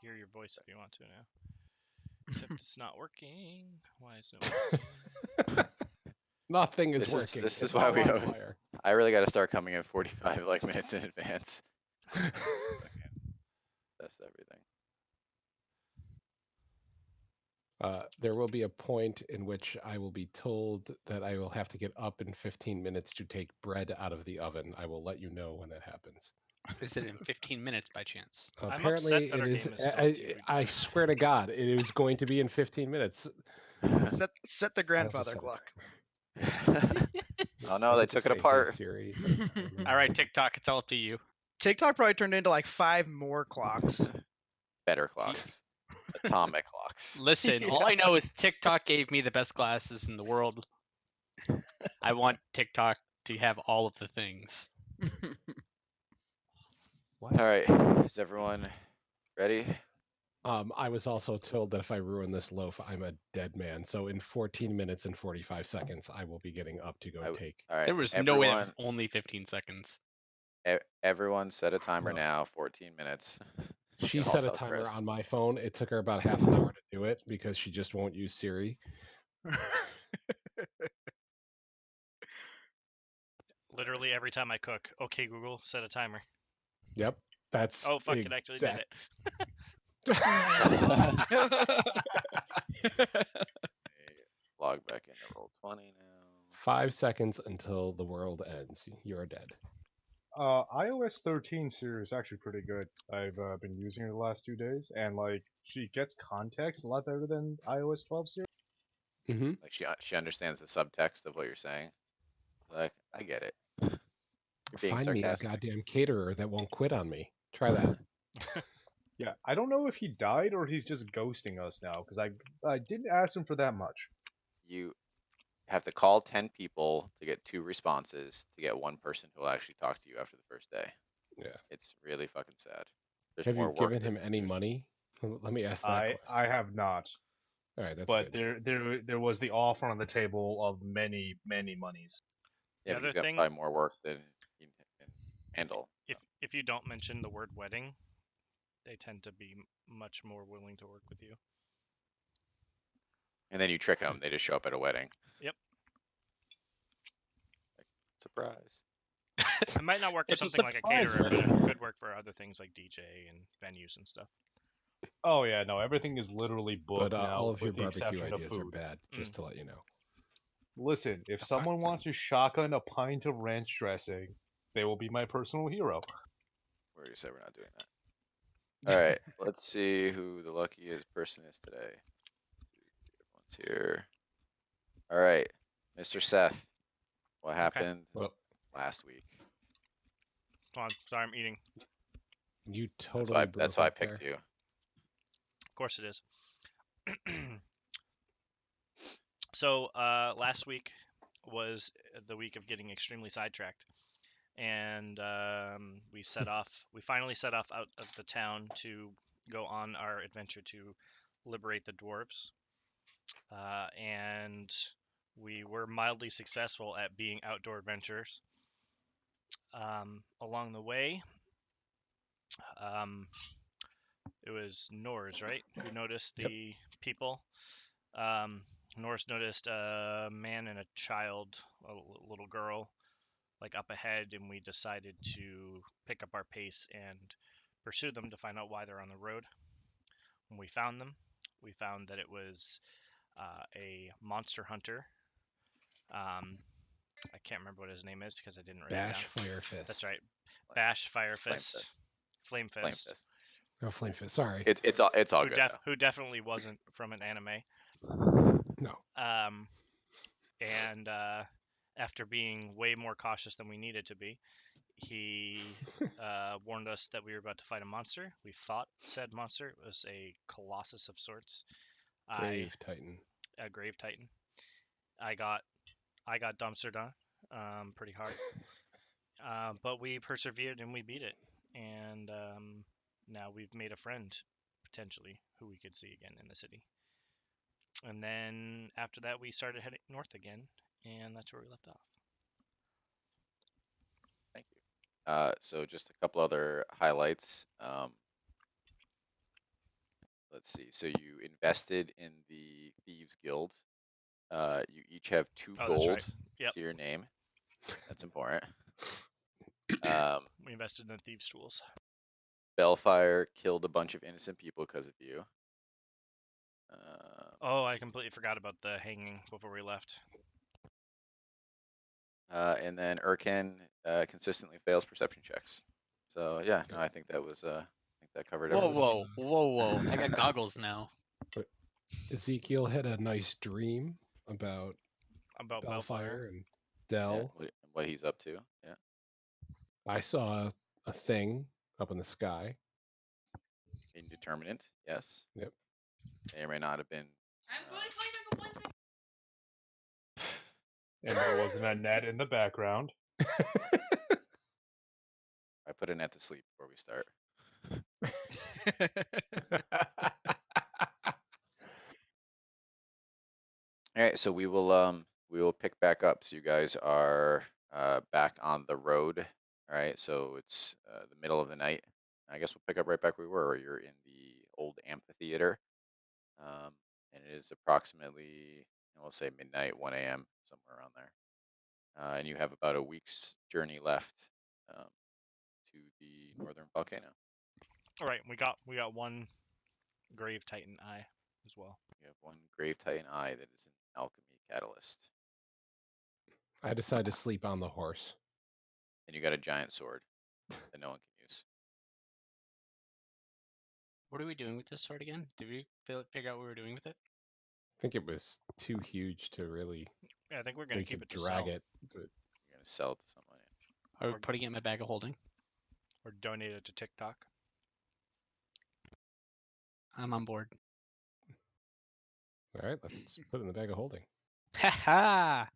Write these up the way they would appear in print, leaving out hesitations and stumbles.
hear your voice if you want to now. Except it's not working. Why is it working? Nothing is working. This is It's why all we on don't. fire. I really got to start coming in 45 minutes in advance. Test everything. There will be a point in which I will be told that I will have to get up in 15 minutes to take bread out of the oven. I will let you know when that happens. Is it in 15 minutes by chance? I'm Apparently, upset that it our is. game is still to be I done. swear to God, it is going to be in 15 minutes. Set the grandfather set a clock. Oh no, they took it Say, "Hey, apart. Siri. All right, TikTok, it's all up to you. TikTok probably turned into like 5 more clocks. Better clocks. Atomic clocks. Listen, all I know is TikTok gave me the best glasses in the world. I want TikTok to have all of the things. What? All right, is everyone ready? I was also told that if I ruin this loaf, I'm a dead man. So in 14 minutes and 45 seconds, I will be getting up to go take. All right, There was no way it was only 15 seconds. Everyone set a timer No. now. 14 minutes. She I'll set a tell timer Chris. on my phone. It took her about half an hour to do it because she just won't use Siri. Literally every time I cook. Okay, Google, set a timer. Yep, that's. Oh fuck! It actually did it. Log back into Roll20 now. 5 seconds until the world ends. You're dead. iOS 13 series is actually pretty good. I've been using it the last 2 days, and like she gets context a lot better than iOS 12 series. Mm-hmm. Like she understands the subtext of what you're saying. Like I get it. You're being Find me a sarcastic. goddamn caterer that won't quit on me. Try that. Yeah, I don't know if he died or he's just ghosting us now because I didn't ask him for that much. You have to call 10 people to get 2 responses to get 1 person who will actually talk to you after the first day. Yeah. It's really fucking sad. There's Have more you work given than him any money? Let me ask that I question. have not, All right, that's but good. there was the offer on the table of many monies. Yeah, The but he's other got thing- probably more work than he can handle. If you don't mention the word wedding, they tend to be much more willing to work with you. And then you trick them. They just show up at a wedding. Yep. Like, surprise. It might not work for It's a something like a surprise caterer, but wedding. it could work for other things like DJ and venues and stuff. Oh yeah, no, everything is literally booked But now. all of your with the barbecue exception of ideas are food. bad, just to let you know. Listen, if someone wants to shotgun a pint of ranch dressing, they will be my personal hero. We already said we're not doing that. All right, let's see who the luckiest person is today. Everyone's here. All right, Mr. Seth, what happened last week? Hold on, sorry, I'm eating. You totally That's why I picked you. Of course it is. So last week was the week of getting extremely sidetracked, and we finally set off out of the town to go on our adventure to liberate the dwarves, and we were mildly successful at being outdoor adventurers. Along the way, it was Nors, right, who noticed the people. Norris noticed a man and a child, a little girl, like up ahead, and we decided to pick up our pace and pursue them to find out why they're on the road. When we found them, we found that it was a monster hunter. I can't remember what his name is because I didn't write Bash it down. Firefist. That's right. Bash Firefist. Flamefist. Oh, Flamefist. Sorry. It's all good. Who definitely wasn't from an anime. No. And after being way more cautious than we needed to be, he warned us that we were about to fight a monster. We fought said monster. It was a colossus of sorts. Grave Titan. A grave titan. I got dumpstered on pretty hard. But we persevered and we beat it. And now we've made a friend, potentially, who we could see again in the city. And then after that, we started heading north again, and that's where we left off. Thank you. So just a couple other highlights. let's see. So you invested in the Thieves Guild. You each have 2 Oh, gold that's right. Yep. to your name. That's important. We invested in the thieves' tools. Bellfire killed a bunch of innocent people because of you. Oh, I let's see. completely forgot about the hanging before we left. And then Urken consistently fails perception checks. So yeah, no, I think that was I think that covered Whoa, everything. whoa. I got goggles now. Ezekiel had a nice dream about About Bellfire Bellfire. and Yeah, Dell. what he's up to. Yeah. I saw a thing up in the sky. Indeterminate. Yes. Yep. May or may not have been. And there wasn't a net in the background. I put a net to sleep before we start. All right, so we will pick back up. So you guys are back on the road. All right, so it's the middle of the night. I guess we'll pick up right back where we were. You're in the old amphitheater, and it is approximately, we'll say midnight, 1 a.m., somewhere around there. And you have about a week's journey left to the northern volcano. All right, we got one grave titan eye as well. You have one Grave Titan eye that is an alchemy catalyst, I decided to sleep on the horse. and you got a giant sword that no one can use. What are we doing with this sword again? Did we figure out what we were doing with it? I think it was too huge to really. Yeah, I think we're gonna We keep could it to drag sell it. But You're gonna sell it to someone. Are we Or- putting it in my bag of holding? or donate it to TikTok. I'm on board. all right, let's put it in the bag of holding. Ha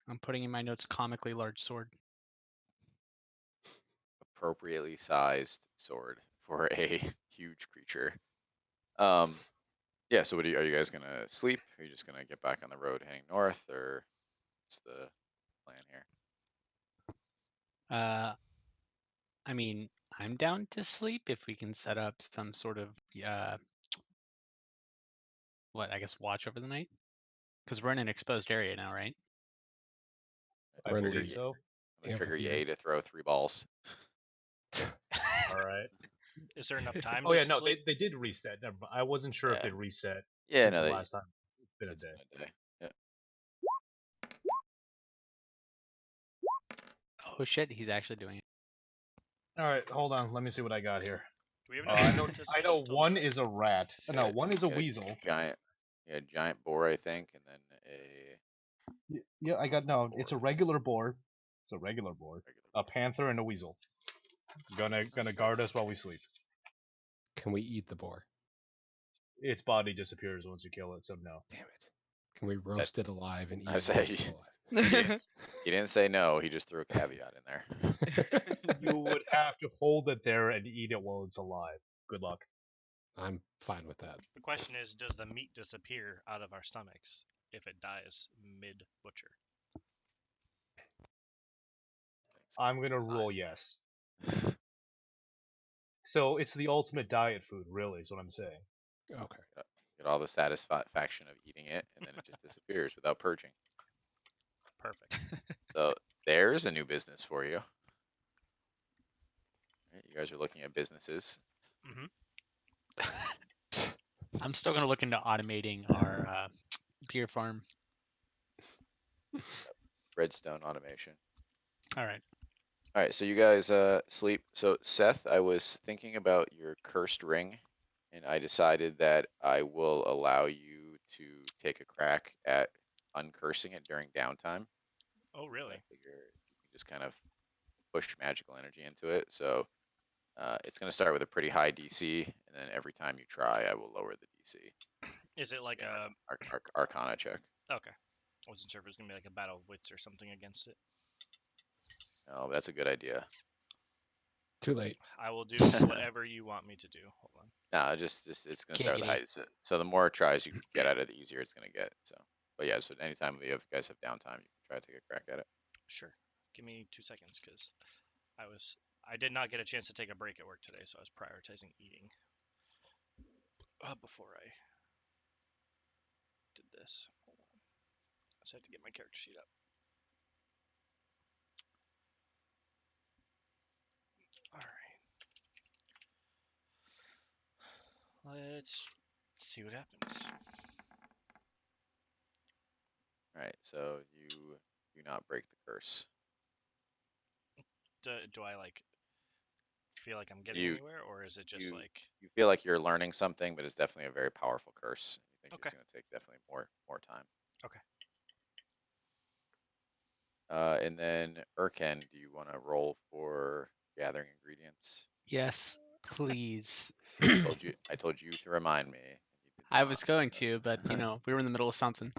I'm putting in my notes comically large sword. Appropriately sized sword for a huge creature. Yeah. So what are you guys gonna sleep? Are you just gonna get back on the road heading north, or what's the plan here? I mean, I'm down to sleep if we can set up some sort of I guess watch over the night, because we're in an exposed area now, right? I We're in believe the so. I'm gonna trigger amphitheater. Ye to throw 3 balls. All right. Is there enough time? Oh to yeah, no, sleep? they did reset. Never mind. I wasn't sure if Yeah. they reset Yeah. since No. the They, last time. It's been a it's day. been a day. Yeah. Oh shit, he's actually doing it. All right, hold on. Let me see what I got here. Do we have enough I time know. to I know till- one is a rat. No, Yeah, one is a got a weasel. Giant. Yeah, giant boar, I think, and then a Yeah, I got no. It's a Boars. regular boar. It's a regular boar. regular. A panther and a weasel. Gonna guard us while we sleep. Can we eat the boar? Its body disappears once you kill it, so no. Damn it! Can we roast it alive and eat I it say while it's still He didn't say no. He just threw a caveat in there. alive? You would have to hold it there and eat it while it's alive. Good luck. I'm fine with that. The question is, does the meat disappear out of our stomachs if it dies mid butcher? I'm gonna rule yes. So it's the ultimate diet food, really, is what I'm saying. Okay. Get all the satisfaction of eating it, and then it just disappears without purging. Perfect. So there's a new business for you. Right, you guys are looking at businesses. I'm still gonna look into automating our beer farm. Redstone automation. All right. All right, so you guys sleep. So Seth, I was thinking about your cursed ring, and I decided that I will allow you to take a crack at uncursing it during downtime. Oh, really? I figure you can just kind of push magical energy into it. So it's going to start with a pretty high DC, and then every time you try, I will lower the DC. Is it like Be an a Arcana check? okay? I wasn't sure if it was gonna be like a battle of wits or something against it. Oh, that's a good idea. Too late. I will do whatever you want me to do. Hold on. No, just it's going to start with the Giggity. high. So the more tries you get at it, the easier it's going to get. So, but yeah, so anytime you guys have downtime, you can try to take a crack at it. Sure. Give me 2 seconds, because I was I did not get a chance to take a break at work today, so I was prioritizing eating before I did this. Hold on. I just have to get my character sheet up. All right. Let's see what happens. All right, so you do not break the curse. Do I like feel like I'm getting You- anywhere, or is it just you- like You feel like you're learning something, but it's definitely a very powerful curse. You think Okay. it's going to take definitely more time. Okay. And then Urken, do you want to roll for gathering ingredients? Yes, please. I told you to remind me. and you did I not. was going to, but you know, we were in the middle of something.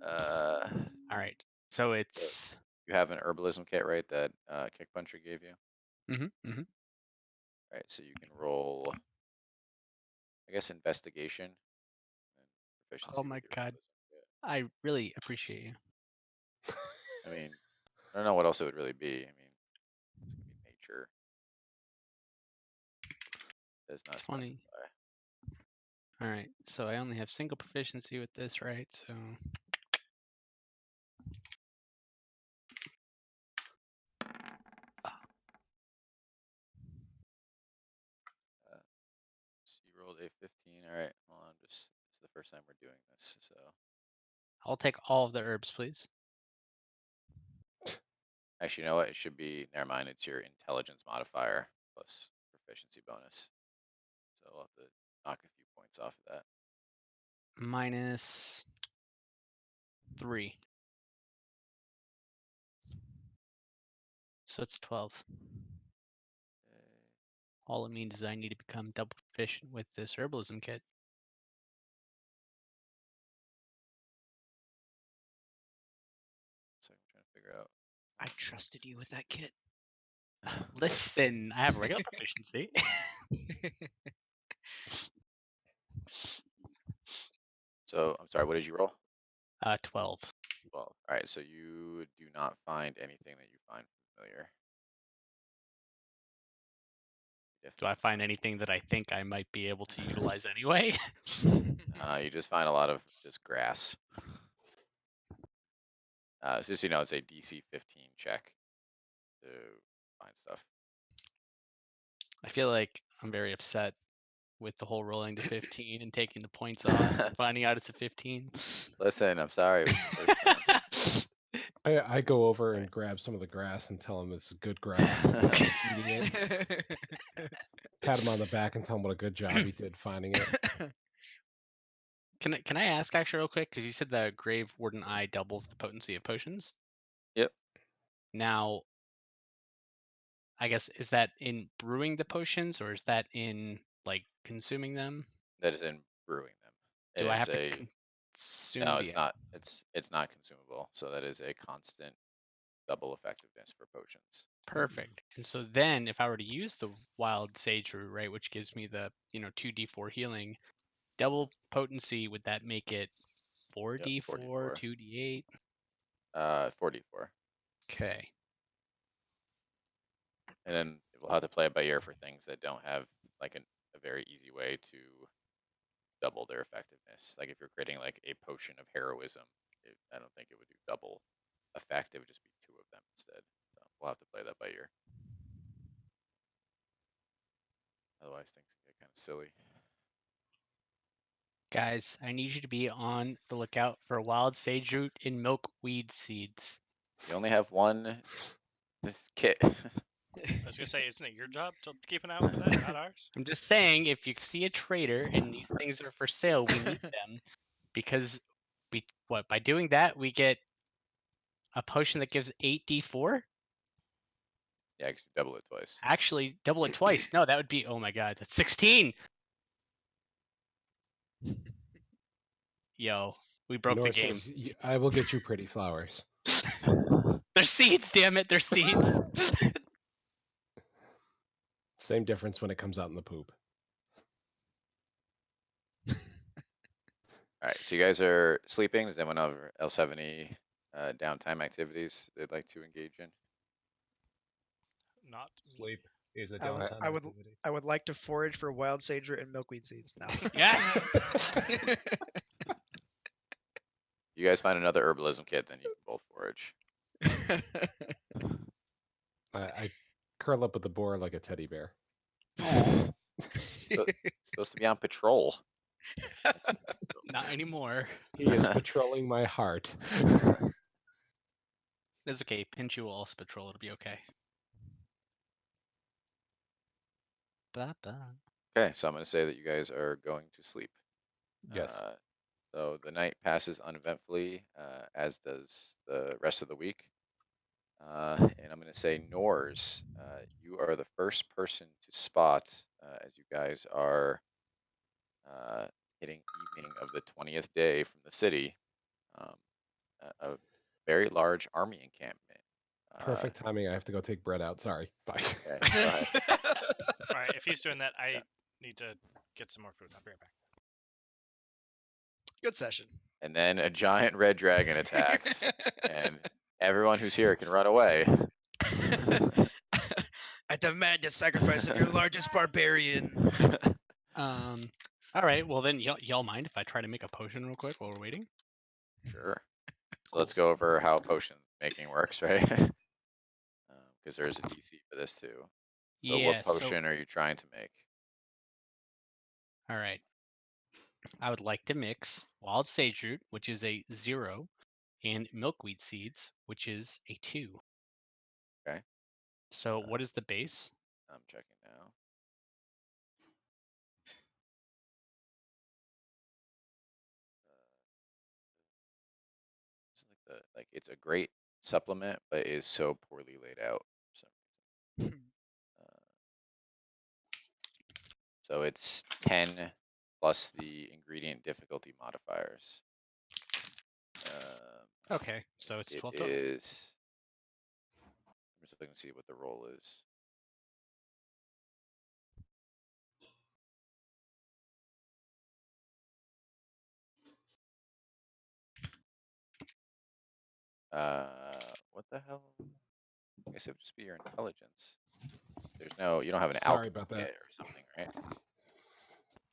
Uh, All right. So it's you have an herbalism kit, right? That Kick Puncher gave you. mm-hmm. Right, so you can roll, I guess, investigation and proficiency. Oh with my your God. herbalism kit. I really appreciate you. I mean, I don't know what else it would really be. I mean, it's gonna be nature. Does not 20. specify. All right. So I only have single proficiency with this, right? So So you rolled a 15. All right, hold on. Just it's the first time we're doing this, so I'll take all of the herbs, please. actually, you know what? It should be. Never mind. It's your intelligence modifier plus proficiency bonus. So I'll have to knock a few points off of that. Minus 3. So it's 12. Okay. All it means is I need to become double proficient with this herbalism kit. So I'm trying to figure out. I trusted you with that kit. Listen, I have regular proficiency. So I'm sorry. What did you roll? 12. 12. All right. So you do not find anything that you find familiar. You Do I definitely find anything that I think I might be able to utilize anyway? You just find a lot of just grass. So just so you know, it's a DC 15 check to find stuff. I feel like I'm very upset with the whole rolling to 15 and taking the points off and finding out it's a 15. Listen, I'm sorry. It was the first time. I go over Right. and grab some of the grass and tell him it's good grass. And start eating it. Pat him on the back and tell him what a good job he did finding it. Can I ask actually real quick? Because you said the Grave Warden Eye doubles the potency of potions. Yep. Now, I guess is that in brewing the potions or is that in like consuming them? That is in brewing them. Do It I is have to a consume no. the? It's not. It's not consumable. So that is a constant double effectiveness for potions. Perfect. And so then if I were to use the wild sage root, right, which gives me the 2d4 healing, double potency, would that make it 4d4, 4d4. 2d8? 4d4. Okay. And then we'll have to play it by ear for things that don't have like a very easy way to double their effectiveness. Like if you're creating like a potion of heroism, I don't think it would do double effect. It would just be 2 of them instead. So we'll have to play that by ear. Otherwise, things can get kind of silly. Guys, I need you to be on the lookout for wild sage root and milkweed seeds. You only have one this kit. I was gonna say, isn't it your job to keep an eye out for that, not ours? I'm just saying, if you see a trader and these things are for sale, we need them because by doing that we get a potion that gives 8d4. Yeah, because you double it twice. Actually, double it twice. No, that would be, oh my god, that's 16. Yo, we broke the North game. says, I will get you pretty flowers. They're seeds, damn it, they're seeds. Same difference when it comes out in the poop. All right, so you guys are sleeping. Does anyone else have any downtime activities they'd like to engage in? Not me. Sleep is a I would- downtime I would- activity. I would like to forage for wild sage root and milkweed seeds now. Yeah. You guys find another herbalism kit, then you can both forage. I curl up with the boar like a teddy bear. Supposed to be on patrol. Not anymore. He is patrolling my heart. It's okay. Pinchy will also patrol. It'll be okay. Ba-ba. Okay, so I'm going to say that you guys are going to sleep. Yes. So the night passes uneventfully, as does the rest of the week. And I'm going to say, Nors, you are the first person to spot, as you guys are hitting evening of the 20th day from the city, a very large army encampment. Perfect timing. I have to go take bread out. Sorry. Bye. Okay, go ahead. All right, if he's doing that, I Yeah. need to get some more food. I'll be right back. Good session. And then a giant red dragon attacks, and everyone who's here can run away. I demand the sacrifice of your largest barbarian. All right. Well, then y'all mind if I try to make a potion real quick while we're waiting? Sure. So let's go over how potion making works, right? Because there's a DC for this too. So yeah. what potion are you trying to make? All right. I would like to mix wild sage root, which is a 0, and milkweed seeds, which is a 2. Okay. So what is the base? I'm checking now. It's a great supplement, but it is so poorly laid out for some reason. So it's 10 plus the ingredient difficulty modifiers. Okay, so it's It 12. is. I'm just looking to see what the roll is. What the hell? I guess it would just be your intelligence. There's no, you don't have an Sorry alchemy about that. kit or something, right?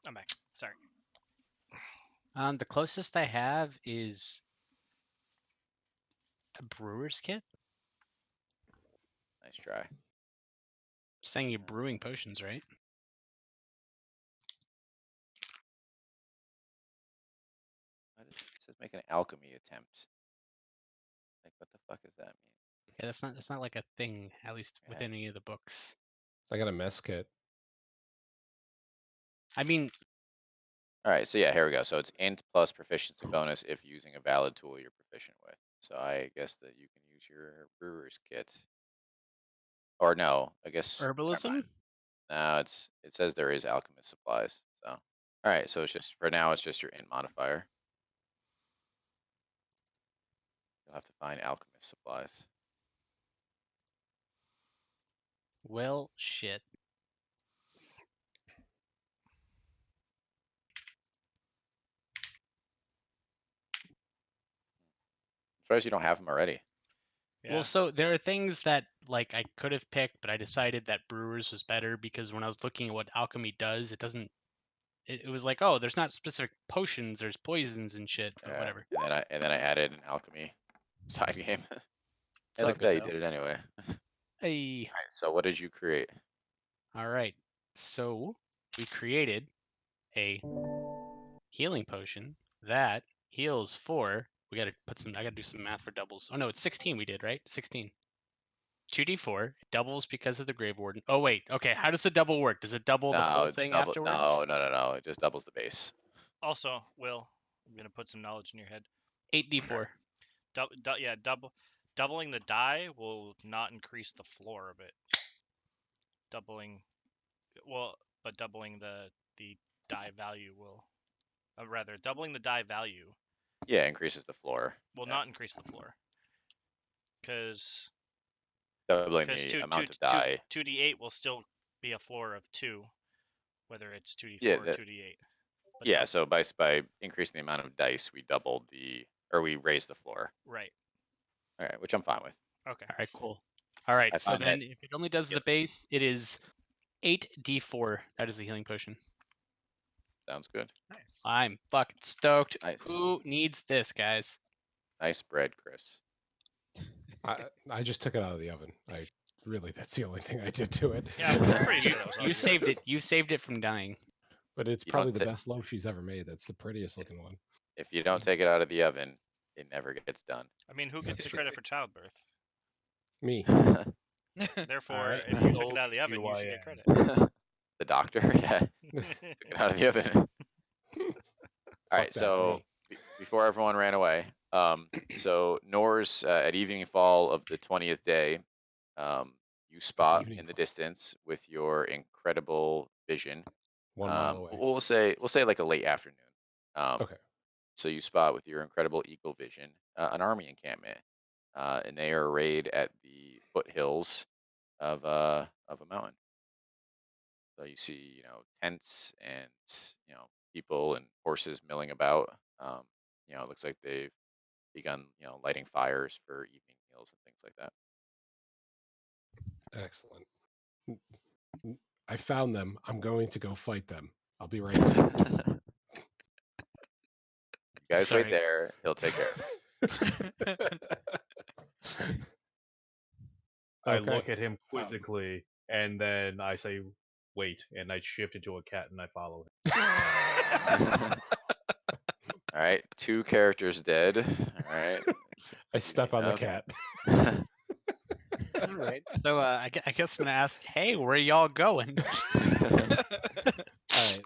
I'm back. Sorry. The closest I have is a brewer's kit. Nice try. Saying you're brewing potions, right? It says make an alchemy attempt. Like, what the fuck does that mean? Yeah, that's not like a thing, at least Yeah. within any of the books. I got a mess kit. I mean, All right, so yeah, here we go. So it's int plus proficiency bonus if using a valid tool you're proficient with. So I guess that you can use your brewer's kit. Or no, I guess never mind. herbalism. No, it says there is alchemist supplies. So all right, so it's just for now it's just your int modifier. You'll have to find alchemist supplies. Well, shit. I'm surprised you don't have them already. Yeah. Well, so there are things that like I could have picked, but I decided that brewers was better because when I was looking at what alchemy does, it doesn't. It was like, oh, there's not specific potions, there's poisons and shit, but Yeah, whatever. And then I added an alchemy side game. It's Hey, all look at good, that, you though. did it anyway. Hey. All right, so what did you create? All right. So we created a healing potion that heals for. We gotta put some. I gotta do some math for doubles. Oh no, it's 16. We did right. 16. 2d4 it doubles because of the grave warden. Oh wait. Okay. How does the double work? Does it double the full thing double, afterwards? no. It just doubles the base. Also, Will, I'm gonna put some knowledge in your head. 8d4. Doubling the die will not increase the floor of it. Doubling the die value will. Rather, doubling the die value Yeah, increases the floor. will Yeah. not increase the floor. Because Doubling the amount of die. 2d8 will still be a floor of 2, whether it's 2d4 Yeah, or 2d8. But Yeah, so by increasing the amount of dice, we raised the floor. Right. All right, which I'm fine with. Okay. All right. Cool. All right. I So found that- then, if it only does the base, it is 8d4. That is the healing potion. Sounds good. Nice. I'm fucking stoked. Nice. Who needs this, guys? Nice bread, Chris. I just took it out of the oven. That's the only thing I did to it. Yeah, I'm pretty sure that was all You you. saved it. You saved it from dying. But it's You probably don't the ta- best loaf she's ever made. That's the prettiest looking one. If you don't take it out of the oven, it never gets done. I mean, who gets That's the credit right. for childbirth? Me. Therefore, Alright. if you took it out of the oven, you should get credit. The doctor, yeah, took it out of the oven. All right, Fuck that, so me. before everyone ran away, so Norse at evening fall of the 20th day, you spot evening in the fall? distance with your incredible vision. 1 mile away. We'll say like a late afternoon. Okay. So you spot with your incredible eagle vision an army encampment, and they are arrayed at the foothills of a mountain. So you see, tents and people and horses milling about. It looks like they've begun, lighting fires for evening meals and things like that. Excellent. I found them. I'm going to go fight them. I'll be right back. You guys Sorry. wait there. He'll take care of it. I Okay. look at him quizzically, and then I say, "Wait," and I shift into a cat and I follow him. All right, 2 characters dead. All right. I step on the enough. cat. All right. So I guess I'm gonna ask, hey, where y'all going?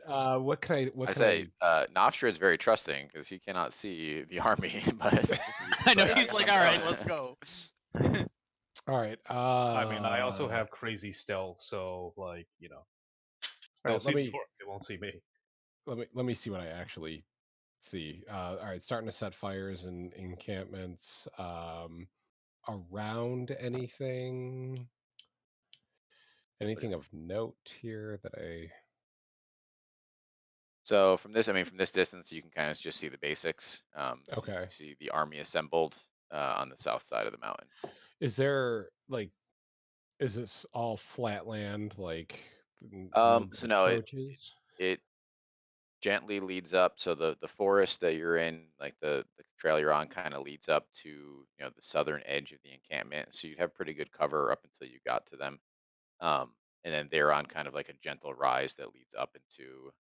All right. What can I? What I can say, Novstra is very trusting because he cannot see the army. But I know but he's guess like, I'm all right, going." let's go. All right. I mean, I also have crazy stealth, so like All they'll right, see me before they won't see me. let me see what I actually see. All right. Starting to set fires and encampments. Around anything. Anything of note here that I? So from this distance, you can kind of just see the basics. So you Okay. see the army assembled on the south side of the mountain. Is there like? Is this all flat land? Like? So no, approaches? it gently leads up. So the forest that you're in, like the trail you're on, kind of leads up to the southern edge of the encampment. So you'd have pretty good cover up until you got to them. And then they're on kind of like a gentle rise that leads up into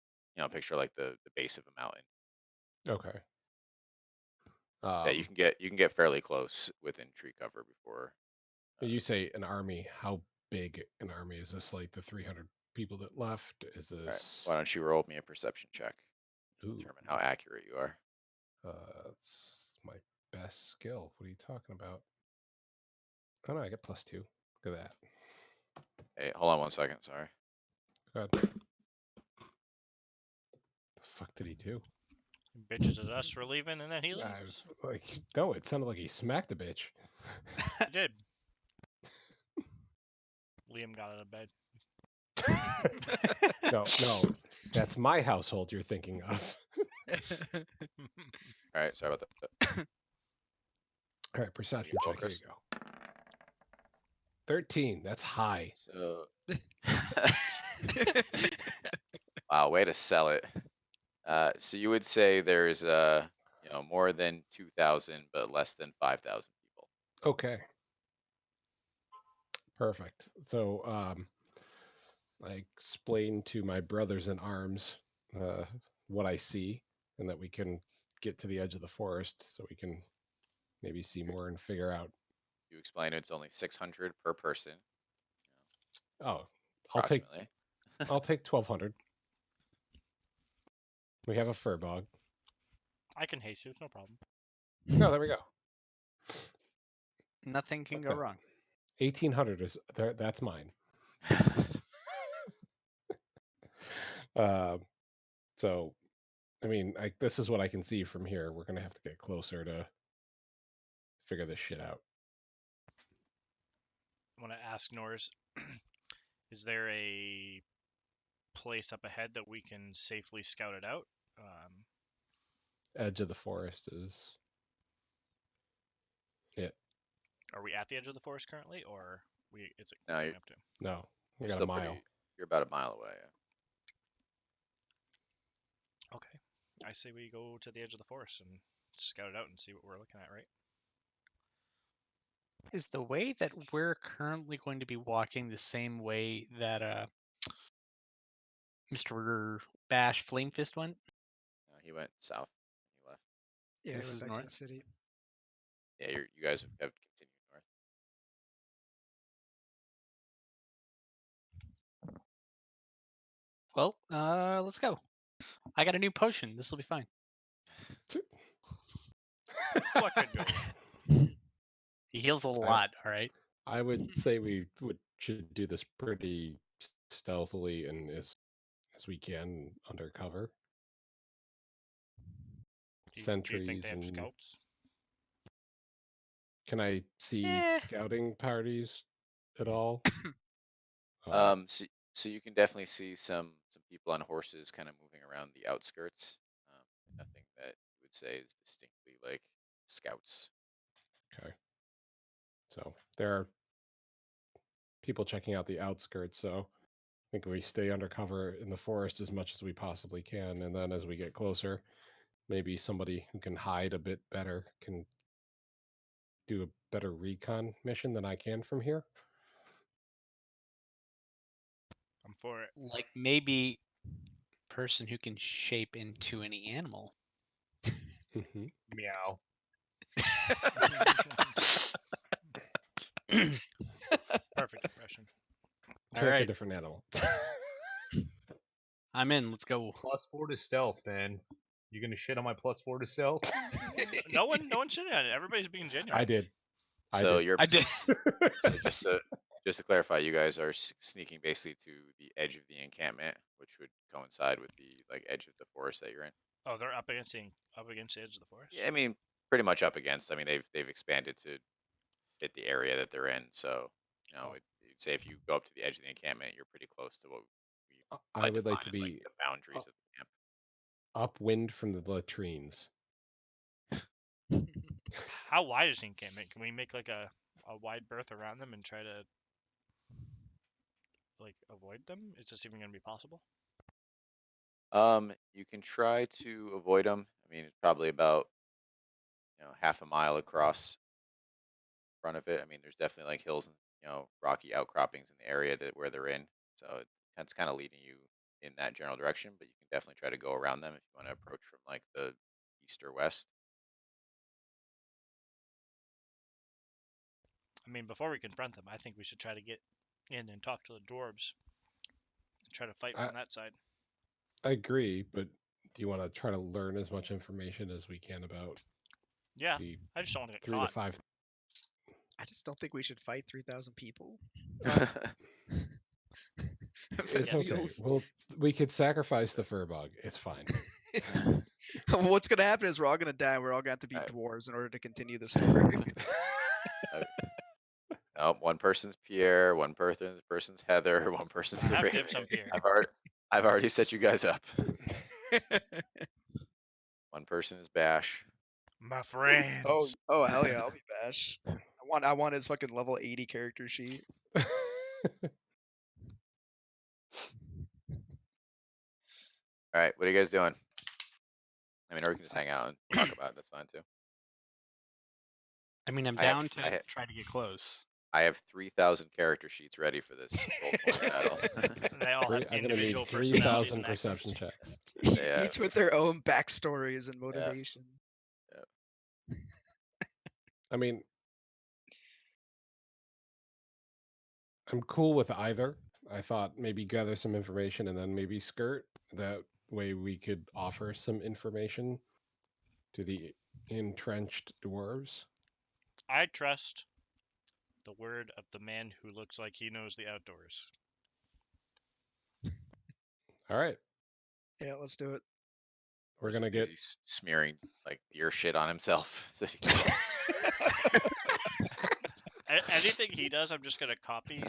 picture like the base of a mountain. Okay. Yeah, you can get fairly close within tree cover before. You say an army. How big an army is this? Like the 300 people that left? Is All right, this? why don't you roll me a perception check? To Ooh, determine how accurate you are. that's my best skill. What are you talking about? Oh no, I get +2. Look at that. Hey, hold on 1 second. Sorry. Go ahead. The fuck did he do? Bitches at us for leaving, and then he I leaves. was like, no, it sounded like he smacked a bitch. He did. Liam got out of bed. No, that's my household you're thinking of. All right, sorry about that. All right, perception roll, check. Here Chris? you go. 13. That's high. So, wow, way to sell it. So you would say there's more than 2,000, but less than 5,000 people. Okay. Perfect. So, I explain to my brothers in arms what I see, and that we can get to the edge of the forest so we can maybe see more and figure out. You explain it's only 600 per person, Oh, I'll take approximately. 1,200. We have a fur bog. I can Jesus, no problem. No, there we go. Nothing can What go the- wrong. 1,800 is there. That's mine. So, I mean, this is what I can see from here. We're gonna have to get closer to figure this shit out. I want to ask Norse, is there a place up ahead that we can safely scout it out? Edge of the forest is it. Are we at the edge of the forest currently, or Is it No, going you're- up to? No, we You're got a still mile. pretty. You're about a mile away. Yeah. Okay. I say we go to the edge of the forest and scout it out and see what we're looking at, right? Is the way that we're currently going to be walking the same way that Mr. Bash Flamefist went? No, he went south. He left. Yeah, This he went is back north. to the city. Yeah, you guys have continued north. Well, let's go. I got a new potion. This will be fine. What could go wrong? He heals a lot. All right. I would say we should do this pretty stealthily and as we can undercover. Do you Sentries think they have and scouts? can I see Eh. scouting parties at all? So you can definitely see some people on horses kind of moving around the outskirts. Nothing that you would say is distinctly like scouts. Okay. So there are people checking out the outskirts. So I think we stay undercover in the forest as much as we possibly can, and then as we get closer, maybe somebody who can hide a bit better can do a better recon mission than I can from here. I'm for it. Like maybe person who can shape into any animal. Hmm. Meow. Perfect impression. All Pick a right, different animal. I'm in. Let's go. +4 to stealth, man. You gonna shit on my +4 to stealth? No one shitting on it. Everybody's being genuine. I did. So you're I did. so just to clarify, you guys are sneaking basically to the edge of the encampment, which would coincide with the like edge of the forest that you're in. Oh, they're up against the edge of the forest. Yeah, I mean, pretty much up against. I mean, they've expanded to fit the area that they're in. So, you'd say if you go up to the edge of the encampment, you're pretty close to what we I might would like define to as like be the boundaries of the camp. upwind from the latrines. How wide is the encampment? Can we make like a wide berth around them and try to like avoid them? Is this even going to be possible? You can try to avoid them. I mean, it's probably about half a mile across front of it. I mean, there's definitely like hills and rocky outcroppings in the area where they're in. So that's kind of leading you in that general direction. But you can definitely try to go around them if you want to approach from like the east or west. I mean, before we confront them, I think we should try to get in and talk to the dwarves and try to fight from that side. I agree, but do you want to try to learn as much information as we can about Yeah, the I just don't want to get 3 to caught. 5? I just don't think we should fight 3,000 people. It's okay. Well, we could sacrifice the fur bug. It's fine. What's gonna happen is we're all gonna die. And we're all gonna have to be Alright. dwarves in order to continue the story. No, one person's Pierre, one person's Heather, one person's the Have Raven. dibs on Pierre. I've already set you guys up. One person is Bash. My friends. oh hell yeah, I'll be Bash. I want his fucking level 80 character sheet. All right, what are you guys doing? I mean, or we can just hang out and talk about it. That's fine too. I mean, I'm I have- down to I ha- try to get close. I have 3,000 character sheets ready for this roll-playing battle. They all have I'm gonna need individual personalities 3,000 and perception accents. checks. Yeah. Each with their own backstories and motivation. I mean, I'm cool with either. I thought maybe gather some information and then maybe skirt. That way we could offer some information to the entrenched dwarves. I trust the word of the man who looks like he knows the outdoors. All right. Yeah, let's do it. We're going to get He's smearing like deer shit on himself. So he can- Anything he does, I'm just gonna copy,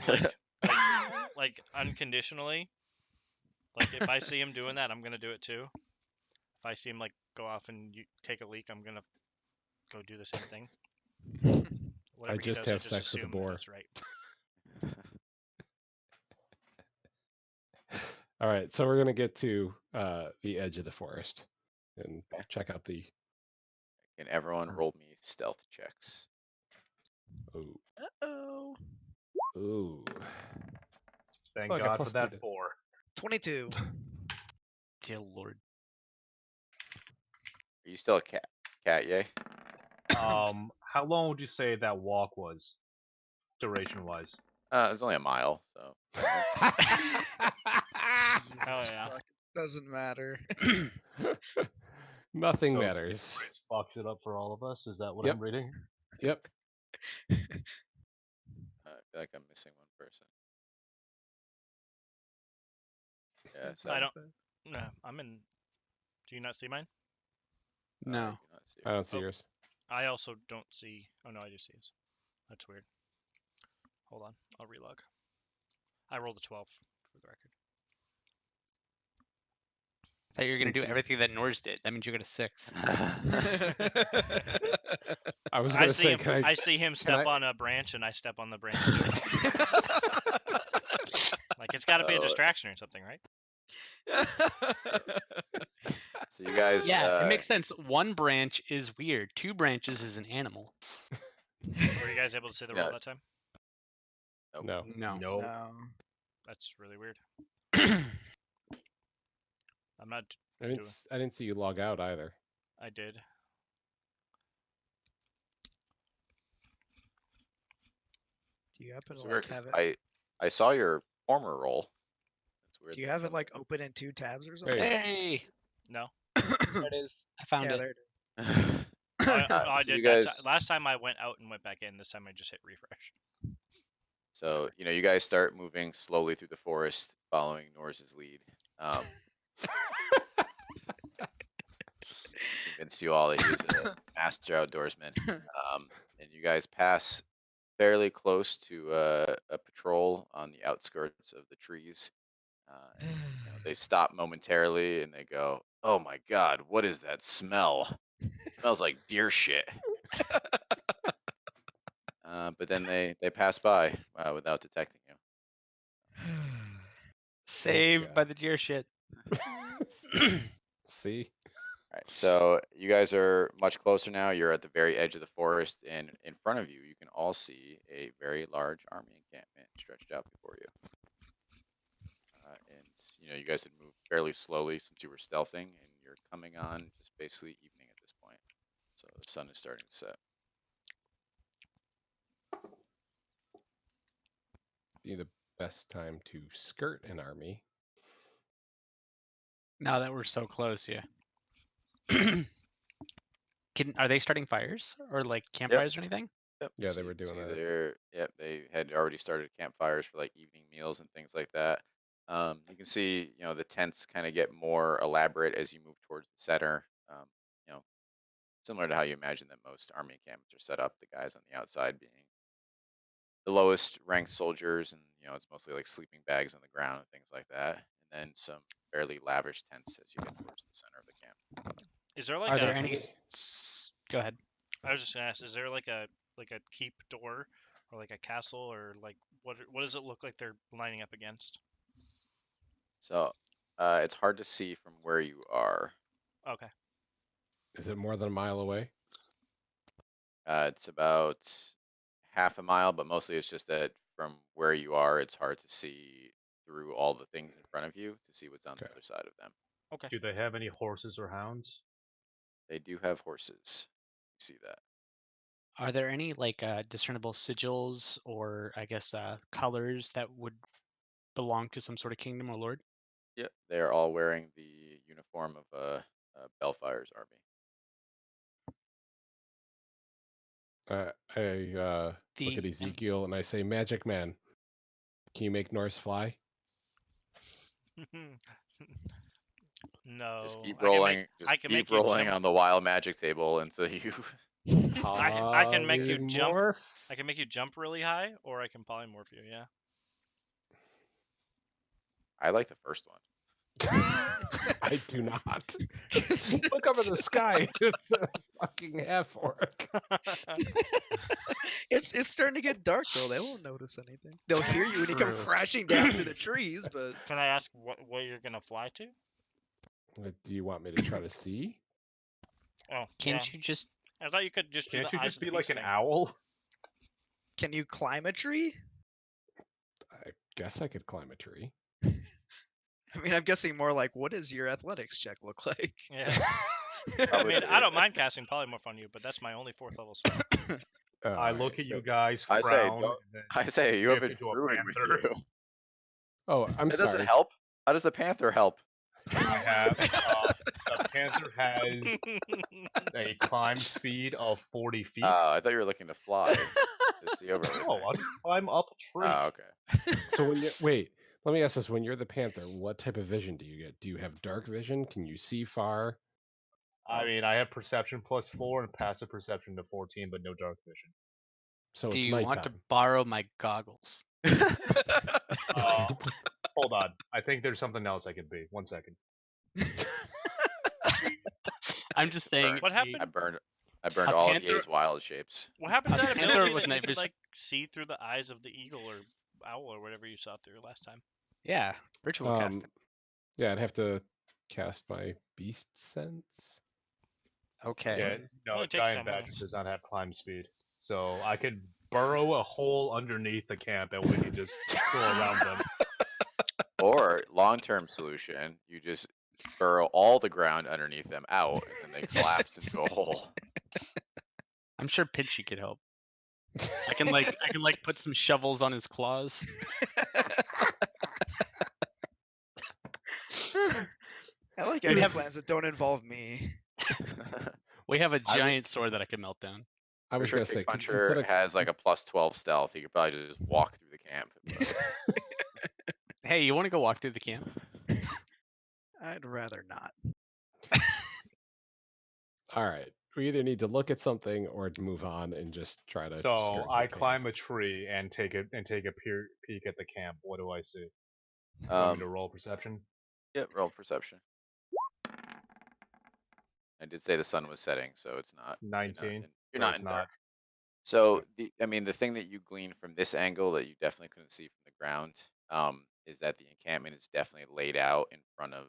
like unconditionally. Like if I see him doing that, I'm gonna do it too. If I see him like go off and take a leak, I'm gonna go do the same thing. Whatever he just does, have sex with a assume boar. That's right. All right, so we're gonna get to the edge of the forest and Okay. check out the. Can everyone roll me stealth checks? Ooh, Uh-oh. ooh. Thank Oh, I got God for +2 that to- 4. 22. Dear Lord. Are you still a cat? Cat, yay? How long would you say that walk was, duration-wise? It's only a mile, so. Jesus yeah. fuck. Doesn't matter. Nothing So, matters. Chris fucks it up for all of us. Is that what Yep. I'm reading? Yep. I feel like I'm missing one person. Yeah, That's I Seth. don't. No, I'm in. Do you not see mine? I No. do not see I don't see Oh. yours. I also don't see. Oh no, I do see his. That's weird. Hold on, I'll relog. I rolled a 12 for the record. Thought you were gonna do Since you- everything that Nors did. That means you got a 6. I was I gonna see say, him. can I? I see him step I- on a branch, and I step on the branch too. Like it's got to be a Oh. distraction or something, right? So you guys, Yeah, it makes sense. 1 branch is weird. 2 branches is an animal. Were you guys able to see the roll Yeah. that time? No. No. No. No. That's really weird. I'm not. I didn't see you log out either. I did. Do you happen to so like weird 'cause have it? I saw your former roll. It's weird. Do you that have it some- like open in 2 tabs or something? Hey, No. there it is. I found yeah, it. there it is. I so did you that. guys, Last time I went out and went back in. This time I just hit refresh. so you guys start moving slowly through the forest, following Nors's lead. He's convinced you all that he's a master outdoorsman. And you guys pass fairly close to a patrol on the outskirts of the trees. And, they stop momentarily and they go, "Oh my God, what is that smell? Smells like deer shit." But then they pass by without detecting you. Saved God. by the deer shit. See? All right, so you guys are much closer now. You're at the very edge of the forest, and in front of you, you can all see a very large army encampment stretched out before you. And you guys had moved fairly slowly since you were stealthing, and you're coming on just basically evening at this point. So the sun is starting to set. Be the best time to skirt an army. Now that we're so close, yeah. Are they starting fires or like campfires or anything? Yep. Yeah, so they you were can doing see that. they had already started campfires for like evening meals and things like that. You can see, the tents kind of get more elaborate as you move towards the center. You know, similar to how you imagine that most army encampments are set up. The guys on the outside being the lowest ranked soldiers, and it's mostly like sleeping bags on the ground and things like that. And then some fairly lavish tents as you get towards the center of the camp. Is there like Are a? there any? Go ahead. I was just gonna ask. Is there like a keep door, or like a castle, or like what does it look like they're lining up against? So it's hard to see from where you are. Okay. Is it more than a mile away? It's about half a mile, but mostly it's just that from where you are, it's hard to see through all the things in front of you to see what's on the Okay. other side of them. Okay. Do they have any horses or hounds? They do have horses. You see that. Are there any like discernible sigils or I guess colors that would belong to some sort of kingdom or lord? Yep, they are all wearing the uniform of Bellfire's army. I look at The Ezekiel and I say, "Magic man, can you make Norse fly?" No. Just keep I can rolling. make- Just I can keep make you rolling jump. on the wild magic table until you. I can make you jump. Polymorph? I can make you jump really high, or I can polymorph you. Yeah. I like the first one. I do not. Just- Look up at the sky. It's a fucking half orc. it's starting to get dark though. They won't notice anything. They'll hear you when you come True. crashing down through the trees, but Can I ask what you're gonna fly to? Do you want me to try to see? Oh, Can't you just? I thought you could just do Can't the you eyes just of the be like beast an thing. owl? can you climb a tree? I guess I could climb a tree. I mean, I'm guessing more like, what does your athletics check look like? Yeah. I Probably mean, I three. don't mind casting polymorph on you, but that's my only 4th level spell. I look at you guys, I say, frown, don't- and then I say you have shift a into a druid with panther. you. Oh, I'm That sorry. doesn't help. How does the panther help? I have the panther has a climb speed of 40 feet. I thought you were looking to fly. To see over No, everything. I just climb up a tree. Oh, okay. So when you wait, let me ask this: when you're the panther, what type of vision do you get? Do you have dark vision? Can you see far? I mean, I have perception +4 and passive perception to 14, but no dark vision. So Do it's you nighttime. want to borrow my goggles? Hold on. I think there's something else I could be. 1 second. I'm just saying. What a- happened? I burned A all panther- of Ye's wild shapes. What happened to A that panther ability with that you night could vision. like see through the eyes of the eagle or owl or whatever you saw through last time? Yeah, ritual cast. Yeah, I'd have to cast my beast sense. Okay. Yeah, no, Only takes Giant 10 Badger minutes. does not have climb speed. So I could burrow a hole underneath the camp and we can just go around them. Or long-term solution, you just burrow all the ground underneath them out, and then they collapse into a hole. I'm sure Pinchy could help. I can like put some shovels on his claws. I like You'd any have- plans that don't involve me. We have a I would- giant sword that I can melt down. I was Pretty gonna sure say, Kick instead Puncher of has like a +12 stealth. He could probably just walk through the camp. Hey, you want to go walk through the camp? I'd rather not. all right, we either need to look at something or move on and just try to. So skirt the I camp. climb a tree and take a peek at the camp. What do I see? Want me to roll perception? Yeah, roll perception. I did say the sun was setting, so it's not. 19. You're so not it's in not. dark. So the thing that you glean from this angle that you definitely couldn't see from the ground, is that the encampment is definitely laid out in front of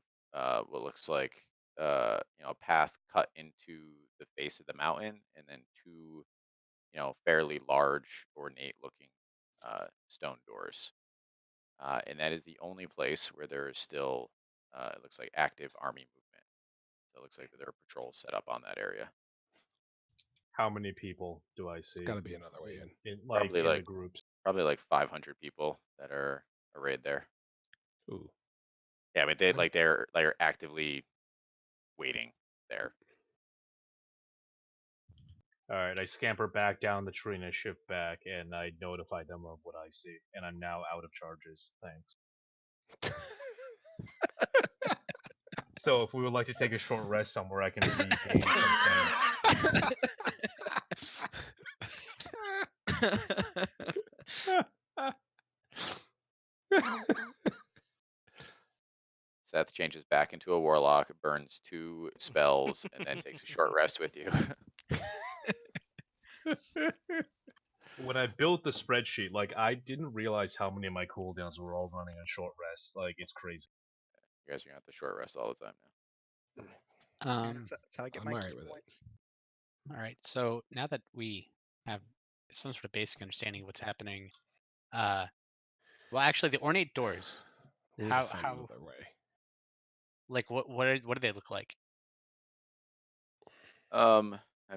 what looks like a path cut into the face of the mountain, and then two fairly large, ornate looking stone doors. And that is the only place where there is still it looks like active army movement. So it looks like there are patrols set up on that area. How many people do I see? It's got to be another way in. Probably in the like- groups. Probably like 500 people that are arrayed there. Ooh. Yeah, I mean they're actively waiting there. All right, I scamper back down the tree and I shift back, and I notify them of what I see, and I'm now out of charges. Thanks. So if we would like to take a short rest somewhere, I can regain some things. Seth changes back into a warlock, burns 2 spells, and then takes a short rest with you. When I built the spreadsheet, like I didn't realize how many of my cooldowns were all running on short rest. Like it's crazy. You guys are gonna have to short rest all the time now. That's how I get I'm my alright key with it. points. All right. So now that we have some sort of basic understanding of what's happening, well, actually, the ornate doors. We need to find How another way. like what do they look like? I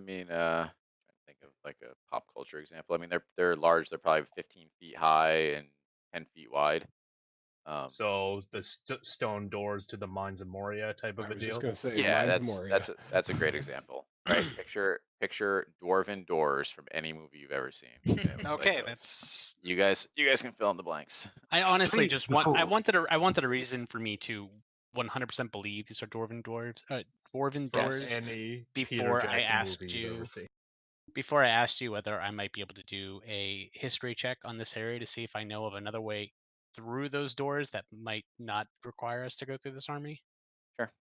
mean, trying to think of like a pop culture example. I mean, they're large. They're probably 15 feet high and 10 feet wide. So the stone doors to the mines of Moria type I of a was deal. just gonna say, Yeah, Mines of Moria. that's a great example, right? Picture dwarven doors from any movie you've ever seen. It looks like Okay, those. that's. You guys can fill in the blanks. I honestly Please, just want. I no. wanted a reason for me to 100% believe these are dwarven From doors. any before Peter I Jackson asked movie you've you- ever seen. Before I asked you whether I might be able to do a history check on this area to see if I know of another way through those doors that might not require us to go through this army. Sure.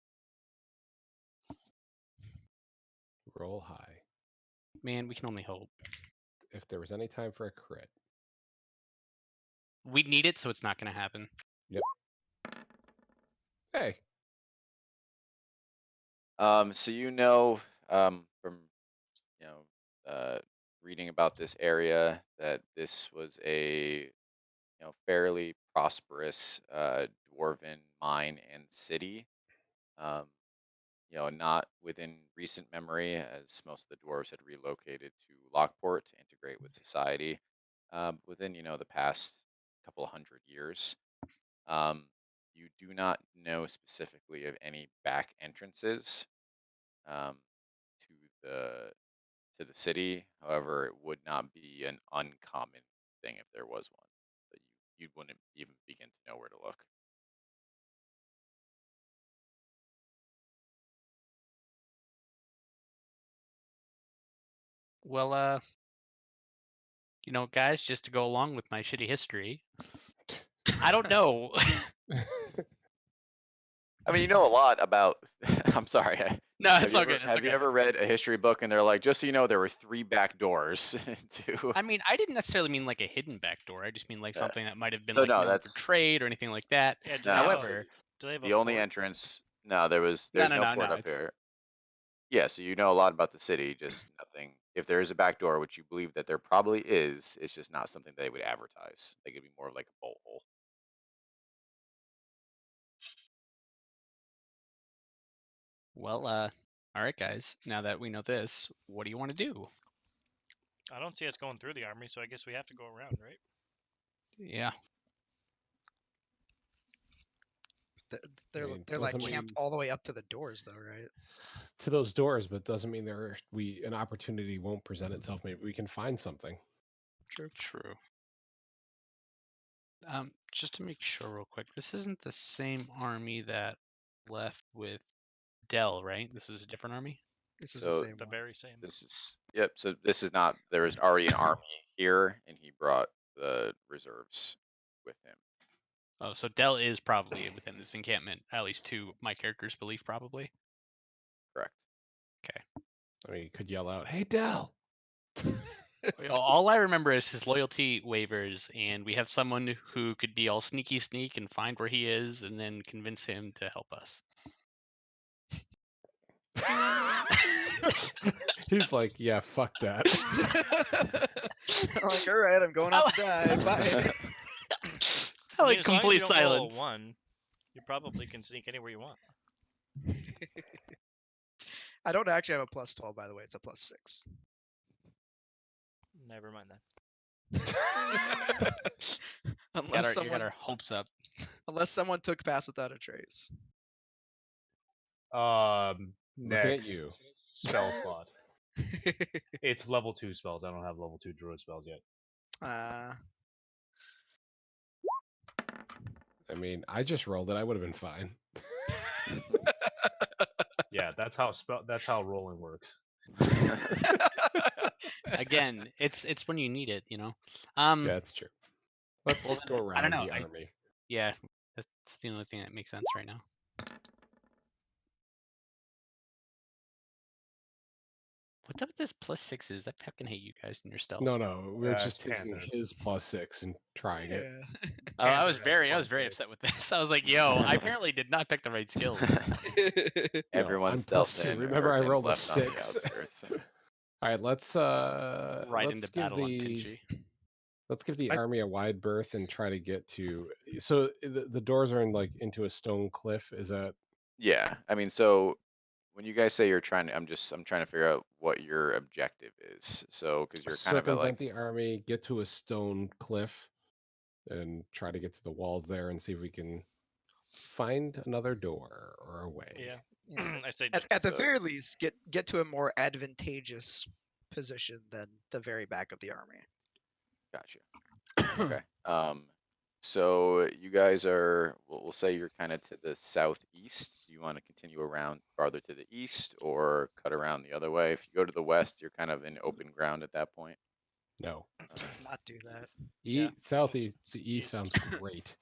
Roll high. Man, we can only hope. If there was any time for a crit. We need it, so it's not going to happen. Hey. So from reading about this area that this was a fairly prosperous dwarven mine and city. Um, not within recent memory, as most of the dwarves had relocated to Lockport to integrate with society. Within the past couple of 100 years, um, you do not know specifically of any back entrances um, to the city. However, it would not be an uncommon thing if there was one, but you wouldn't even begin to know where to look. Well, guys, just to go along with my shitty history, I don't know. I mean, you know a lot about. I'm sorry. No, Have it's you all ever good. It's have you okay. ever read a history book and they're like, just so you know, there were 3 back doors to. I mean, I didn't necessarily mean like a hidden back door. I just mean like something that might have been So like no, known for that's trade or anything like that. Yeah, do no. they have a, However, do they have The a only fort? entrance. No, there's no, no port up it's here. Yeah, so you know a lot about the city, just nothing. If there is a back door, which you believe that there probably is, it's just not something they would advertise. They could be more of like a bolt hole. well, all right, guys. Now that we know this, what do you want to do? I don't see us going through the army, so I guess we have to go around, right? Yeah. They're mean, they're like doesn't camped mean- all the way up to the doors, though, right? To those doors, but doesn't mean an opportunity won't present itself. Maybe we can find something. True. True. Just to make sure real quick, this isn't the same army that left with Dell, right? This is a different army? This is So the same The one. very same. This is yep. So this is not. There was already an army here, and he brought the reserves with him. Oh, so Dell is probably within this encampment, at least to my character's belief, probably. Correct. I mean, you could yell out, "Hey, Dell!" All I remember is his loyalty waivers, and we have someone who could be all sneaky sneak and find where he is, and then convince him to help us. He's like, "Yeah, fuck that." I'm like, all right, I'm going out to die. Bye. I like as long as complete you don't roll a silence. 1, you probably can sneak anywhere you want. I don't actually have a plus 12, by the way. It's a plus 6. Never mind that. Unless You got our hopes up. someone took Pass Without a Trace. Looking Looking at you. Spell slot. It's level 2 spells. I don't have level 2 druid spells yet. I mean, I just rolled it. I would have been fine. Yeah, that's how rolling works. Again, it's when you need it, Yeah, that's true. Let's Well, go around I don't know, the army. Yeah, that's the only thing that makes sense right now. What's up with this +6s? I fucking hate you guys and your stealth. No, we're it's just taking Panther. his +6 and trying it. Yeah. Oh, I was Panther has very +6. upset with this. I was like, yo, I apparently did not pick the right skills. Everyone's I'm +2. stealthing. Remember, I Urfin's rolled a left on the 6. outskirts. All right, let's Right let's into give battle on the Pinchy. let's give the I- army a wide berth and try to get to. So the doors are in like into a stone cliff. Is that Yeah, I mean, so when you guys say you're trying to, I'm trying to figure out what your objective is. So because you're kind of at circumvent like, the army, get to a stone cliff, and try to get to the walls there and see if we can find another door or a way. Yeah. Yeah. I say At the So- very least, get to a more advantageous position than the very back of the army. gotcha. Okay. So you guys are, we'll say you're kind of to the southeast. Do you want to continue around farther to the east or cut around the other way? If you go to the west, you're kind of in open ground at that point. No. Let's not do that. Yeah, Southeast to east east. sounds great.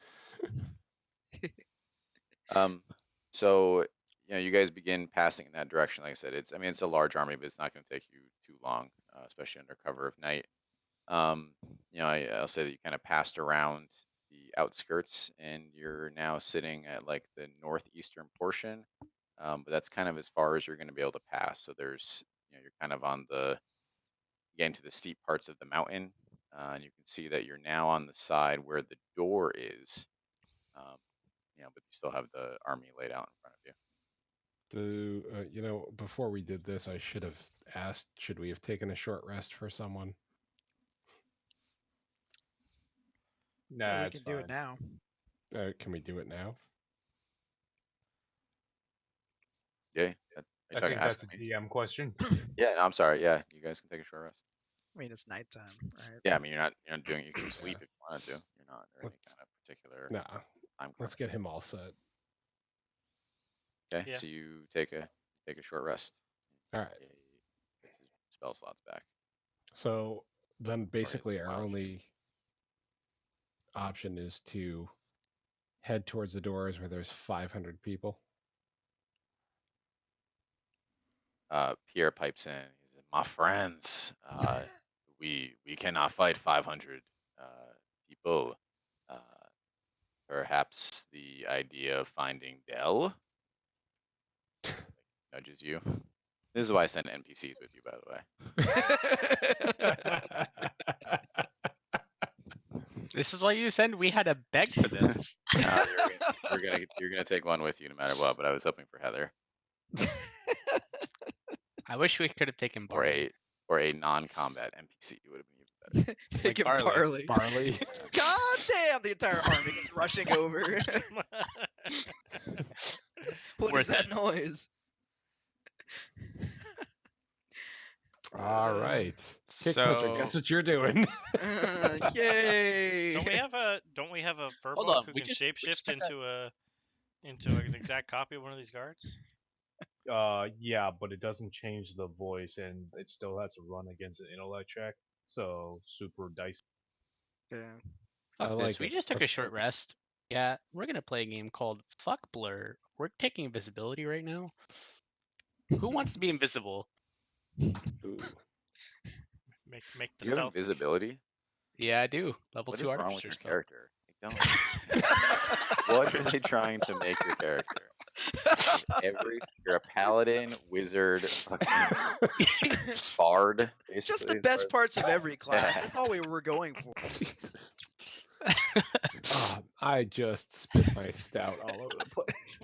So you guys begin passing in that direction. Like I said, it's a large army, but it's not going to take you too long, especially under cover of night. I'll say that you kind of passed around the outskirts, and you're now sitting at like the northeastern portion. But that's kind of as far as you're going to be able to pass. So you're kind of getting to the steep parts of the mountain, and you can see that you're now on the side where the door is. But you still have the army laid out in front of you. Before we did this, I should have asked, should we have taken a short rest for someone? Nah, we it's can do it fine. now. Can we do it now? Yeah, are you I talking think that's a asking me? DM question. Yeah, no, I'm sorry. Yeah, you guys can take a short rest. I mean, it's nighttime, right? Yeah, I mean you're not doing. You can sleep if you wanted to. You're not under any Let's- kind of particular Nah. time Let's crunch. get him all set. Okay, Yeah. so you take a short rest. All right. Gets his spell slots back. So then basically our wild only option is to head towards the doors where there's 500 people. Pierre pipes in. He says, "My friends, we cannot fight 500 people. Perhaps the idea of finding Dell nudges you. This is why I send NPCs with you, by the way. This is what you send. We had to beg for this. No, you're gonna take one with you no matter what. But I was hoping for Heather I wish we could have taken Barley. or a non-combat NPC. Would have been even better. Take him Barley. Barley. Barley. God damn! The entire army is rushing over. What is Worth that noise? All right. Kick Puncher, guess what you're doing? Yay! Don't we have a Hold Furbolg on, who we can just shapeshift took into an exact copy of one of these guards? Yeah, but it doesn't change the voice, and it still has to run against an intellect check. So super dicey. Yeah. I Fuck like this. We it. just took a Let's short go. rest. Yeah, we're gonna play a game called Fuck Blur. We're taking invisibility right now. Who wants to be invisible? Ooh. Make the You have stealth. invisibility. Yeah, I do. Level What 2 is wrong with artificer your spell. character? What are they trying to make your character? You're a paladin, wizard, fucking bard. It's just the basically, best parts of every class. Yeah. That's all we were going for. Jesus. I just spit my stout all over the place.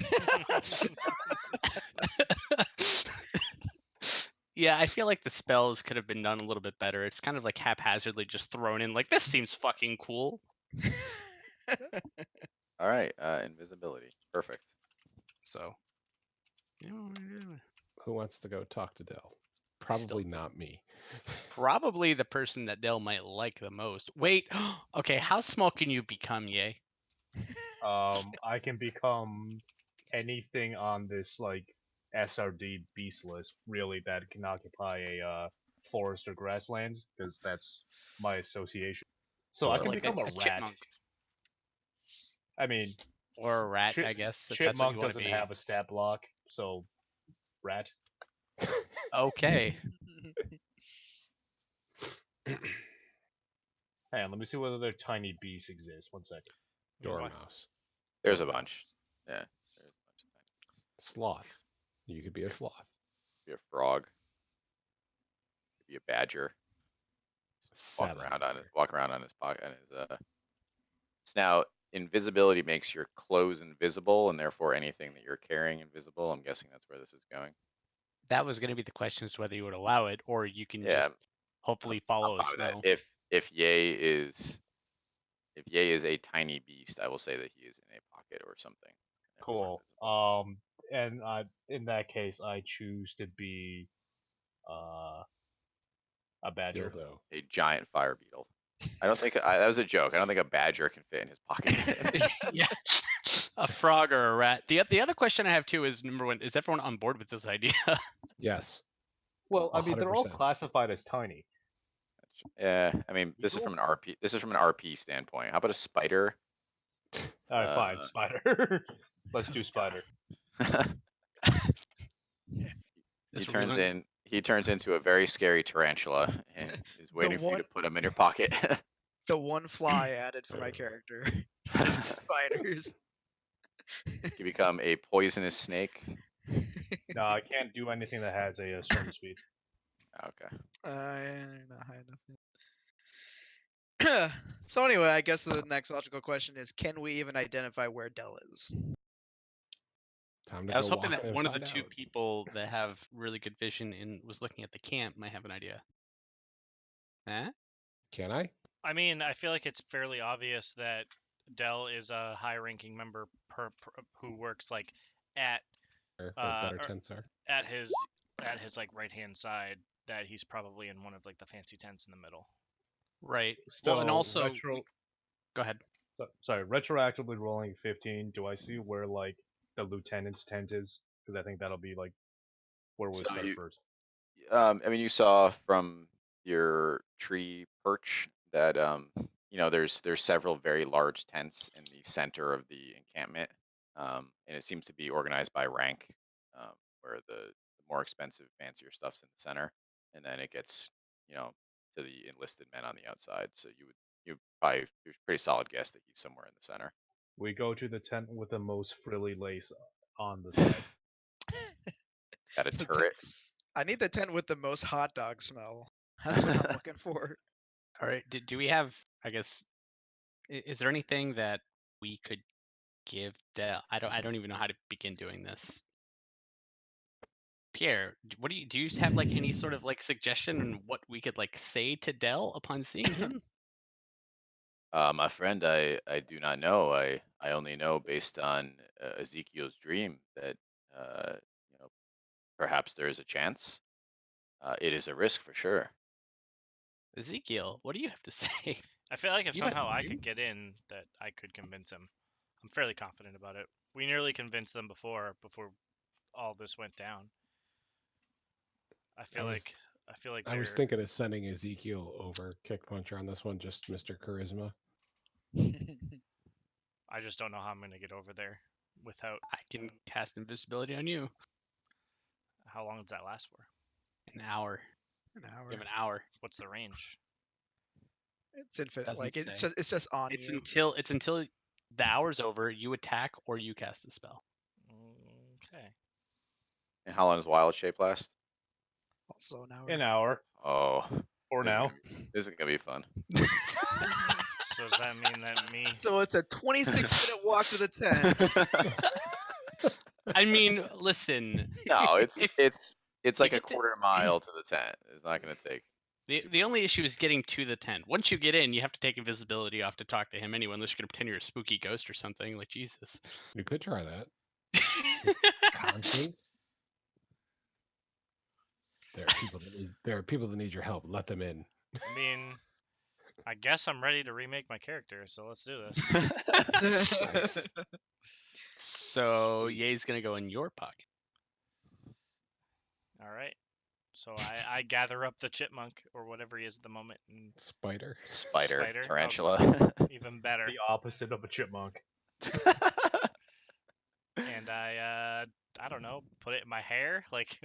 Yeah, I feel like the spells could have been done a little bit better. It's kind of like haphazardly just thrown in. Like, this seems fucking cool. All right, invisibility, perfect. So, you know, Who wants to go talk to Dell? Probably not me. probably the person that Dell might like the most. Wait, okay, how small can you become, Yay? I can become anything on this like SRD beast list really that can occupy a forest or grassland because that's my association. So I So can like become a rat. chipmunk. I mean, Or a rat, Chip- I guess. If that's what chipmunk you want to doesn't be. have a stat block, so rat. Okay. Hang on, let me see whether their tiny beasts exist. 1 second. Dormouse. There's a bunch. Yeah, there's a bunch of things. Sloth. You could be a sloth. Be a frog. Could be a badger. Walk around on his pocket. So now invisibility makes your clothes invisible, and therefore anything that you're carrying invisible. I'm guessing that's where this is going. That was going to be the question as to whether you would allow it, or you can Yeah, just hopefully follow a fine with that. smell. If Yay is a tiny beast, I will say that he is in a pocket or something. Cool. And in that case, I choose to be a badger. Dildo. A giant fire beetle. I don't think that was a joke. I don't think a badger can fit in his pocket. Yeah, a frog or a rat. The other question I have too is number one: is everyone on board with this idea? Yes. Well, I mean, they're all 100%. classified as tiny. Yeah, I mean, this is from an RP. This is from an RP standpoint. How about a spider? All right, fine, spider. Let's do spider. This what we learned? He turns into a very scary tarantula and is waiting for you to put him in your pocket. The one fly added for my character. Spiders. You become a poisonous snake. No, I can't do anything that has a swim speed. Okay. Not high enough. So anyway, I guess the next logical question is: can we even identify where Dell is? Time to I was go hoping walk that and one of the find two out. people that have really good vision and was looking at the camp might have an idea. Huh? Can I? I mean, I feel like it's fairly obvious that Dell is a high-ranking member who works like at Or Uh, better or- tents are. at his like right-hand side. That he's probably in one of like the fancy tents in the middle. Right. So Well, and also, go ahead. Sorry, retroactively rolling 15. Do I see where like the lieutenant's tent is? Because I think that'll be like where we'll So start you- first. I mean, you saw from your tree perch that there's several very large tents in the center of the encampment, and it seems to be organized by rank, where the more expensive, fancier stuff's in the center, and then it gets to the enlisted men on the outside. So you probably there's a pretty solid guess that he's somewhere in the center. We go to the tent with the most frilly lace on the side. It's got a The turret. I need the tent with the most hot dog smell. That's what I'm looking for. All right. Do we have? I guess. Is there anything that we could give Dell? I don't even know how to begin doing this. Pierre, what do you have like any sort of like suggestion on what we could like say to Dell upon seeing him? My friend, I do not know. I only know based on Ezekiel's dream that uh, you know perhaps there is a chance. It is a risk for sure. Ezekiel, what do you have to say? I feel like if You had somehow the I dream? could get in, that I could convince him. I'm fairly confident about it. We nearly convinced them before all this went down. I feel like I was they're thinking of sending Ezekiel over Kick Puncher on this one, just Mr. Charisma. I just don't know how I'm gonna get over there without. I can cast invisibility on you. How long does that last for? An hour. An hour. You have an hour. What's the range? It's infinite. Doesn't Like it's say. just on It's you. until the hour's over. You attack or you cast a spell. Okay. And how long does Wild Shape last? Also an hour. An hour Oh, for this is now. gonna this isn't gonna be fun. So does that mean that me? So it's a 26-minute walk to the tent. I mean, listen. No, it's like You a get the- quarter mile to the tent. It's not gonna take. The only issue is getting to the tent. Once you get in, you have to take invisibility off to talk to him anyway, unless you're gonna pretend you're a spooky ghost or something. Like Jesus. You could try that. Conscience. There are people that need your help. Let them in. I mean, I guess I'm ready to remake my character, so let's do this. Nice. So Ye's gonna go in your pocket. All right. So I gather up the chipmunk or whatever he is at the moment, and Spider. Spider, Spider? tarantula. even better. The opposite of a chipmunk. And I don't know, put it in my hair, like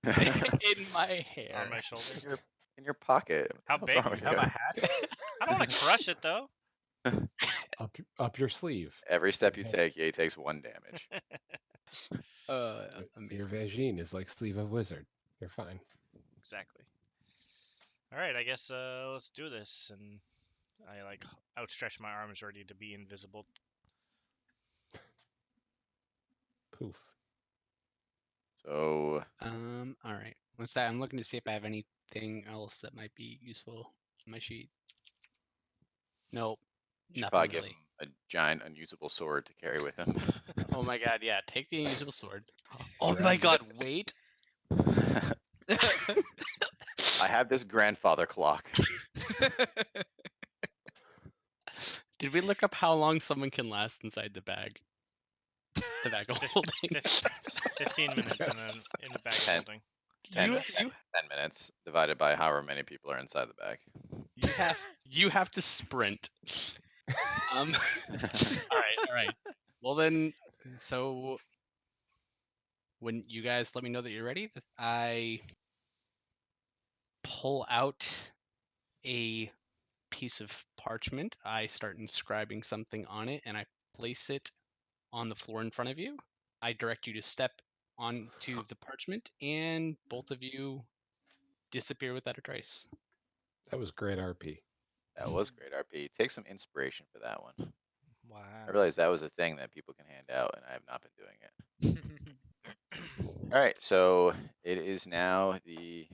In my hair. on my shoulder. In your pocket. How What's big? wrong with Have you? a hat? I don't want to crush it though. Up your sleeve. Every step you take, he takes 1 damage. Uh, Your amazing. vagine is like sleeve of wizard. You're fine. Exactly. All right, I guess let's do this. And I like outstretch my arms, ready to be invisible. Poof. So All right. What's that? I'm looking to see if I have anything else that might be useful on my sheet. Nope. you should Nothing probably give really. him a giant unusable sword to carry with him. Oh my god, yeah. Take the invisible sword. Oh my god, wait. I have this grandfather clock. Did we look up how long someone can last inside the bag? The bag of holding. 15 minutes Yes. in a bag of 10. holding. 10, You- 10 minutes divided by however many people are inside the bag. You have to sprint. All right. Well then, so when you guys let me know that you're ready, I pull out a piece of parchment. I start inscribing something on it, and I place it on the floor in front of you. I direct you to step onto the parchment, and both of you disappear without a trace. That was great RP. That was great, RP. Take some inspiration for that one. Wow. I realized that was a thing that people can hand out, and I have not been doing it. All right, so it is now the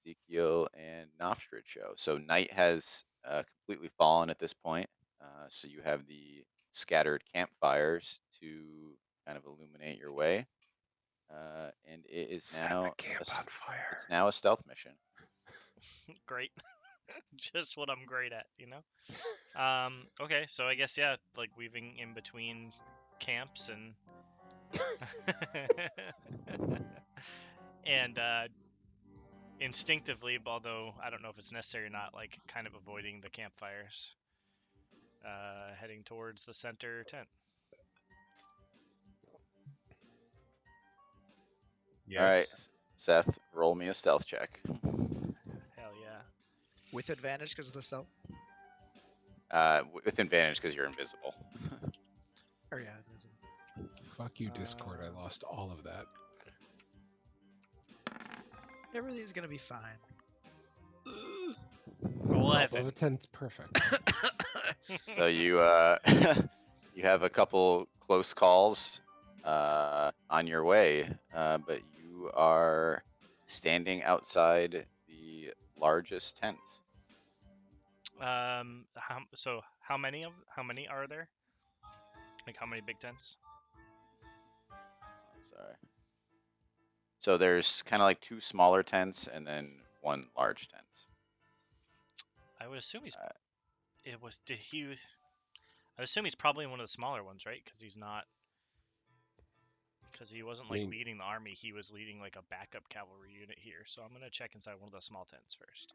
Ezekiel and Nofstrid show. So night has completely fallen at this point. So you have the scattered campfires to kind of illuminate your way. And it is now fire. it's now a stealth mission. Great. Just what I'm great at, you know? Okay, so I guess, yeah, like weaving in between camps and. and instinctively, although I don't know if it's necessary or not, like kind of avoiding the campfires. Heading towards the center tent. Yes. All right, Seth, roll me a stealth check. Hell yeah. With advantage because of the stealth. With advantage because you're invisible. Or yeah, it isn't. Fuck you, Discord. I lost all of that. Everything's gonna be fine. Ugh. 11. Above a 10's perfect. So you you have a couple close calls on your way, but you are standing outside the largest tent. How many are there? Like how many big tents? Sorry. So there's kind of like two smaller tents and then one large tent. I would assume he's. Uh, It was. Did he? I would assume he's probably one of the smaller ones, right? Because he's not. Because he wasn't like mean- leading the army. He was leading like a backup cavalry unit here. So I'm gonna check inside one of the small tents first.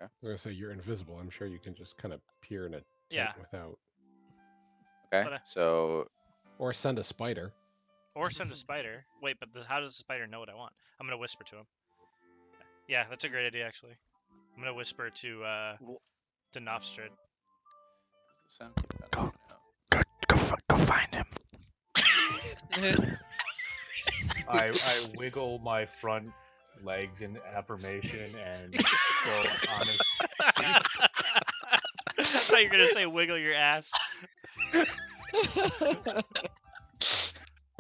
I was gonna say you're invisible. I'm sure you can just kind of peer in a tent Yeah. without, Okay. But, So or send a spider. Or send a spider. Wait, but how does the spider know what I want? I'm gonna whisper to him. Yeah, that's a great idea actually. I'm gonna whisper to Nofstrid. does the sound keep cutting out? Go find him. I wiggle my front legs in affirmation and go honest. I thought you were gonna say wiggle your ass.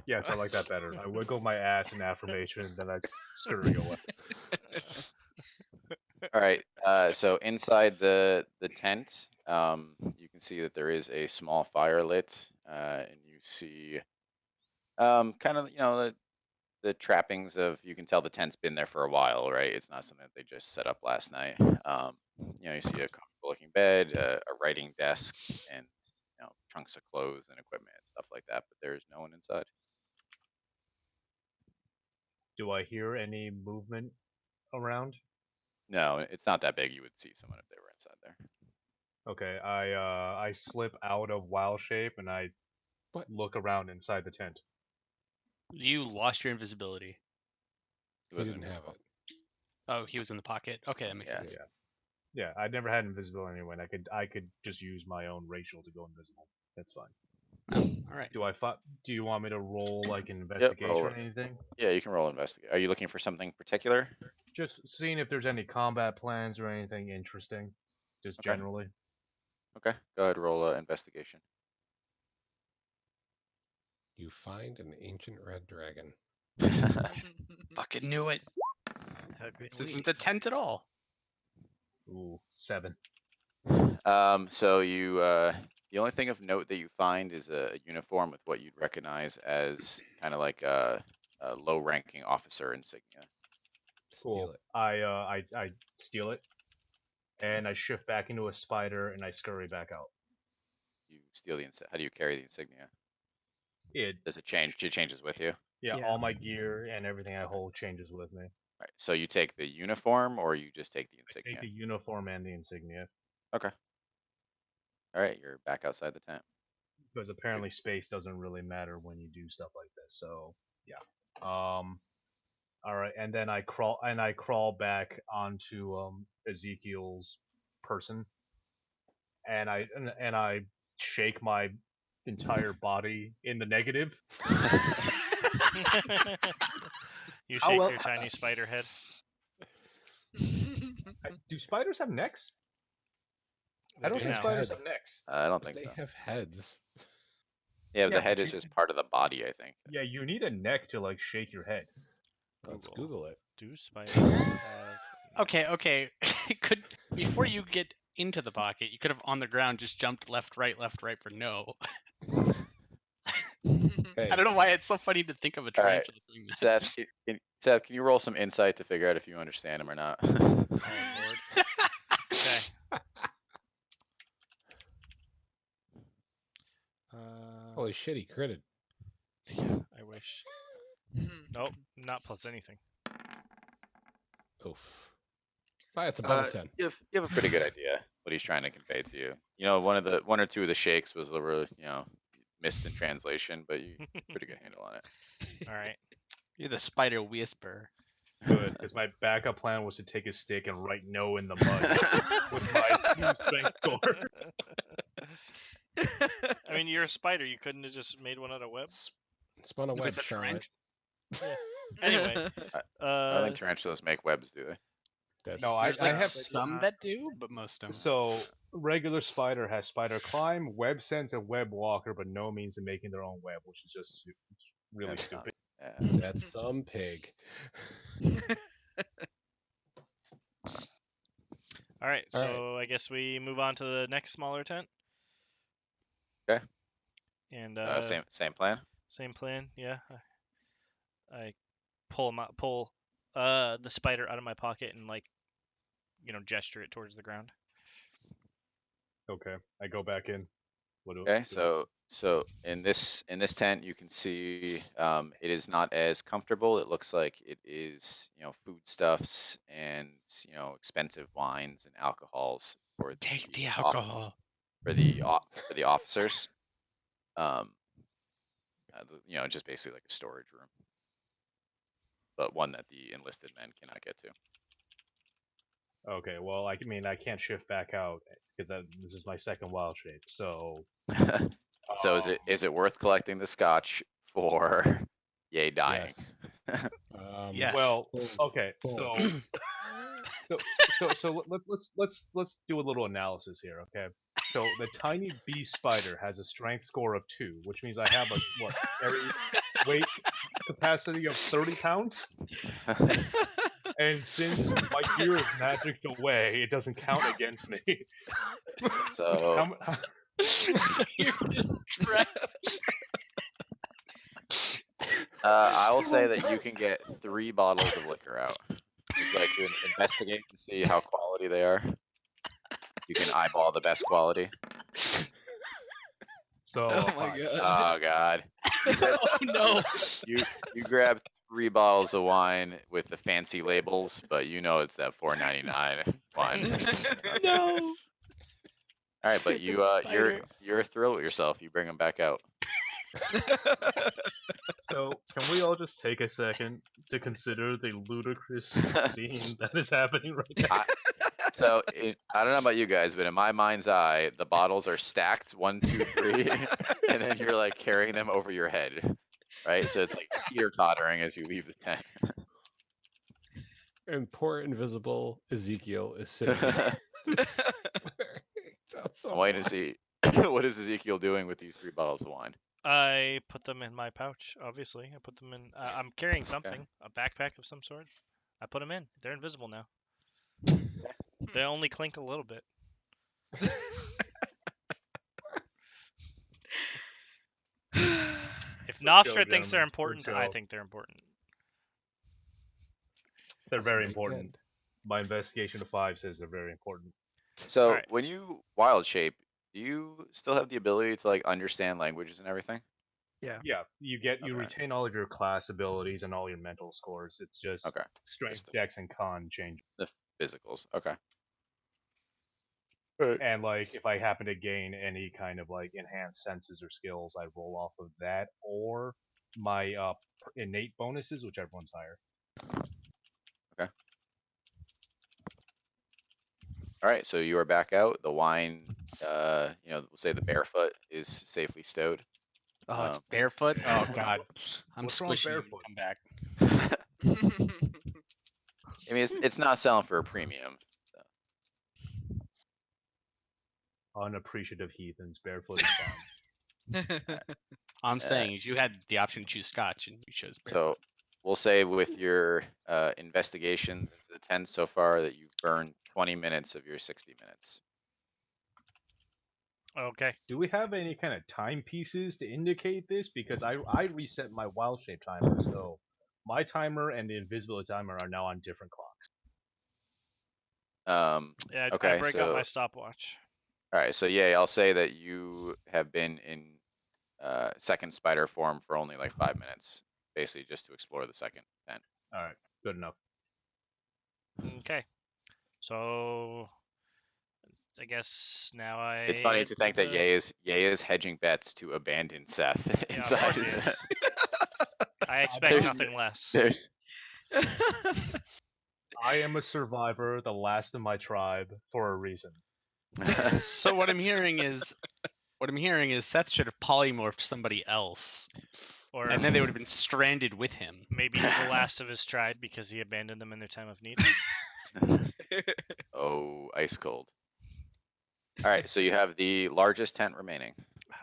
Yes, I like that better. I wiggle my ass in affirmation, and then I scurry away. All right. So inside the tent, you can see that there is a small fire lit, and you see kind of the trappings of. You can tell the tent's been there for a while, right? It's not something that they just set up last night. You see a comfortable-looking bed, a writing desk, and chunks of clothes and equipment and stuff like that. But there's no one inside. Do I hear any movement around? No, it's not that big. You would see someone if they were inside there. Okay, I slip out of wild shape and I What? look around inside the tent. You lost your invisibility. He We wasn't didn't have invisible. it. Oh, he was in the pocket. Okay, that makes Yeah. sense. Yeah, I never had invisibility anyway. And I could just use my own racial to go invisible. That's fine. All right. Do you want me to roll like an investigation roll or it. anything? Yeah, you can roll investigate. Are you looking for something particular? Just seeing if there's any combat plans or anything interesting, just Okay. generally. Okay, go ahead. Roll investigation. You find an ancient red dragon. Fucking knew it. How could This we? isn't the tent at all. Ooh, 7. So you, the only thing of note that you find is a uniform with what you'd recognize as kind of like a low-ranking officer insignia. Steal Cool. it. I steal it, and I shift back into a spider, and I scurry back out. You steal the insignia. How do you carry the insignia? It Does it change? It changes with you. Yeah, Yeah. all my gear and everything I hold changes with me. Right. So you take the uniform, or you just take the I insignia. take the uniform and the insignia, Okay. All right, you're back outside the tent. because apparently space doesn't really matter when you do stuff like this. So All right, and then I crawl back onto Ezekiel's person, and I shake my entire body in the negative. You How shake well- your tiny spider head. Do spiders have necks? They I don't do think now. spiders Heads. have necks. I don't think They so. have heads. Yeah, Yeah, the head but is just part of the body, I think. Yeah, you need a neck to like shake your head. Let's Google. Google it. Do spiders have? Okay. Could before you get into the pocket, you could have on the ground just jumped left, right for no. Hey, I don't know why it's so funny to think of a All right. tarantula doing that. Seth, can you roll some insight to figure out if you understand him or not? Oh lord. Okay. holy shit, he critted. I wish. Nope, not plus anything. Oof. But it's above a 10. You have a pretty good idea what he's trying to convey to you. You know, one or two of the shakes was a little, missed in translation, but you pretty good handle on it. All right. You're the spider whisperer. Good, because my backup plan was to take a stick and write no in the mud with my 2 strength score. I mean, you're a spider. You couldn't have just made one out of web. Spun a Look, web, it's a Charlotte. Anyway, I don't think tarantulas make webs, do they? That- No, There's I like have some that do, but most don't. So regular spider has spider climb, web sense, and web walker, but no means of making their own web, which is just really That's stupid. Yeah. That's some pig. all right. All So I guess we move on to the next smaller tent. Okay. And Same plan. same plan. Yeah. I pull the spider out of my pocket and gesture it towards the ground. Okay, I go back in. What do Okay, do I so in this tent you can see it is not as comfortable. It looks like it is foodstuffs and expensive wines and alcohols for Take the off- alcohol. for the officers. Just basically like a storage room, but one that the enlisted men cannot get to. Okay, well, I mean, I can't shift back out because this is my second wild shape. So, So is it worth collecting the scotch for Yay dying? Yes. Yes. well, Boom. okay, Boom. so let's do a little analysis here, okay? So the tiny bee spider has a strength score of 2, which means I have a carry weight capacity of 30 pounds. And since my gear is magicked away, it doesn't count against me. So You're just trapped. I will say that you can get 3 bottles of liquor out. Would you like to investigate and see how quality they are? You can eyeball the best quality. So Oh my fine. god. Oh God! Oh no. You grab 3 bottles of wine with the fancy labels, but it's that $4.99 wine. No. All right, but Stupid you're spider. thrilled with yourself. You bring them back out. So can we all just take a second to consider the ludicrous scene that is happening right now? So I don't know about you guys, but in my mind's eye, the bottles are stacked 1, 2, 3, and then you're like carrying them over your head, right? So it's like teeter-tottering as you leave the tent. And poor invisible Ezekiel is sitting there. Sounds so I'm waiting to bad. see what is Ezekiel doing with these 3 bottles of wine. I put them in my pouch. Obviously, I put them in. I'm carrying something, a backpack of some sort. I put them in. They're invisible now. They only clink a little bit. If Nostra thinks they're gentlemen. important, Good I show. think they're important. They're very Big important. tent. My investigation of 5 says they're very important. So Alright. when you wild shape, do you still have the ability to like understand languages and everything? Yeah, you Okay. retain all of your class abilities and all your mental scores. It's just Okay. strength, Just the- dex, and con change. The physicals. Okay. And like, if I happen to gain any kind of like enhanced senses or skills, I roll off of that, or my innate bonuses, whichever one's higher. All right, so you are back out. The wine, we'll say the barefoot is safely stowed. Oh, it's barefoot. Oh God, I'm What's wrong with squishing. barefoot? Come back. I mean, it's not selling for a premium. Unappreciative heathens. Barefoot is fine. All I'm saying is you had the option to choose Scotch, and you chose barefoot. So we'll say with your investigations into the tent so far that you've burned 20 minutes of your 60 minutes. Okay. Do we have any kind of timepieces to indicate this? Because I reset my wild shape timer, so my timer and the invisibility timer are now on different clocks. Yeah, Okay, I break out my so stopwatch. all right, so yeah, I'll say that you have been in second spider form for only like 5 minutes, basically just to explore the second tent. All right, good enough. Okay. So I guess now I. It's funny head to think that the- Ye is hedging bets to abandon Seth Yeah, of inside. course he is. I expect There's- nothing less. There's I am a survivor, the last of my tribe, for a reason. So what I'm hearing is Seth should have polymorphed somebody else, Or and then they would have been stranded with him. maybe he's the last of his tribe because he abandoned them in their time of need. oh, ice cold. All right, so you have the largest tent remaining.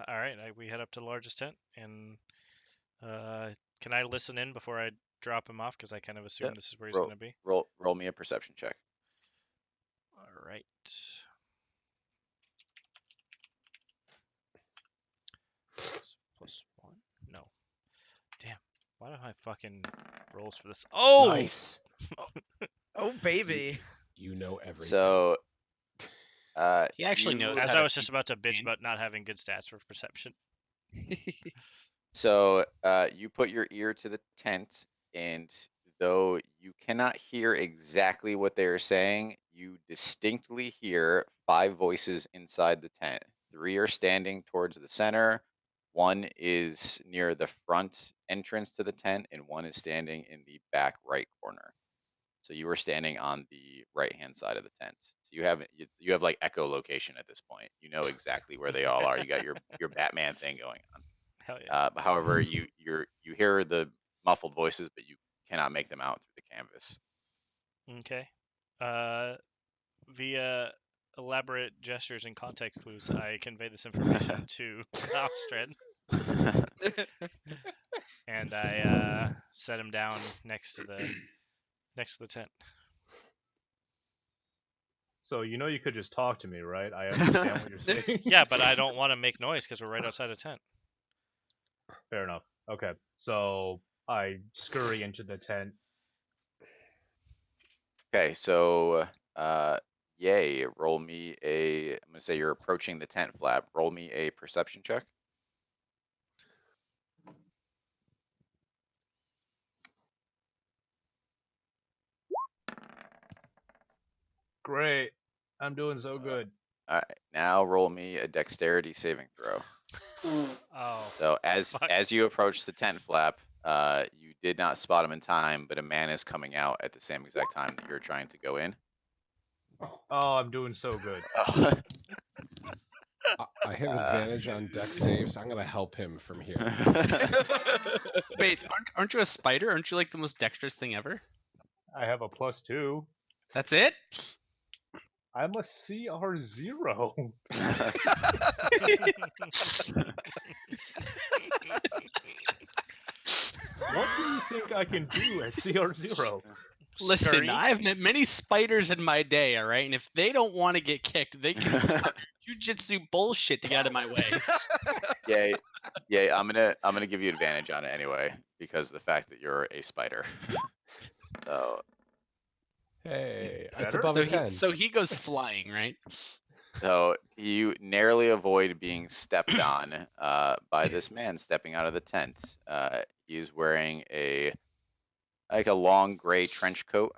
All right, we head up to the largest tent, and can I listen in before I drop him off? Because I kind of assume Yeah, this is where he's going to be. Roll me a perception check. All right. +1? No. Damn. Why don't I fucking rolls for this? Oh! Nice. Oh baby. You know everything. So, He actually you- knows As how I to was just keep about to bitch in. about not having good stats for perception. So, you put your ear to the tent, and though you cannot hear exactly what they are saying, you distinctly hear 5 voices inside the tent. 3 are standing towards the center, 1 is near the front entrance to the tent, and 1 is standing in the back right corner. So you were standing on the right-hand side of the tent. So you have like echolocation at this point. You know exactly where they all are. You got your Batman thing going on. Hell yeah. However, you hear the muffled voices, but you cannot make them out through the canvas. Okay. Via elaborate gestures and context clues, I convey this information to Alstrad, and I set him down next to the tent. So you could just talk to me, right? I understand what you're saying. Yeah, but I don't want to make noise because we're right outside a tent. Fair enough. Okay, so I scurry into the tent. Okay, so yay, roll me a. I'm gonna say you're approaching the tent flap. Roll me a perception check. Great, I'm doing so good. All right, now roll me a dexterity saving throw. Oh. So as Fuck. as you approach the tent flap, you did not spot him in time, but a man is coming out at the same exact time that you're trying to go in. Oh, I'm doing so good. I have advantage on deck saves. I'm gonna help him from here. Wait, aren't you a spider? Aren't you like the most dexterous thing ever? I have a +2. That's it? I'm a CR0. What do you think I can do at CR0? Listen, Scurry? I've met many spiders in my day, all right? And if they don't want to get kicked, they can stop your jujitsu bullshit to get out of my way. Yeah. I'm gonna give you advantage on it anyway because of the fact that you're a spider. So Hey, it's Better? above So a 10. he goes flying, right? So you narrowly avoid being stepped on by this man stepping out of the tent. He's wearing a long gray trench coat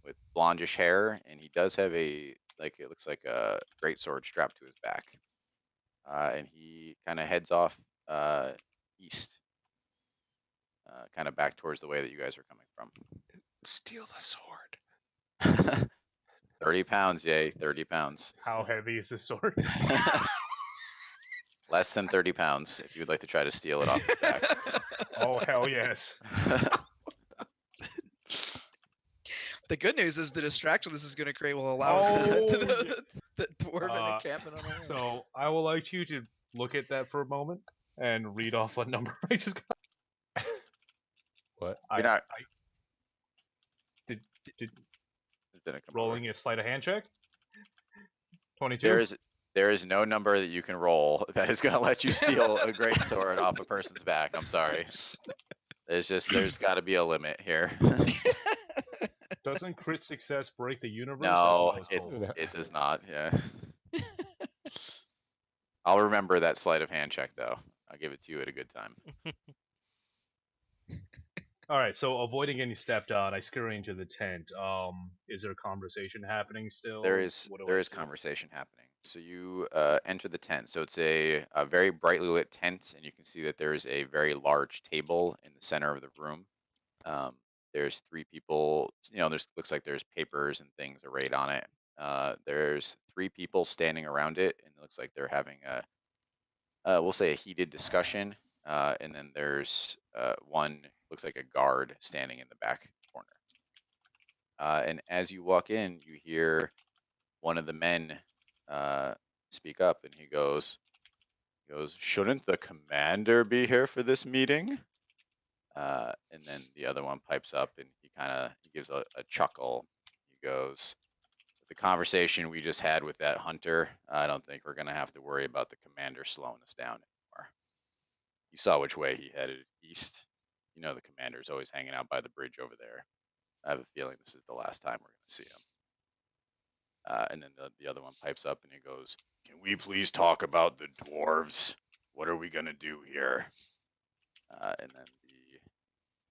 with blondish hair, and he does have it looks like a great sword strapped to his back. And he kind of heads off east. kind of back towards the way that you guys are coming from. Steal the sword. 30 pounds, yay, 30 pounds. How heavy is this sword? Less than 30 pounds if you would like to try to steal it off his back. Oh hell yes. The good news is the distraction this is going to create will allow us to head to Oh, the dwarven Uh, encampment on our own. So I would like you to look at that for a moment and read off what number I just got. What? I, You're not- I did It didn't come rolling a sleight of hand check. 22. over. There is no number that you can roll that is going to let you steal a great sword off a person's back. I'm sorry. There's got to be a limit here. Doesn't crit success break the universe? No, That's what I was told. it does not. Yeah. I'll remember that sleight of hand check though. I'll give it to you at a good time. All right, so avoiding getting stepped on, I scurry into the tent. Is there a conversation happening still? There is What do there I is see? conversation happening. So you enter the tent. So it's a very brightly lit tent, and you can see that there is a very large table in the center of the room. There's 3 people. There's looks like there's papers and things arrayed on it. There's 3 people standing around it, and it looks like they're having we'll say a heated discussion. And then there's one looks like a guard standing in the back corner. And as you walk in, you hear one of the men speak up, and he goes, "Shouldn't the commander be here for this meeting?" And then the other one pipes up, and he gives a chuckle. He goes, "With the conversation we just had with that hunter, I don't think we're gonna have to worry about the commander slowing us down anymore. You saw which way he headed, east. The commander's always hanging out by the bridge over there. I have a feeling this is the last time we're gonna see him." And then the other one pipes up and he goes, "Can we please talk about the dwarves? What are we gonna do here?" And then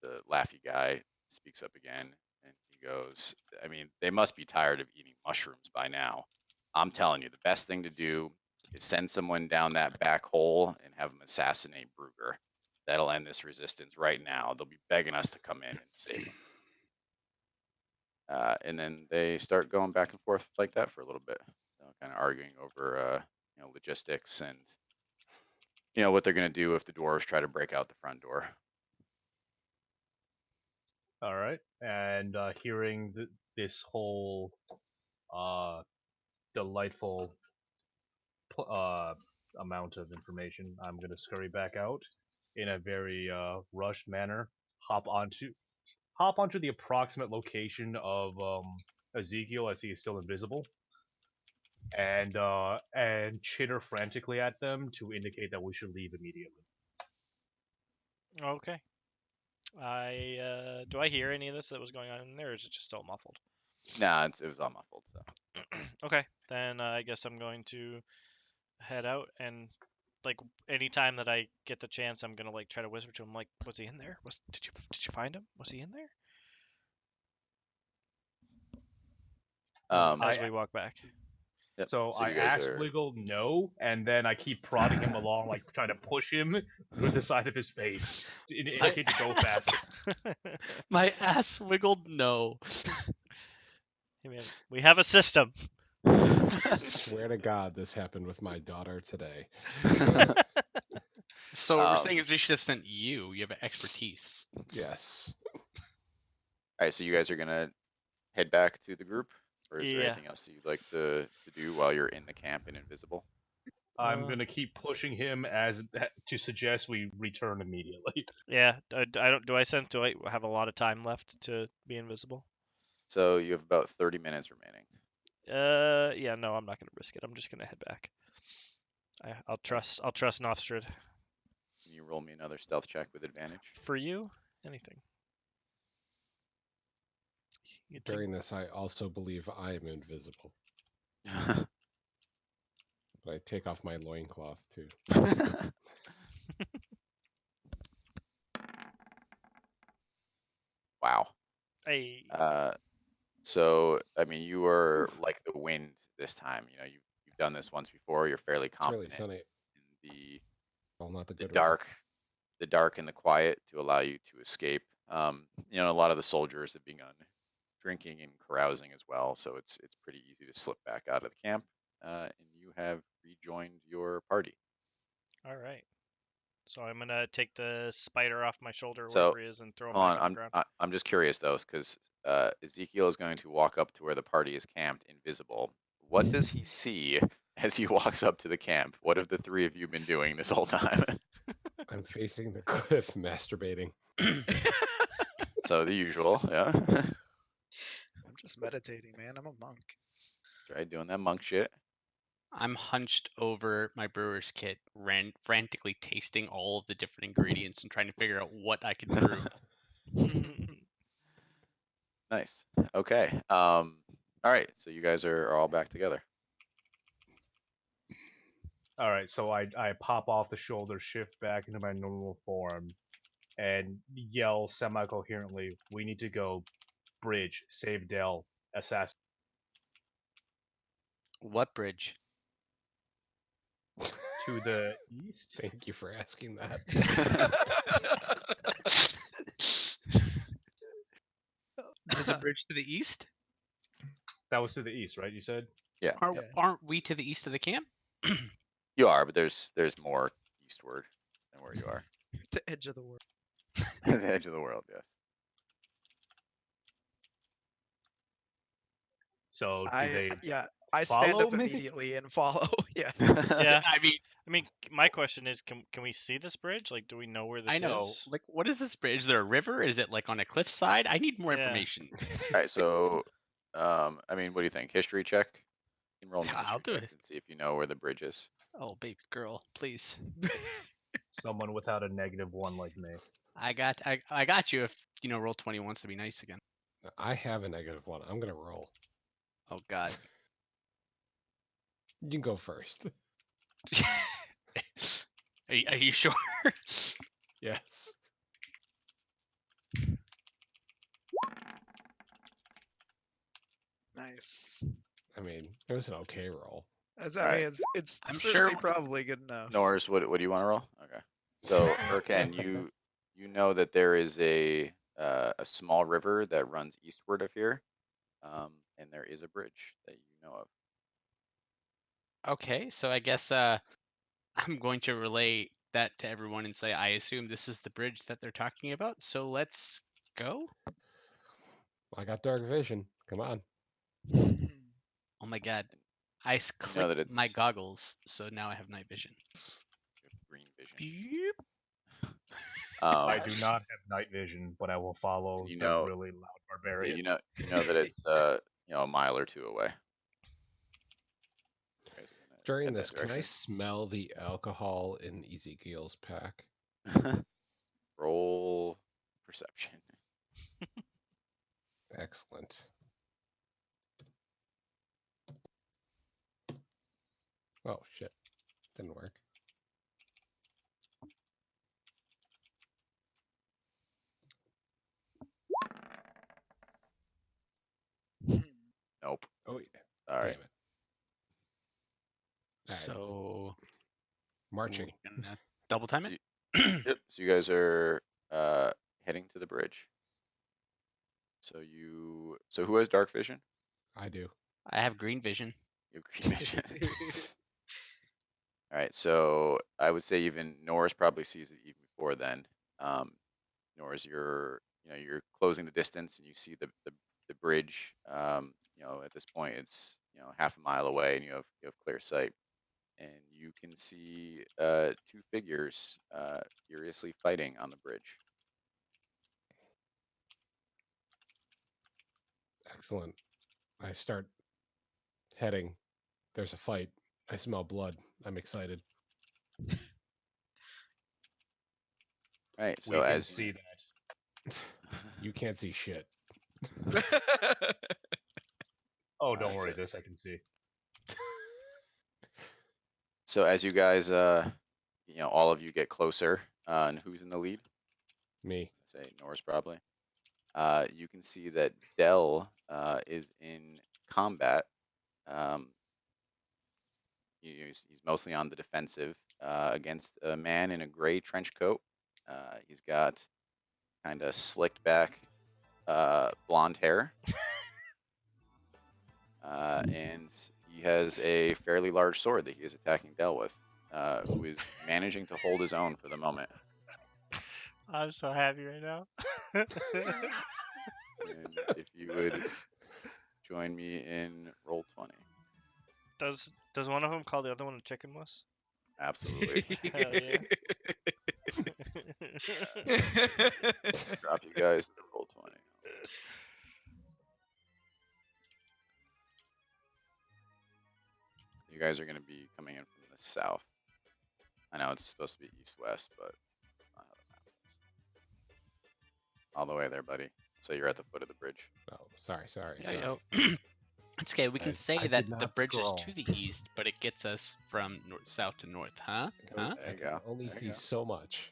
the laughy guy speaks up again, and he goes, "I mean, they must be tired of eating mushrooms by now. I'm telling you, the best thing to do is send someone down that back hole and have them assassinate Brugger. That'll end this resistance right now. They'll be begging us to come in and save them." And then they start going back and forth like that for a little bit, kind of arguing over logistics and what they're going to do if the dwarves try to break out the front door. All right, and hearing this whole delightful amount of information, I'm gonna scurry back out in a very rushed manner. Hop onto the approximate location of Ezekiel as he is still invisible, and chitter frantically at them to indicate that we should leave immediately. Okay. Do I hear any of this that was going on in there, or is it just all muffled? Nah, it was all muffled. So Okay, then I guess I'm going to head out, and like anytime that I get the chance, I'm gonna like try to whisper to him, like, "Was he in there? Did you find him? Was he in there?" As we walk back. Yep. So you I guys ask are- Wiggle no, and then I keep prodding him along, like trying to push him to the side of his face to indicate to go faster. My ass wiggled no. Hey, man, we have a system. Swear to God, this happened with my daughter today. So what we're Um, saying is we should have sent you. You have expertise. Yes. All right, so you guys are gonna head back to the group, or is there Yeah. anything else that you'd like to do while you're in the camp and invisible? I'm gonna keep pushing him to suggest we return immediately. Yeah. I don't. Do I have a lot of time left to be invisible? So you have about 30 minutes remaining. Yeah. No, I'm not gonna risk it. I'm just gonna head back. I'll trust Nofstrid. Can you roll me another stealth check with advantage? For you, anything. You think- During this, I also believe I am invisible. But I take off my loincloth too. Wow. Hey. So I mean, you are like the wind this time. You've done this once before. You're fairly It's really confident funny. in Well, not the the good dark the dark and the quiet to allow you to escape. A lot of the soldiers have begun drinking and carousing as well, so it's pretty easy to slip back out of the camp, and you have rejoined your party. All right. So I'm gonna take the spider off my shoulder, So, whatever he is, and throw him Hold back on the on, ground. I'm just curious though, because Ezekiel is going to walk up to where the party is camped, invisible. What does he see as he walks up to the camp? What have the three of you been doing this whole time? I'm facing the cliff, masturbating. So the usual, yeah. I'm just meditating, man. I'm a monk. Try doing that monk shit. I'm hunched over my brewer's kit, frantically tasting all of the different ingredients and trying to figure out what I could brew. Nice. Okay. All right. So you guys are all back together. All right, so I pop off the shoulder, shift back into my normal form, and yell semi-coherently, "We need to go. Bridge. Save Dell. Assassin." What bridge? To the east. Thank you for asking that. There's a bridge to the east? That was to the east, right? You said. Yeah. Aren't, yeah. aren't we to the east of the camp? You are, but there's more eastward than where you are. The edge of the world. At the edge of the world, yes. So do I they? I stand follow up me? immediately and follow. Yeah. Yeah. I mean, My question is, can we see this bridge? Like, do we know where this I know. is? Like, what is this bridge? Is there a river? Is it like on a cliffside? I need more Yeah. information. All right. So, what do you think? History check. You can roll me a I'll history do check it. and see if you know where the bridge is. Oh, baby girl, please. Someone without a -1 like me. I got you. If roll 20 wants to be nice again. I have a -1. I'm gonna roll. Oh God. You can go first. Are you sure? Yes. Nice. I mean, it was an okay roll. As All I right. mean, it's I'm certainly sure- probably good enough. Norris, what do you want to roll? Okay. So, Erkan, you know that there is a small river that runs eastward of here, and there is a bridge that you know of. Okay, so I guess I'm going to relay that to everyone and say I assume this is the bridge that they're talking about. So let's go. I got dark vision. Come on. Oh my God. I You know that clicked my it's goggles, so now I have night vision. green vision. Beep. I do not have night vision, but I will follow You the know- really loud Yeah, barbarian. you know that it's a mile or two away. You guys are gonna During head that this, can I direction. smell the alcohol in Ezekiel's pack? Roll perception. Excellent. Oh shit. Didn't work. Nope. Oh yeah. All right. Damn it. Alright. So Marching. we're gonna double time it. Yep. So you guys are heading to the bridge. So who has dark vision? I do. I have green vision. You have green vision. All right. So I would say even Norris probably sees it even before then. Norris, you're closing the distance and you see the bridge. At this point it's half a mile away and you have clear sight. And you can see two figures furiously fighting on the bridge. Excellent. I start heading. There's a fight. I smell blood. I'm excited. Right. We So can as see that. You can't see shit. Oh, don't worry. so- This I can see. So as you guys, all of you get closer, and who's in the lead? Me. Say Norris probably. You can see that Dell is in combat. He's mostly on the defensive against a man in a gray trench coat He's got kind of slicked back blonde hair. And he has a fairly large sword that he is attacking Del with, who is managing to hold his own for the moment. I'm so happy right now. And if you would join me in roll 20. Does one of them call the other one a chicken muss? Absolutely. Hell yeah. Drop you guys to roll 20. You guys are going to be coming in from the south. I know it's supposed to be east-west, but not how the map is. All the way there, buddy. So you're at the foot of the bridge. Oh, sorry. Yeah, yo. It's okay. We can say I that did the not bridge scroll. is to the east, but it gets us from south to north, huh? Huh? There I you can go. only There you see go. so much.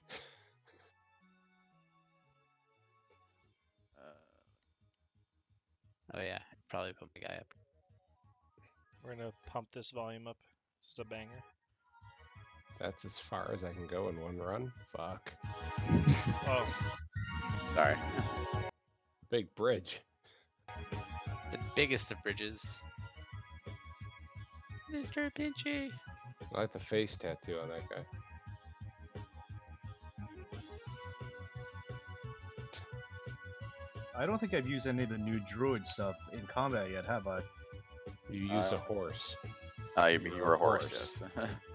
Oh yeah, probably put my guy up. We're gonna pump this volume up. This is a banger. That's as far as I can go in one run. Fuck. Oh, Sorry. Big bridge. The biggest of bridges. Mr. Pinchy. I like the face tattoo on that guy. I don't think I've used any of the new druid stuff in combat yet, have I? You used a Uh, horse. You were a horse, yes.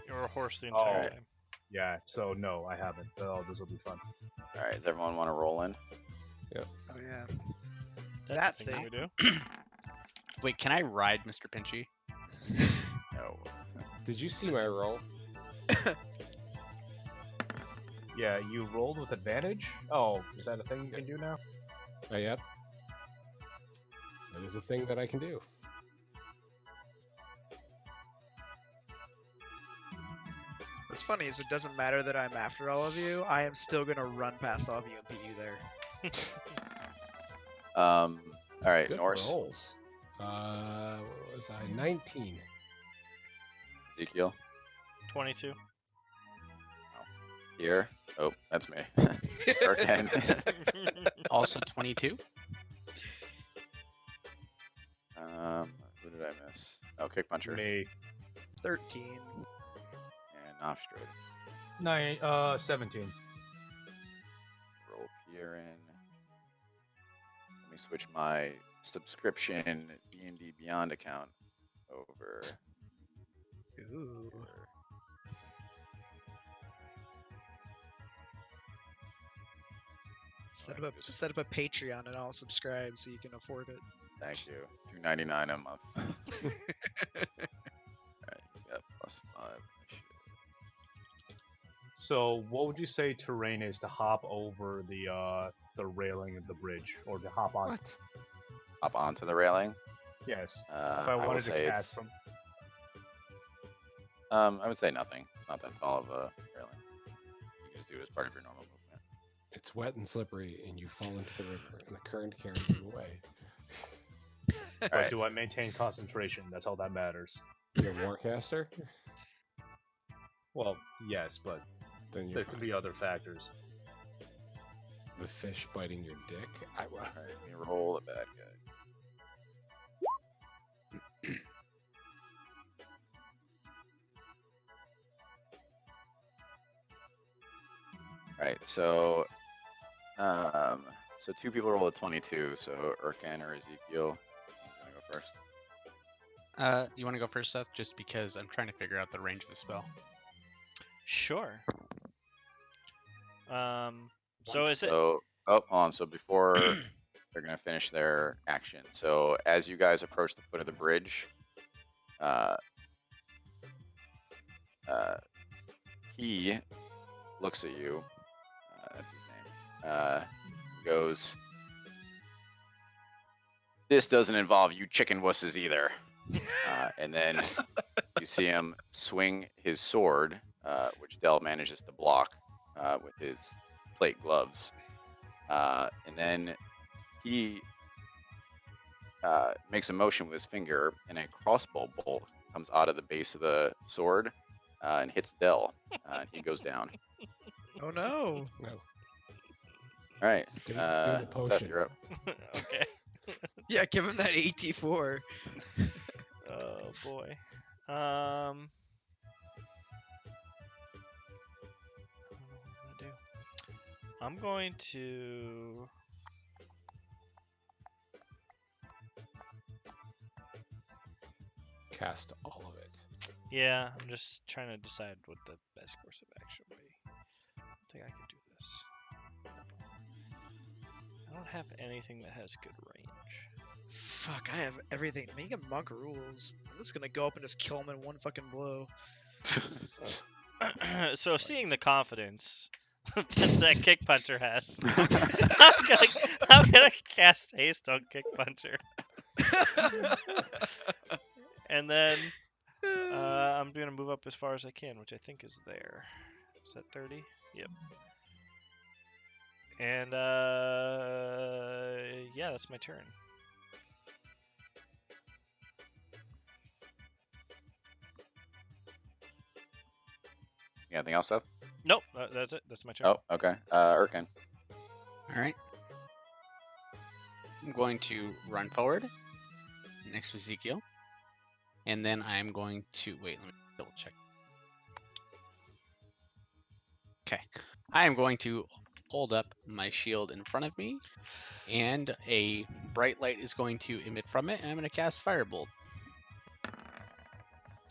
you were a horse the entire Oh. time. Yeah, so no, I haven't. Oh, this will be fun. All right, does everyone want to roll in? Oh yeah. That's That the thing we do. Wait, can I ride Mr. Pinchy? No. Did you see my roll? Yeah, you rolled with advantage? Oh, is that a thing you can do now? Not yet. That is a thing that I can do. What's funny is it doesn't matter that I'm after all of you. I am still gonna run past all of you and beat you there. All right, Good Norse, rolls. What was I? 19. Ezekiel, 22. here. Oh, that's me. Hurricane. Also 22. Who did I miss? Oh, Kick Puncher and Me. 13. Nofstrade. 17. Roll Pierin. Let me switch my subscription D&D Beyond account over. Ooh. here. just- Set up a Patreon and I'll subscribe so you can afford it. Thank you. $2.99 a month. Alright, you got +5. So, what would you say terrain is to hop over the railing of the bridge, or to hop on? What? Hop onto the railing. Yes. If I I will wanted to say cast it's. from. I would say nothing. Not that tall of a railing. You can just do it as part of your normal movement. It's wet and slippery, and you fall into the river, and the current carries you away. But Alright. do I maintain concentration? That's all that matters. You're a warcaster? Well, yes, but Then you're there fine. could be other factors. The fish biting your dick? I will. Alright, let me roll a bad guy. Alright, so two people roll a 22, so Urkan or Ezekiel. I'm gonna go first. You want to go first, Seth? Just because I'm trying to figure out the range of the spell. Sure. So is it? So, hold on. So before they're gonna finish their action, so as you guys approach the foot of the bridge, he looks at you. That's his name. Goes. This doesn't involve you chicken wusses either. And then you see him swing his sword, which Del manages to block with his plate gloves. And then he makes a motion with his finger, and a crossbow bolt comes out of the base of the sword and hits Del, and he goes down. Oh no. No. All right. Give him the Seth, potion. you're up. Okay. Yeah, give him that AT4. Oh boy. I don't know what I'm gonna do. I'm going to. Cast all of it. Yeah, I'm just trying to decide what the best course of action would be. I think I can do this. I don't have anything that has good range. Fuck, I have everything. Make a monk rules. I'm just gonna go up and just kill him in one fucking blow. So seeing the confidence that Kick Puncher has, I'm gonna cast haste on Kick Puncher, and then I'm gonna move up as far as I can, which I think is there. Is that 30? Yep. And yeah, that's my turn. Anything else, Seth? Nope, that's it. That's my turn. Oh, okay. Urkin. All right. I'm going to run forward next to Ezekiel, and then I'm going to wait. Let me double check. Okay, I am going to hold up my shield in front of me, and a bright light is going to emit from it, and I'm going to cast Firebolt.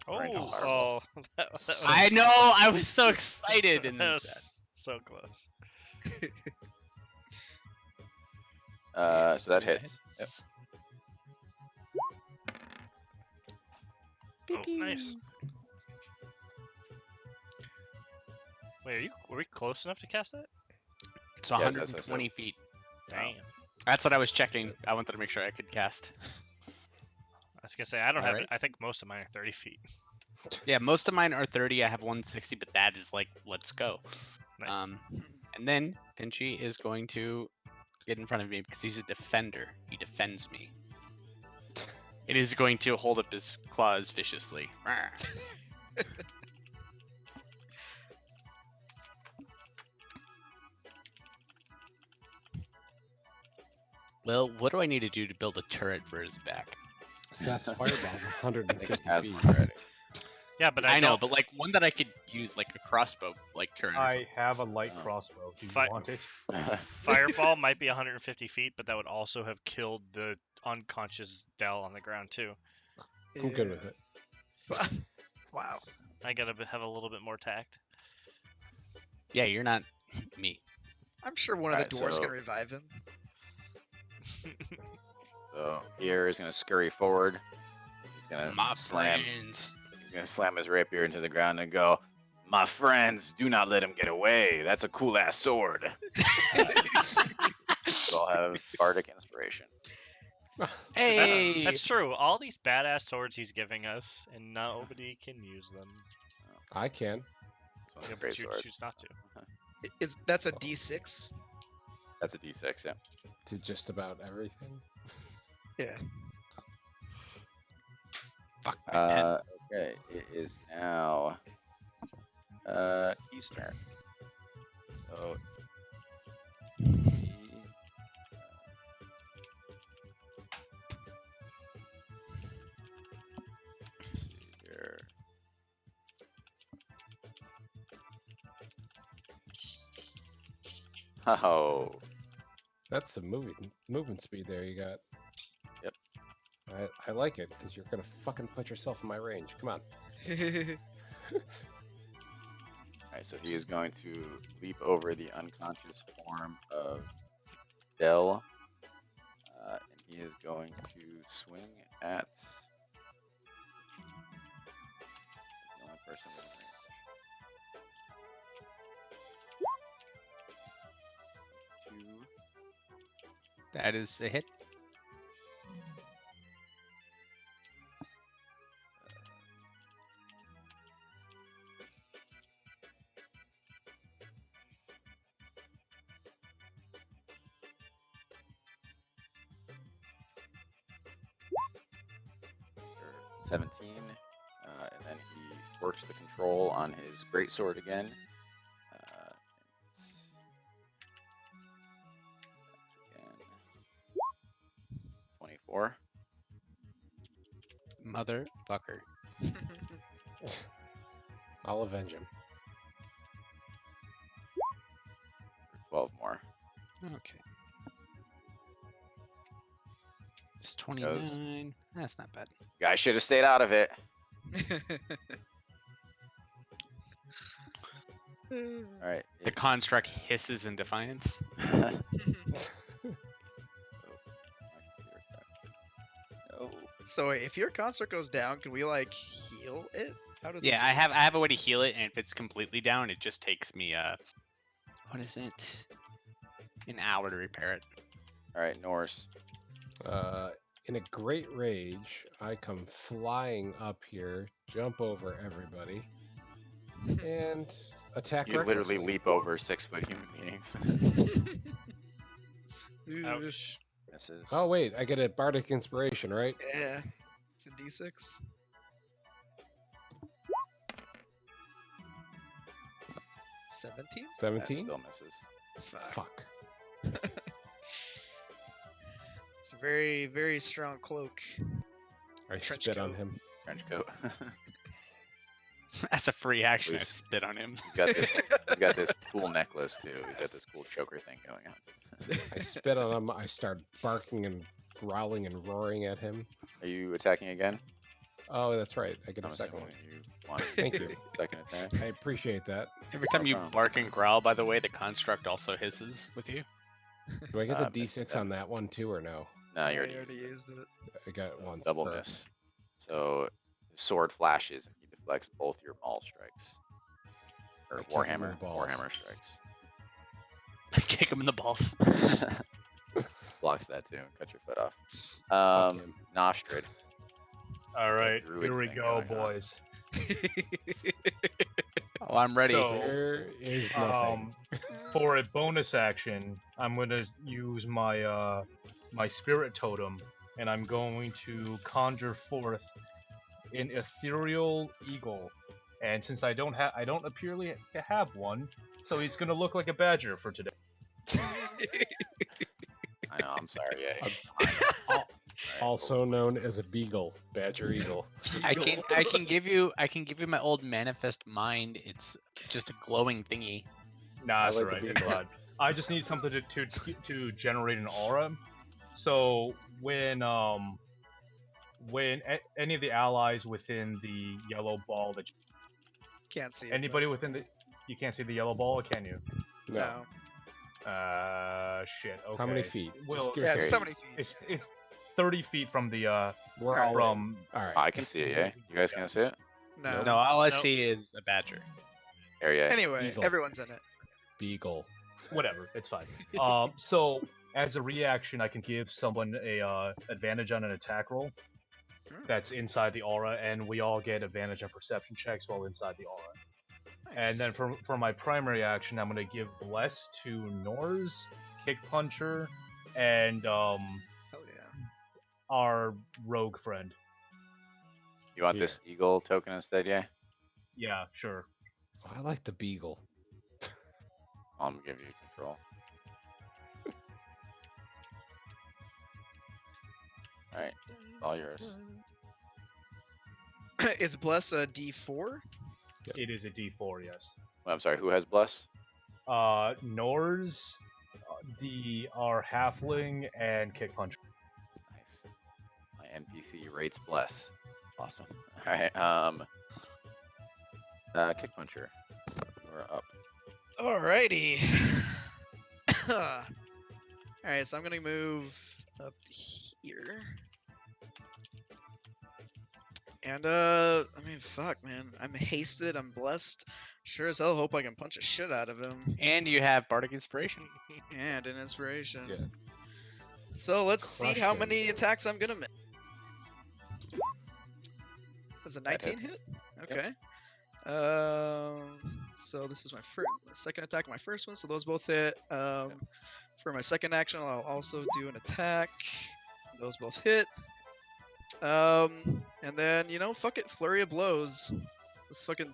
Right, no Oh, fireball. that was, I know, I was so excited, and that then was so close. So that hits. Yep. Oh, nice. Wait, were we close enough to cast that? It's Yeah, that's what I 120 feet. Damn. That's what I was checking. I wanted to make sure I could cast. I was gonna say I don't have. Alright. I think most of mine are 30 feet. Yeah, most of mine are 30. I have 160, but that is like, let's go. Nice. And then Pinchy is going to get in front of me because he's a defender. He defends me. It is going to hold up his claws viciously. Rawr. Well, what do I need to do to build a turret for his back? Seth's fireball's I think 150 it has feet. one already. Yeah, but I know, don't- but like one that I could use like a crossbow, like turret. or I have a light Oh. crossbow. Do you Fi- want it? Fireball might be 150 feet, but that would also have killed the unconscious Dell on the ground too. I'm good with it. Wow. I gotta have a little bit more tact. Yeah, you're not me. I'm sure one of the Alright, dwarves so- can revive him. So here is gonna scurry forward. He's gonna My slam. friends. He's gonna slam his rapier into the ground and go, "My friends, do not let him get away. That's a cool ass sword." So I'll have bardic inspiration. Hey, That's true. All these badass swords he's giving us, and nobody can use them. I can. This one's Yeah, a great but you sword. choose not to. That's a D6. That's a D6, yeah. To just about everything. Yeah. fuck my pen. Okay, it is now Key's turn. So he, let's see here. Oh, That's some movement speed there you got. Yep. I like it because you're gonna fucking put yourself in my range. Come on. alright, so he is going to leap over the unconscious form of Dell. And he is going to swing at the only person within range. Two. That is a hit. For 17, and then he works the control on his greatsword again. 4. Motherfucker. I'll avenge him. 12 more. Okay. It's 29. That's not bad. You guys should have stayed out of it. All right. The construct hisses in defiance. No. So wait, if your construct goes down, can we like heal it? How does Yeah, this I work? have a way to heal it, and if it's completely down, it just takes me what is it? An hour to repair it. All right, Norse. In a great rage, I come flying up here, jump over everybody, and attack You literally recklessly. leap over 6-foot human beings. Oosh. Misses. Oh wait, I get a bardic inspiration, right? Yeah. It's a D6. $17? 17. Still misses. Fuck. Fuck. It's a very, very strong cloak. I Trench spit on coat. him. Trench coat. As a free action, I Please. spit on him. He's got this cool necklace too. He's got this cool choker thing going on. I spit on him. I start barking and growling and roaring at him. Are you attacking again? Oh, that's right. I get I'm a second assuming one. you want Thank you. second attack. I appreciate that. Every time No you problem. bark and growl, by the way, the construct also hisses with you. Do I get the Miss D6 them. on that one too, or no? No, you Yeah, already used it. used it. I got it So once. double per- miss. So his sword flashes and he deflects both your maul strikes. Or I kick him in Warhammer. the balls. Warhammer strikes. Kick him in the balls. Blocks that too. Cut your foot off. Fuck him. Nostrad. All right, druid here we thing go, going on. boys. Oh, I'm ready. So- There is nothing. For a bonus action, I'm gonna use my my spirit totem, and I'm going to conjure forth an ethereal eagle. And since I don't appear to have one, so he's gonna look like a badger for today. I know. I'm sorry. Yeah. Al- Alright, Also known as a beagle, badger eagle. I can give you my old manifest mind. It's just a glowing thingy. Nah, it's like the alright. It's beagle. fine. I just need something to generate an aura. So when any of the allies within the yellow ball that Can't see it. anybody within the you can't see the yellow ball, can you? No. Shit. Okay. How many feet? Well, Just give Yeah, us it's a- so many feet. it's 30 feet from the We're all in. from All right. I can see it. Yeah. You guys can see it. No. No, all I Nope. see is a badger. Area. Anyway, Eagle. everyone's in it. Beagle. whatever. It's fine. So as a reaction, I can give someone a advantage on an attack roll that's inside the aura, and we all get advantage on perception checks while inside the aura. And then Nice. for my primary action, I'm gonna give Bless to Nor's, Kick Puncher, and Hell yeah. our rogue friend. You want Here. this eagle token instead? Yeah. Yeah, sure. Oh, I like the beagle. I'm gonna give you control. All right. All yours. Is Bless a D4? It is a D4, yes. Well, I'm sorry. Who has bless? Nor's, our halfling, and Kick Puncher. Nice. My NPC rates bless. Awesome. All right. Kick puncher. We're up. Alrighty. Alright, so I'm gonna move up here. And I mean, fuck, man. I'm hasted. I'm blessed. Sure as hell hope I can punch a shit out of him. And you have bardic inspiration. And an inspiration. Yeah. So let's see Crush how him. many attacks I'm gonna miss. Does a That 19 hits. hit? Okay. So this is my second attack, my first one. So those both hit. For my second action, I'll also do an attack. Those both hit. And then fuck it, flurry of blows. Let's fucking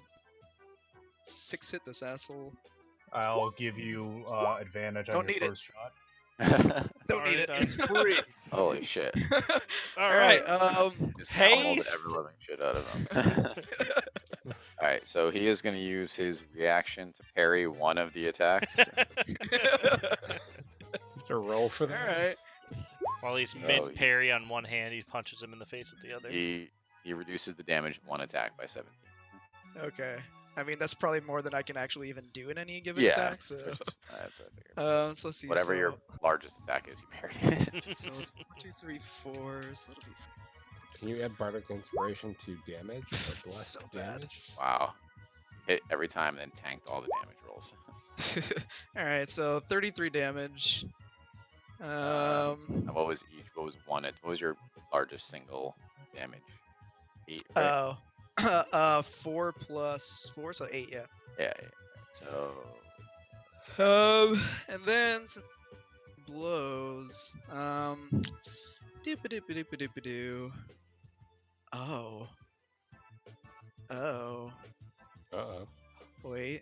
6 hit this asshole. I'll give you advantage on Don't your need it. first shot. Don't need Alright, it. that's free. Holy shit. All right. Just pummeled the Haste. ever loving shit out of him. Alright, so he is going to use his reaction to parry one of the attacks. To roll for All that. right. While he's No, mid he- parry on one hand, he punches him in the face with the other. he reduces the damage of one attack by 17. Okay. I mean, that's probably more than I can actually even do in any given Yeah, attack. So, which is, that's what I figured. so let's see. Whatever so, your largest attack is, you parry it. so 2, 3, 4. So that'll Can you add bardic inspiration to damage or bless So bad. damage? Wow. Hit every time and then tanked all the damage rolls. be. All right. So 33 damage. And what was each? What was one? What was your largest single damage? 8, right? Oh. 4 plus 4, so 8. Yeah. Yeah, yeah. So And then since blows. Doop-a-doop-a-doop-a-doop-a-doo. Oh. Oh. Uh-oh. Wait.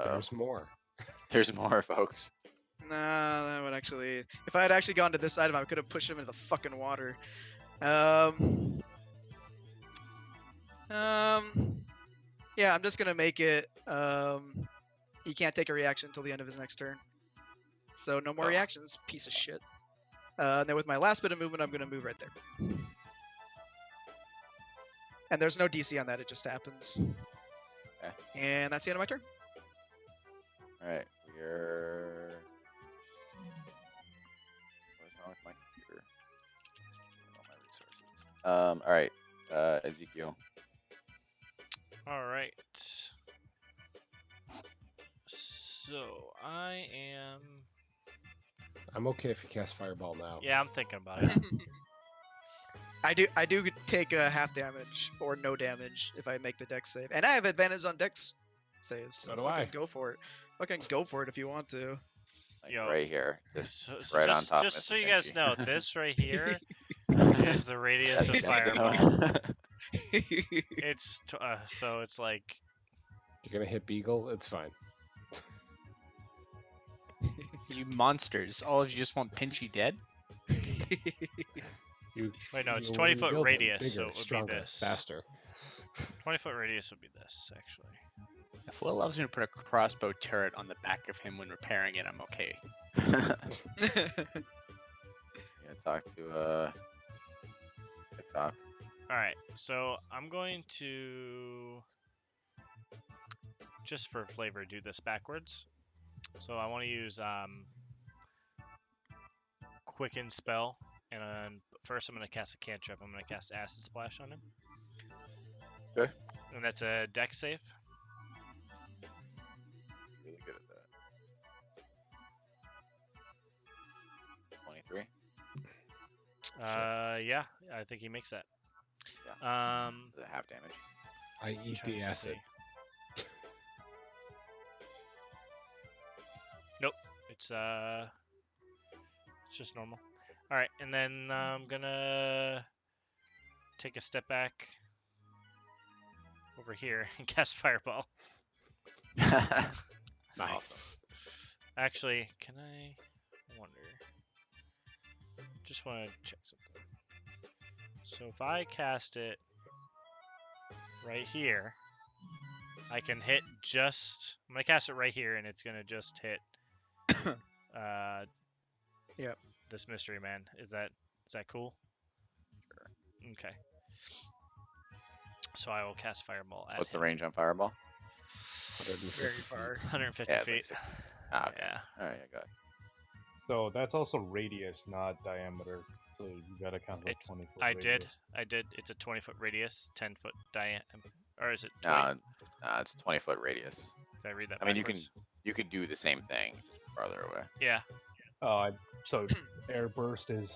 There's more. there's more, folks. Nah, that would actually. If I had actually gone to this side of him, I could have pushed him into the fucking water. Yeah, I'm just gonna make it. He can't take a reaction until the end of his next turn. So no more Oh. reactions, piece of shit. And then with my last bit of movement, I'm gonna move right there. And there's no DC on that; it just happens. Okay. And that's the end of my turn. All right, we're. What's wrong with my computer? All my resources. All right, Ezekiel. All right. So I am. I'm okay if you cast Fireball now. Yeah, I'm thinking about it. I do take a half damage or no damage if I make the dex save, and I have advantage on dex saves. So So do fucking I. go for it. Fucking go for it if you want to. Like Yo, right here. Just So right on just, top. just Mr. so you guys Vinci. know, this right here is the radius That's of against the fireball. known. It's so it's like You're gonna hit Beagle, it's fine. You monsters! All of you just want Pinchy dead? You, wait no, it's you 20-foot rebuild him radius, bigger, so it would stronger, be this. faster. 20-foot radius would be this actually. If Will allows me to put a crossbow turret on the back of him when repairing it, I'm okay. Yeah, talk to TikTok. All right, so I'm going to just for flavor do this backwards. So I want to use Quicken spell, and first I'm going to cast a cantrip. I'm going to cast Acid Splash on him. Okay. And that's a dex save. Really good at that. 23. Yeah, I think he makes that. Is it half damage? I eat trying the to acid. see. Nope, it's just normal. All right, and then I'm gonna take a step back over here and cast Fireball. Nice. Actually, can I wonder? Just want to check something. So if I cast it right here, I can hit just. I'm gonna cast it right here, and it's gonna just hit. Yep. This mystery man. Is that cool? Sure. Okay. So I will cast Fireball at What's the him. range on Fireball? 150 Very feet. far. 150 Yeah, it's like feet. 60. Ah, okay. Yeah. All right, I got it. So that's also radius, not diameter. So you gotta count the It's- 20 foot I radius. did. It's a 20-foot radius, 10-foot diameter. Or is it 20? Nah, it's 20-foot radius. Did I read that I mean, you can backwards? do the same thing, just farther away. Yeah. So air burst is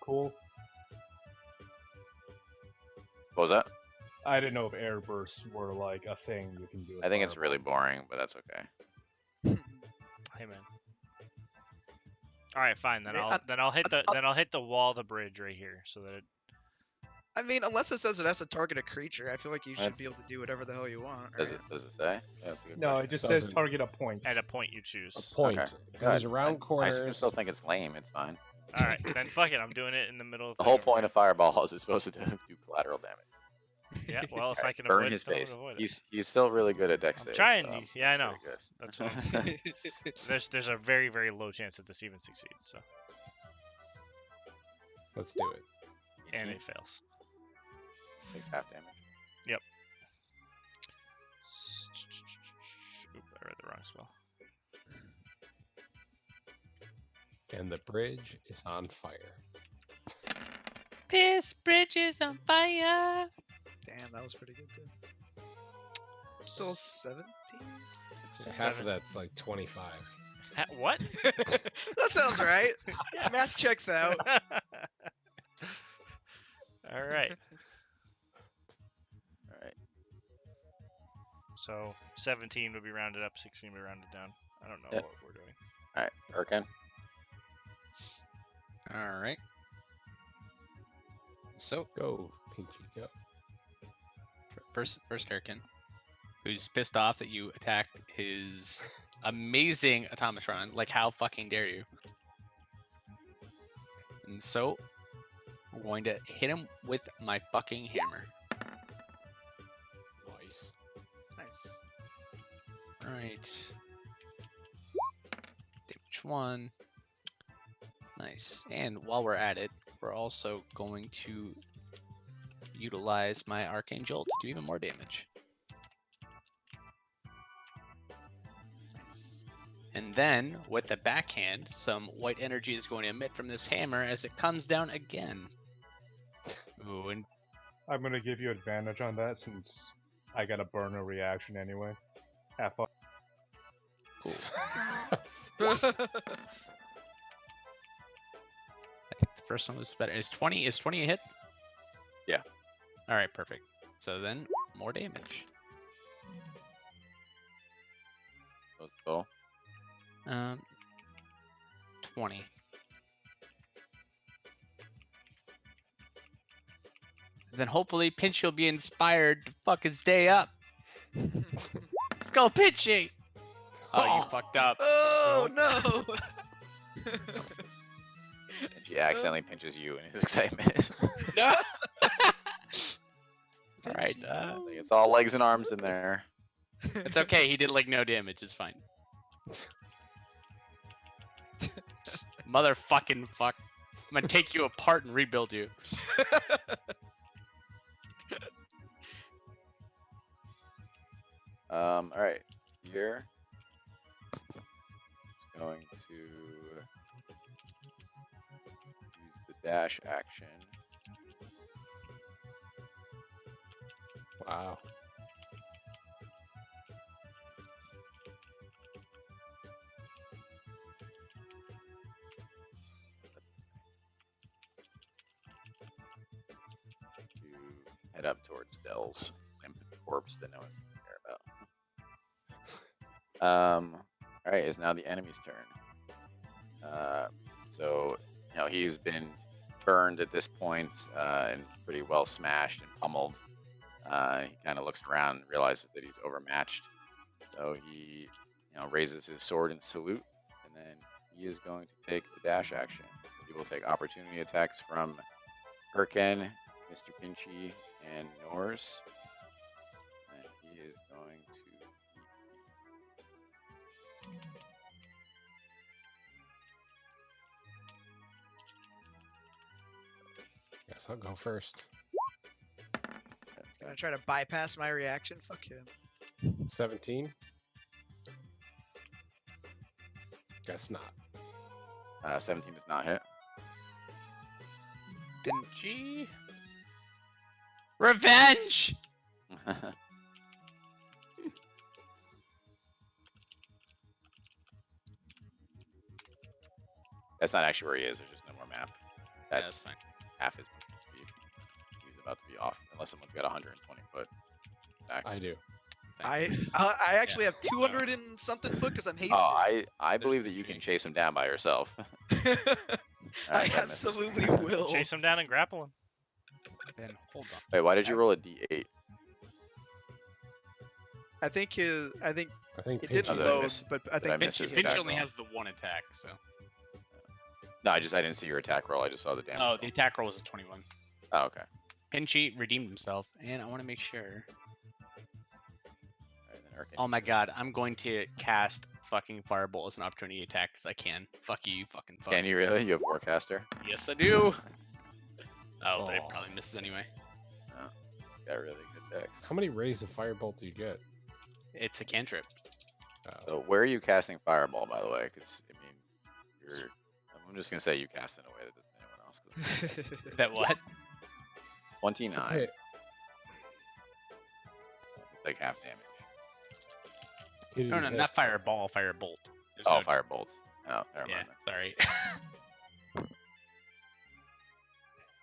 cool. What was that? I didn't know if air bursts were like a thing you can do. with I think it's really Fireball. boring, but that's okay. Hey man. All right, fine. Then Okay, I'll hit the wall of the bridge right here, so that I mean, unless it says it has to target a creature, I feel like you should That's- be able to do whatever the hell you want. Does right? it? Does it say? Yeah, that's a good No, question. it just says Doesn't- target a point. At a point you A choose. point. Okay. Goes Good. around I corners. still think it's lame. It's fine. All right, then fuck it. I'm doing it in the middle of The whole point of fireballs is supposed to do collateral damage. Yeah, well, if I Alright, can burn avoid his it, I'm face. gonna avoid it. He's still really good at dex I'm saves. trying, so yeah, I pretty know. good. That's what there's a very, very low chance that this even succeeds. So Let's do it. and 18 it fails. takes half damage. Oop, I read the wrong spell. And the bridge is on fire. This bridge is on fire. Damn, that was pretty good too. Still 17? 16? Half of that's like 25. What? That sounds right. Yeah. Math checks out. All right. All right. So 17 would be rounded up, 16 would be rounded down. I don't know Yeah. what we're doing. All right. Urkin. All right. So Go, Pinchy, go. first Hurricane, who's pissed off that you attacked his amazing automatron. Like, how fucking dare you? And so we're going to hit him with my fucking hammer. Nice. Nice. All right. Damage 1. Nice. And while we're at it, we're also going to utilize my Arcane Jolt to do even more damage. Nice. And then, with the backhand, some white energy is going to emit from this hammer as it comes down again. Ooh, and I'm gonna give you advantage on that since I got a burner reaction anyway. Have fun. cool. I think the first one was better. Is 20 a hit? Yeah. All right, perfect. So then, more damage. What's the total? 20. And then hopefully Pinchy will be inspired to fuck his day up. Let's go, Pinchy! Oh, you fucked up. Oh no! And she accidentally pinches you in his excitement. No! Alright, Pinchy, Like, it's all legs and arms in there. it's okay. He did like no damage. It's fine. Motherfucking fuck. I'm gonna take you apart and rebuild you. All right. Here. It's going to use the dash action. Wow. To head up towards Dell's limp corpse that no one's gonna care about. All right, it's now the enemy's turn. So you know he's been burned at this point and pretty well smashed and pummeled. He kind of looks around and realizes that he's overmatched. So he, raises his sword in salute, and then he is going to take the dash action. So he will take opportunity attacks from Hurken, Mr. Pinchy, and Norse. And he is going to. Guess I'll go first. Gonna try to bypass my reaction. Fuck him. 17. Guess not. 17 does not hit. Pinchy. Revenge! That's not actually where he is. There's just no more map. Yeah, That's fine. half his movement speed. He's about to be off unless someone's got 120 foot back. I do. I actually have 200 and something foot because I'm hasted. Oh, I believe that you can chase him down by yourself. I Alright, that misses. absolutely will. Chase him down and grapple him. Then hold on. Wait, why did you roll a d8? I think I think it Pinchy didn't Oh, did I load, miss- but I did I think miss Pinchy his hit attack Finch it. only roll? has the one attack, so. No, I didn't see your attack roll. I just saw the damage. Oh, roll. the attack roll was a 21. Oh, okay. Pinchy redeemed himself, and I want to make sure. Alright, then Arcane. Oh my god, I'm going to cast fucking Firebolt as an opportunity attack because I can. Fuck you, you fucking fuck. Can you really? You have Warcaster? Yes, I do. Oh, but it Aw. probably misses anyway. Got really good decks. How many rays of firebolt do you get? It's a cantrip. So where are you casting Fireball, by the way? Because I mean, you're. I'm just gonna say you cast it in a way that doesn't anyone else. 'Cause That what? 29, Okay, like half damage. he No, didn't no, hit. not Firebolt, Firebolt. There's Oh, no- Firebolt. Oh, never Yeah, mind. then. sorry.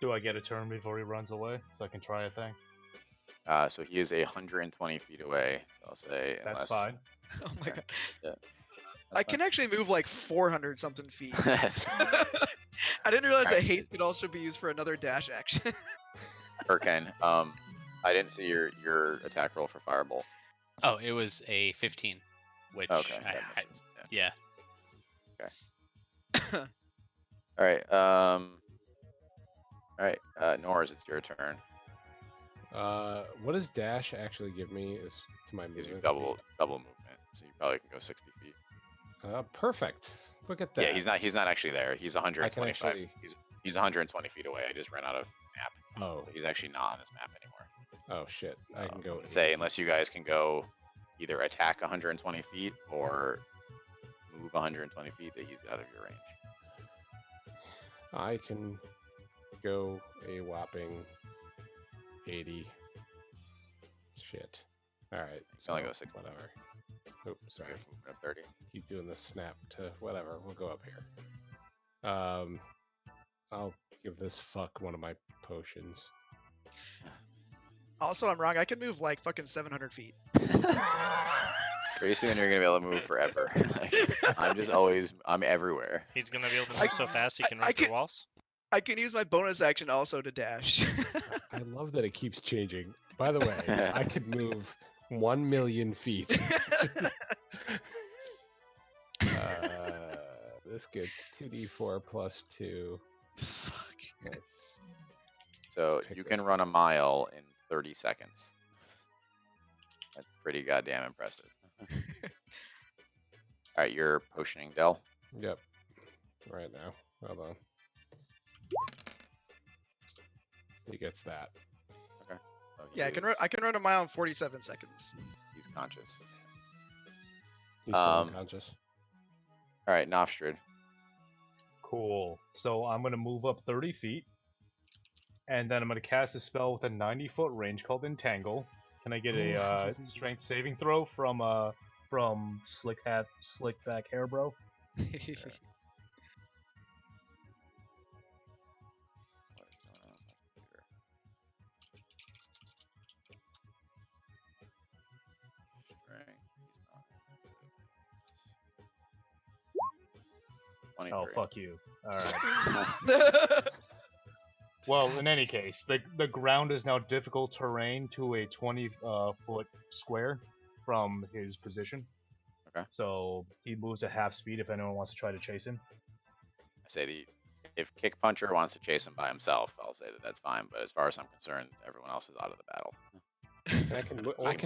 Do I get a turn before he runs away so I can try a thing? So he is 120 feet away. So I'll say That's unless. fine. Oh my Okay. god. Yeah. I can actually move like 400 something feet. Yes. I didn't realize that Alright. haste could also be used for another dash action. Urken, I didn't see your attack roll for Firebolt. Oh, it was a 15, which Okay, I, that misses. Yeah. yeah. All right. All right. Norris, it's your turn. What does dash actually give me? Is to my Gives you movement double speed? movement, so you probably can go 60 feet. Perfect. Look at that. Yeah, he's not actually there. He's 125. actually- He's 120 feet away. I just ran out of map. Oh, He's actually not on this map anymore. oh shit! I can go. Say unless you guys can go either attack 120 feet or move 120 feet, that he's out of your range. I can go a whopping 80. Shit. All right. can only go 60. Whatever. Oops, So sorry. you have movement of 30. Keep doing the snap to whatever. We'll go up here. I'll give this fuck one of my potions. Also, I'm wrong. I can move like fucking 700 feet. Pretty soon you're gonna be able to move forever. I'm everywhere. He's gonna be able to move so fast he can I run through can- walls. I can use my bonus action also to dash. I love that it keeps changing. By the way, I could move 1 million feet. This gets 2d4 plus 2. Fuck. That's So Pick you this can run a mile in 30 seconds. That's pretty goddamn impressive. All right, you're potioning Dell. yep. Right now. Hold on. He gets that. So Yeah, I can run a mile in 47 seconds. He's conscious. He's still Um, unconscious. All right, Nofstrid. Cool. So I'm gonna move up 30 feet, and then I'm gonna cast a spell with a 90-foot range called Entangle. Can I get a Strength saving throw from Slickback Hair Bro? What is going on with my computer? Strength, he's not. 23. Oh fuck you. All right. Well, in any case, the ground is now difficult terrain to a 20-foot square from his position. Okay. So he moves at half speed if anyone wants to try to chase him. I say if Kick Puncher wants to chase him by himself, I'll say that that's fine. But as far as I'm concerned, everyone else is out of the battle. And I can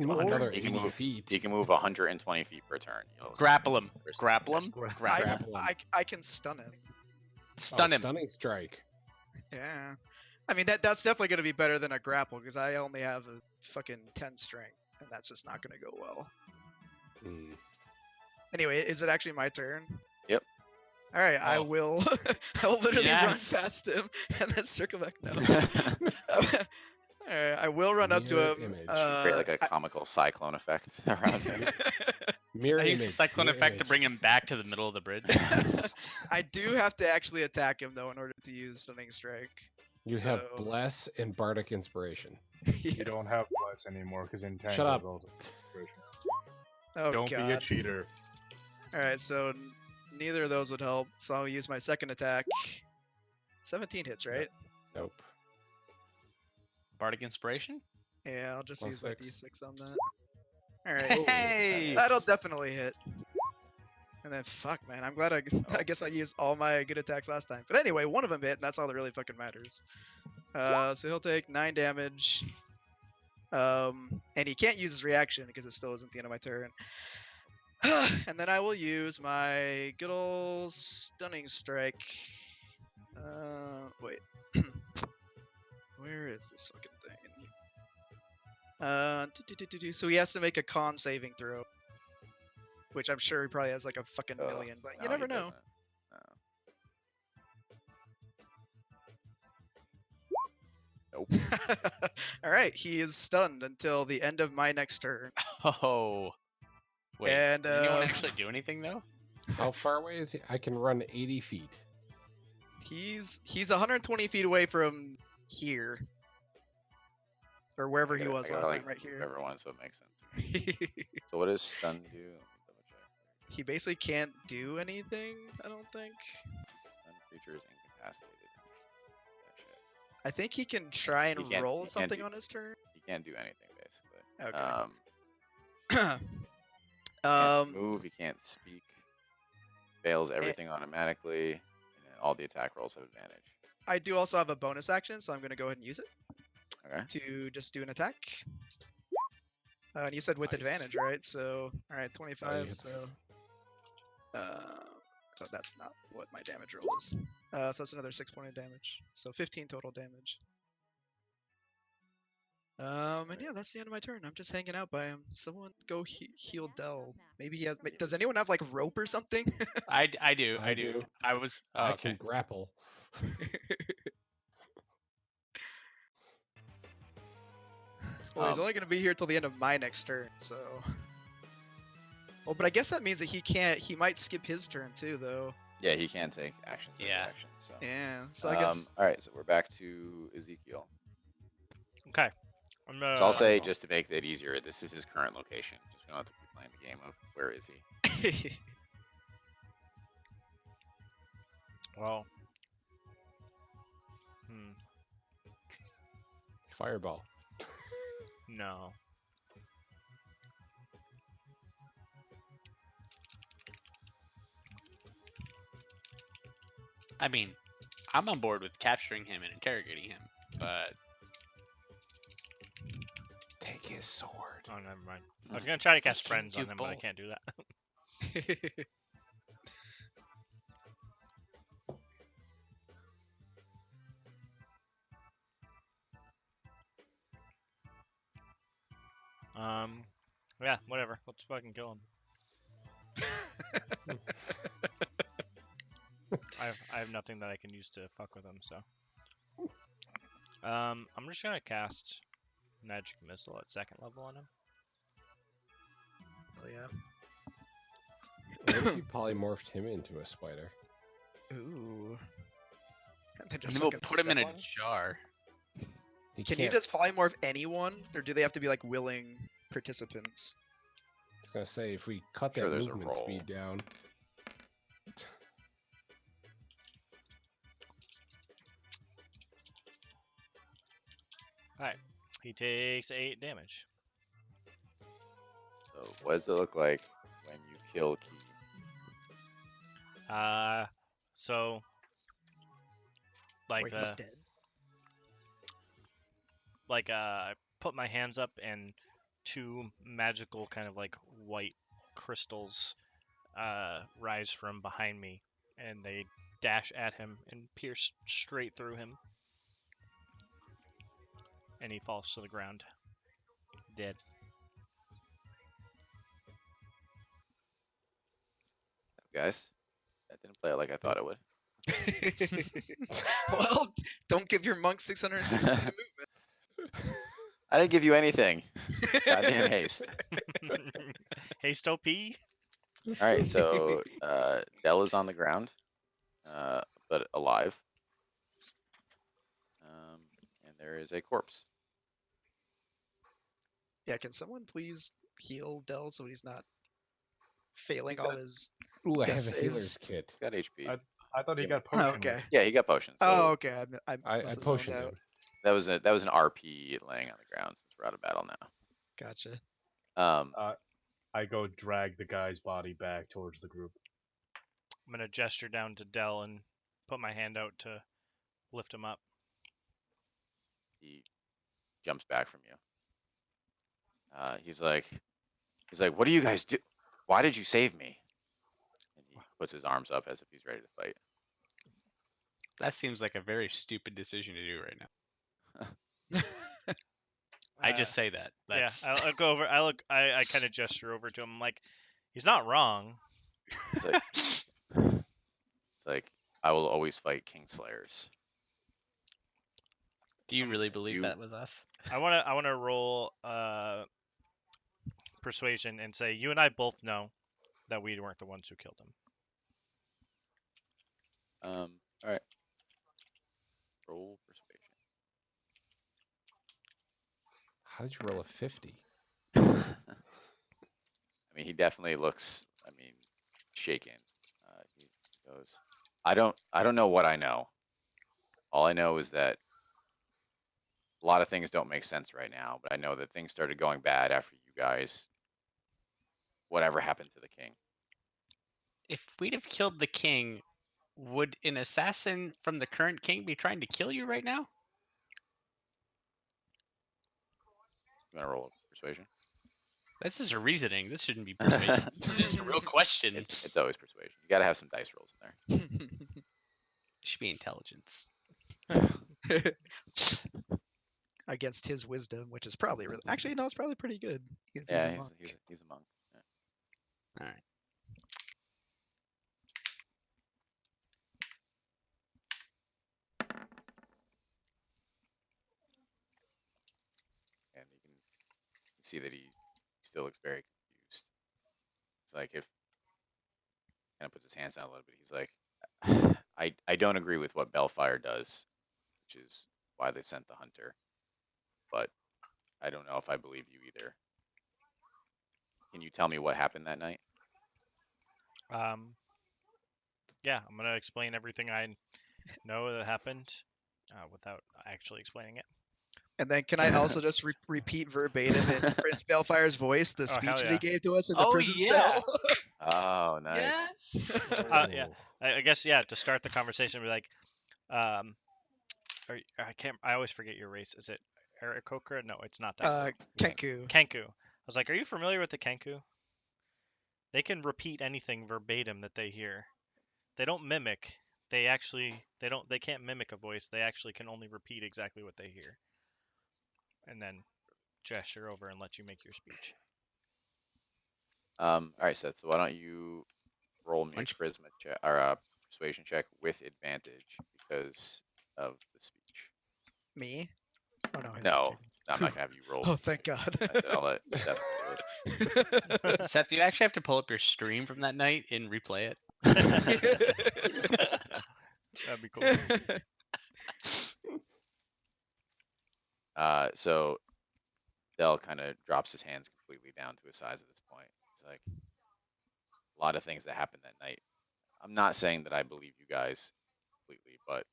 move 100 another he 80 can move- feet. He can move 120 feet per turn. Grapple him. First- Grapple him. Gra- I, Grapple him. I can stun him. Stun him. Stunning strike. Yeah. I mean that's definitely gonna be better than a grapple because I only have a fucking 10 strength and that's just not gonna go well. Hmm. Anyway, is it actually my turn? Yep. All right, I Oh. will. I will literally run Yes. past him and then circle back. No. All right, I will run up to Mirror him. image. Create like a comical cyclone effect around him. Mirror I used the image. cyclone mirror effect to image. bring him back to the middle of the bridge. I do have to actually attack him though in order to use stunning strike. You have so- bless and bardic inspiration. You don't have Bless anymore because Entangle Shut up. is also inspiration. Oh Don't god. be a cheater. All right, so neither of those would help. So I'll use my second attack. 17 hits, right? Nope. Bardic Inspiration? Yeah, I'll just Plus use my 6. D6 on that. All right, Hey! that'll definitely hit. And then fuck, man, I'm glad I Oh. guess I used all my good attacks last time. But anyway, one of them hit, and that's all that really fucking matters. So he'll take 9 damage. And he can't use his reaction because it still isn't the end of my turn. And then I will use my good old stunning strike. Wait. Where is this fucking thing? So he has to make a con saving throw. Which I'm sure he probably has like a fucking Ugh, million, but no, you never he know. doesn't. No. Nope. Alright, he is stunned until the end of my next turn. Oh. Wait. And, Did anyone actually do anything though? How far away is he? I can run 80 feet. He's 120 feet away from here. Or wherever I he gotta- was I gotta, last like, time, right here. Everyone, so it makes sense. To me. So what does stun do? Let me double check. He basically can't do anything, I don't think. Stun creature is incapacitated. That shit. I think he can try He and can't- roll he can't something do- on his turn. He can't do anything basically. Okay. He can't move. He can't speak. Fails everything automatically, and then all the attack rolls have advantage. I do also have a bonus action, so I'm going to go ahead and use it Okay. to just do an attack. And you said with Nice. advantage, right? So, alright, 25, hit. so... oh, that's not what my damage roll is. So that's another 6 point of damage. So 15 total damage. And yeah, that's the end of my turn. I'm just hanging out by him. Someone go heal Dell. Maybe he has... Does anyone have, like, rope or something? I do. I do. I was. Oh, I okay. can grapple. Well, he's Um, only going to be here till the end of my next turn, so... Well, but I guess that means that he can't... He might skip his turn, too, though. Yeah, he can take action. Yeah. Action, so. Yeah, so I guess... All right, so we're back to Ezekiel. Okay. I'm So I'll say, Fireball. just to make it easier, this is his current location. Just we don't have to keep playing the game of where is he. Well. Hmm. Fireball. No. I mean, I'm on board with capturing him and interrogating him, but Take his sword. Oh, never mind. I was gonna try to cast can't friends do on him, but I both. can't do that. Yeah, whatever. Let's fucking kill him. I have nothing that I can use to fuck with him, so. I'm just gonna cast Magic Missile at 2nd level on him. Hell yeah. What if you polymorphed him into a spider? Ooh. And then and just then we'll fucking put him in step a on him? jar. He Can you can't- just polymorph anyone, or do they have to be like willing participants? I was gonna say if we cut Sure, that there's a movement roll. speed down. He takes 8 damage. So what does it look like when you kill Key? So like Wait, he's dead. I put my hands up and 2 magical kind of like white crystals rise from behind me, and they dash at him and pierce straight through him, and he falls to the ground dead. Guys, that didn't play out like I thought it would. Well, don't give your monk 660 movement. I didn't give you anything. Goddamn haste. Haste OP. All right, so Dell is on the ground, but alive. And there is a corpse. Yeah, can someone please heal Dell so he's not failing He's all got- his... Ooh, I Death have a saves. healer's kit. He's got HP. I thought he Yeah. got Oh, potion. okay. Yeah, he got potions. So Oh, okay. I I must have zoned potioned out. him. that was an RP laying on the ground since we're out of battle now. Gotcha. I go drag the guy's body back towards the group. I'm gonna gesture down to Dell and put my hand out to lift him up. He jumps back from you. He's like, what do you guys do? Why did you save me? And he puts his arms up as if he's ready to fight. That seems like a very stupid decision to do right now. I just say that. That's... Yeah, I'll go over. I kind of gesture over to him. I'm like, he's not wrong. It's like I will always fight Kingslayers. Do you really believe You- that was us? I wanna roll persuasion and say you and I both know that we weren't the ones who killed him. All right. Roll persuasion. How did you roll a 50? I mean, he definitely looks. I mean, shaken. He goes, I don't know what I know. All I know is that a lot of things don't make sense right now. But I know that things started going bad after you guys. Whatever happened to the king? If we'd have killed the king, would an assassin from the current king be trying to kill you right now? You want to roll persuasion? This is a reasoning. This shouldn't be persuasion. This is just a real question. It's always persuasion. You got to have some dice rolls in there. It should be intelligence. Against his wisdom, which is probably really actually no, it's probably pretty good. If he's Yeah, a he's monk. a monk. Yeah. All right. And you can see that he still looks very confused. It's like if kind of puts his hands down a little bit. He's like, I don't agree with what Bellfire does, which is why they sent the hunter. But I don't know if I believe you either. Can you tell me what happened that night? Yeah, I'm gonna explain everything I know that happened without actually explaining it. And then can I also just repeat verbatim in Prince Bellfire's voice the Oh, speech hell that yeah. he gave to us in the Oh, prison yeah. cell? Oh, nice. Yeah. I guess yeah. To start the conversation, be like, I always forget your race. Is it Aarakocra? No, it's not that. Kenku. Kenku. I was like, are you familiar with the Kenku? They can repeat anything verbatim that they hear. They don't mimic. They can't mimic a voice. They actually can only repeat exactly what they hear. And then gesture over and let you make your speech. All right, Seth. So why don't you roll me a charisma check or a persuasion check with advantage because of the speech? Me? Oh no. No, I'm not gonna have you roll. Oh, thank God. I said I'll let Seth do it. Seth, you actually have to pull up your stream from that night and replay it. That'd be cool. So Dell kind of drops his hands completely down to his sides at this point. It's like a lot of things that happened that night. I'm not saying that I believe you guys completely, but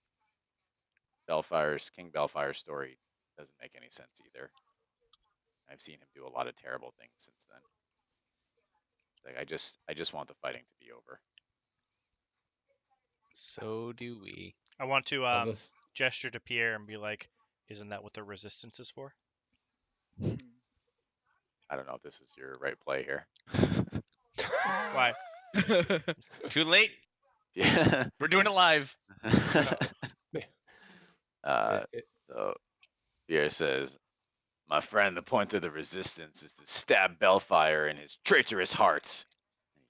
King Bellfire's story doesn't make any sense either. I've seen him do a lot of terrible things since then. Like I just want the fighting to be over. So do we. I want to Well, this- gesture to Pierre and be like, isn't that what the resistance is for? I don't know if this is your right play here. Why? Too late. Yeah. We're doing it live. So Pierre says, my friend, the point of the resistance is to stab Bellfire in his traitorous heart.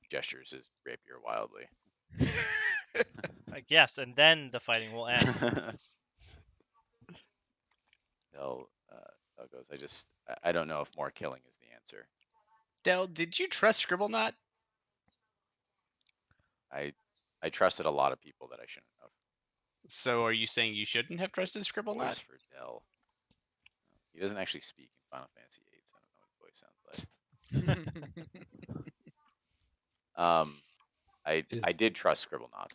He gestures his rapier wildly. Like, yes, and then the fighting will end. Dell goes, I don't know if more killing is the answer. Del, did you trust Scribblenaught? I trusted a lot of people that I shouldn't have. So are you saying you shouldn't have trusted Scribblenaught? Voice for Dell. He doesn't actually speak in Final Fantasy VIII, so I don't know what his voice sounds like. I did trust Scribblenaught.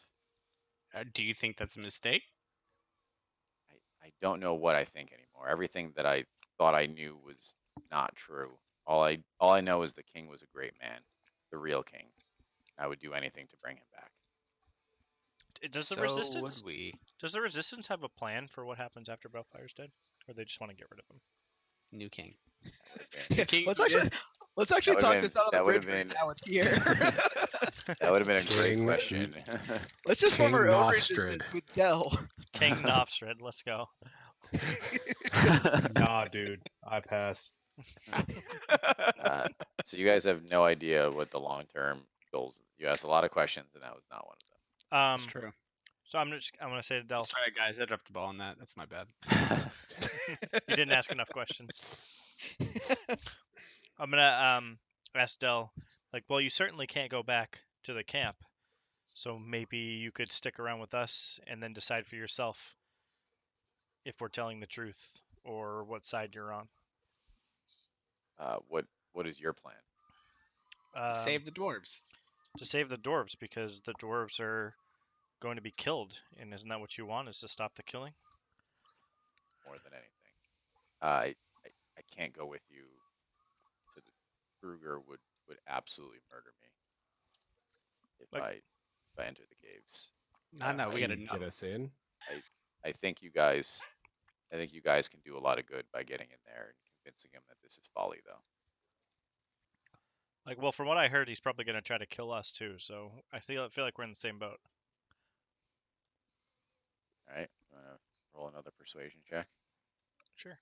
Do you think that's a mistake? I don't know what I think anymore. Everything that I thought I knew was not true. All I know is the king was a great man, the real king. I would do anything to bring him back. Does the So resistance would we. does the resistance have a plan for what happens after Balfire's dead, or they just want to get rid of him? New king. That would have been New king. Let's actually would've talk been- this out on the that bridge would've right been- now with Pierre. that would have been a great King- question. Let's just form King our own Nostrid. resistance with Dell. King Nofstred, let's go. Nah, dude, I pass. So you guys have no idea what the long-term goals. You asked a lot of questions, and that was not one That's Um, true. so I'm gonna say to Del, Sorry, guys. I dropped the ball on that. That's my bad. of them. you didn't ask enough questions. I'm gonna ask Del, like, well, you certainly can't go back to the camp, so maybe you could stick around with us and then decide for yourself if we're telling the truth or what side you're on. What is your plan? Save the dwarves. To save the dwarves, because the dwarves are going to be killed, and isn't that what you want? Is to stop the killing? More than anything, I can't go with you. To the Kruger would absolutely murder me if I enter the caves. No, we I gotta Can you know. get us in. I think you guys can do a lot of good by getting in there and convincing him that this is folly, though. Like, well, from what I heard, he's probably going to try to kill us too. So I feel like we're in the same boat. All right, you want to roll another persuasion check? Sure.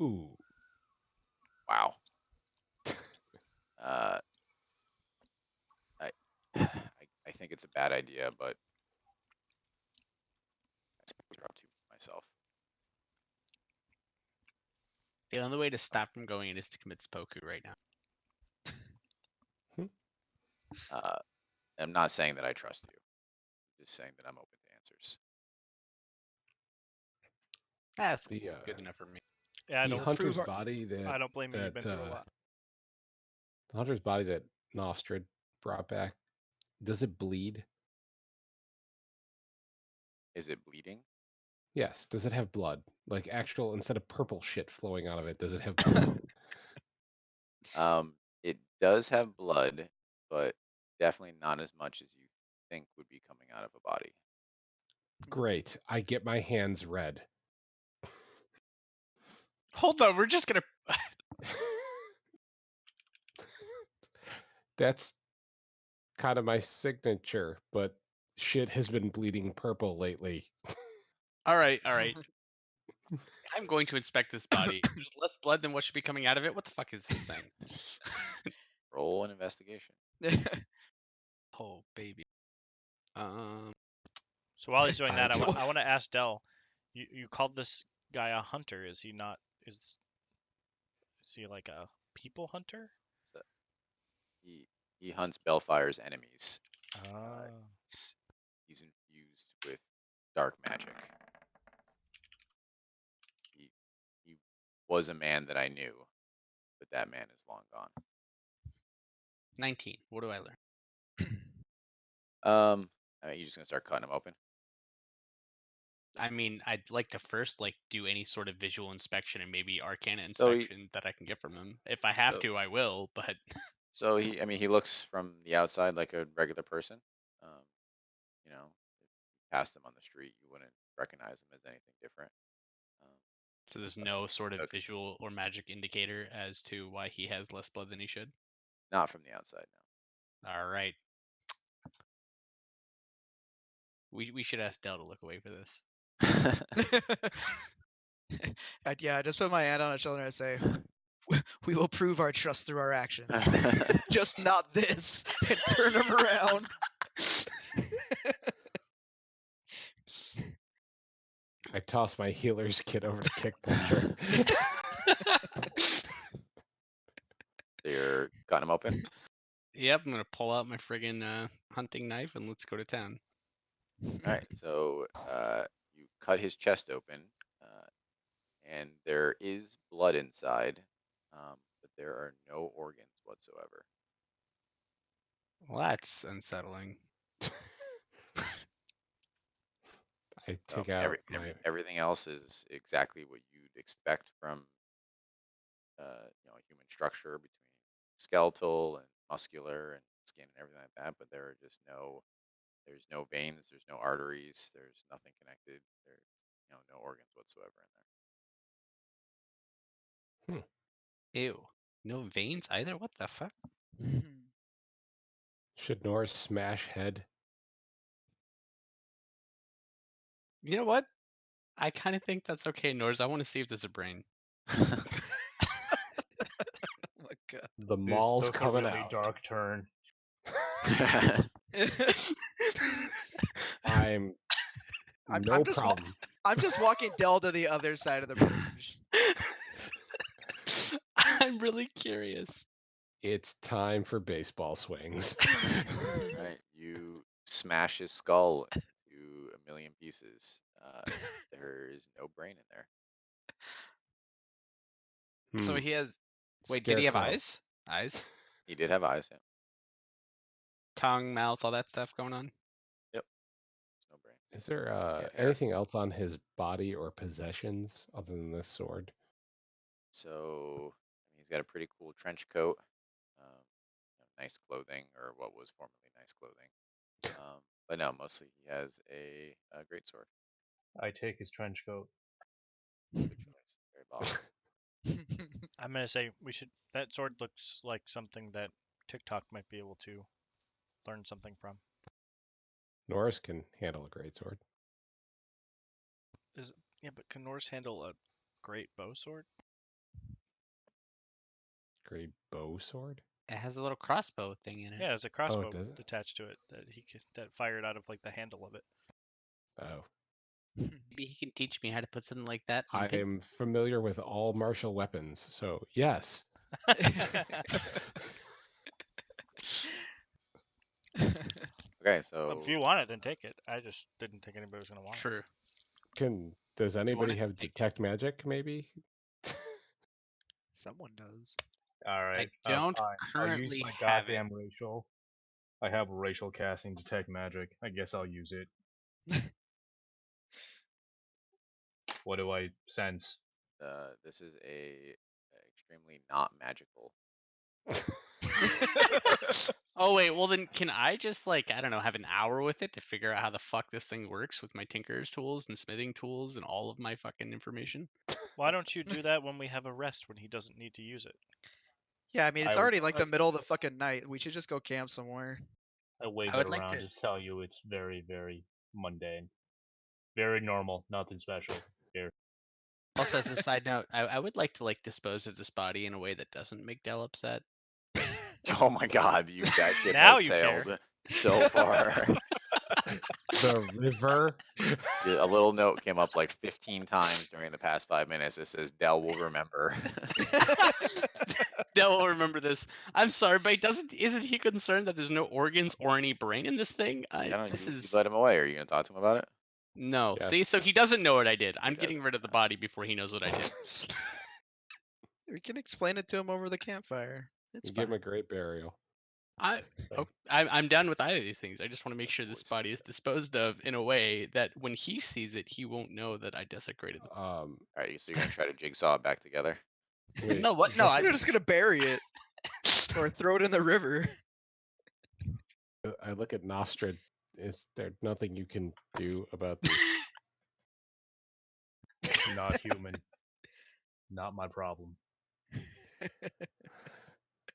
Ooh. Wow. I think it's a bad idea, but I up to myself. The only way to stop him going in is to commit seppuku right now. I'm not saying that I trust you. I'm just saying that I'm open to answers. That's The good enough for me. Yeah, I the don't. hunter's prove our- body that I don't blame you. You've been that, through a lot. the hunter's body that Nostrid brought back, does it bleed? Is it bleeding? Yes. Does it have blood? Like actual, instead of purple shit flowing out of it, does it have blood? It does have blood, but definitely not as much as you think would be coming out of a body. Great. I get my hands red. Hold on, we're just gonna. That's kind of my signature, but shit has been bleeding purple lately. All right, all right. I'm going to inspect this body. If there's less blood than what should be coming out of it, what the fuck is this thing? Roll an investigation. Oh baby. So while he's doing that, I I want to ask Del. You called this guy a hunter? Is he not? Is he like a people hunter? He hunts Belfire's enemies. Oh. He's infused with dark magic. He was a man that I knew, but that man is long gone. 19. What do I learn? I mean, you're just gonna start cutting him open. I mean, I'd like to first do any sort of visual inspection and maybe arcana So inspection that I can get from him. If I have So- to, I will. But So he looks from the outside like a regular person. You know, if you passed him on the street, you wouldn't recognize him as anything different. so there's no sort of Okay. visual or magic indicator as to why he has less blood than he should. Not from the outside, All right. We should ask Del to look away for this. no. I just put my hand on his shoulder and I say, "We will prove our trust through our actions, just not this." And turn him around. I toss my healer's kit over to Kick Puncher. You're cutting him open. Yep, I'm gonna pull out my friggin' hunting knife and let's go to town. All right. So you cut his chest open, and there is blood inside, but there are no organs whatsoever. Well, that's unsettling. I take out my. Everything else is exactly what you'd expect from human structure between skeletal and muscular and skin and everything like that. But there's no veins, there's no arteries, there's nothing connected. There's no organs whatsoever in there. Ew. No veins either. What the fuck? Should Norse smash head? You know what? I kind of think that's okay, Nors. I want to see if there's a brain. Oh my god. The This mall's took a coming really out. dark turn. I'm no just problem. I'm just walking Dell to the other side of the bridge. I'm really curious. It's time for baseball swings. Right, you smash his skull into a million pieces. There is no brain in there. So Hmm. he has. Wait, did he have Scarecrow. eyes? Eyes, He did have eyes. Yeah. tongue, mouth, all that stuff going on. There's no brain. Is there had hair. anything else on his body or possessions other than this sword? So he's got a pretty cool trench coat, nice clothing, or what was formerly nice clothing. But no, mostly he has a great sword. I take his trench coat. Good choice. Very boss. I'm gonna say that sword looks like something that TikTok might be able to learn something from. Norris can handle a great sword. Yeah, but can Norse handle a great bow sword? Great bow sword? It has a little crossbow thing in it. Yeah, there's a crossbow does it? attached to it that fired out of like the handle of it. Oh. Maybe he can teach me how to put something like that on I pin. am familiar with all martial weapons, so yes. Okay, so If you want it, then take it. I just didn't think anybody was gonna want it. True. Does anybody it? have Take it. detect magic? Maybe. Someone does. All right. don't fine. I'll use currently my have it. goddamn racial. I have racial casting detect magic. I guess I'll use it. What do I sense? this is a extremely not magical. Oh wait, well then can I just like, I don't know, have an hour with it to figure out how the fuck this thing works with my tinker's tools and smithing tools and all of my fucking information? Why don't you do that when we have a rest when he doesn't need to use it? Yeah, I mean it's I would already like the like- middle of the fucking night. We should just go camp somewhere. I wave I it would like around, to- just tell you it's very, very mundane. Very normal, nothing special here. Also, as a side note, I would like to like dispose of this body in a way that doesn't make Dell upset. Oh my god, that ship Now has you care. sailed so far. The river. A little note came up like 15 times during the past 5 minutes. It says Dell will remember. Dell will remember this. I'm sorry, but isn't he concerned that there's no organs or any brain in this thing? This you is let him away. Are you gonna talk to him about it? no. See, Yes. so he doesn't know what I did. I'm doesn't. getting rid of the body before he knows what I did. We can explain it to him over the campfire. It's You give him fine. a great burial. I'm done with either of these things. I just want to make sure this body is disposed of in a way that when he sees it, he won't know that I desecrated them. All right, so you're gonna try to jigsaw it back together. Wait, No, what? No, We're just gonna bury it or throw it in the river. I look at Nostrid. Is there nothing you can do about this? Not human. Not my problem.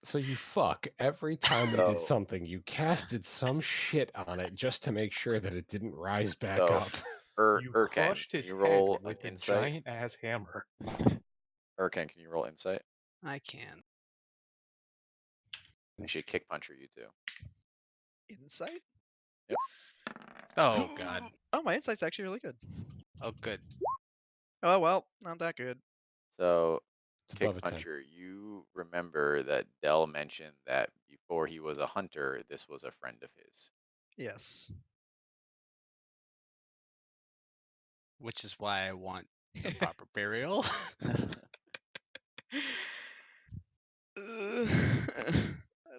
So you fuck every time we So- did something. You casted some shit on it just to make sure that it didn't rise back So- up. You Urken, crushed can his you head roll an with a insight? giant ass hammer. Urken, can you roll insight? I can. I should kick puncher you too. Insight? Oh god. Oh, my insight's actually really good. Oh good. Oh well, not that good. So It's kick above a 10. puncher, you remember that Dell mentioned that before he was a hunter, this was a friend of his. Yes. Which is why I want the proper burial. I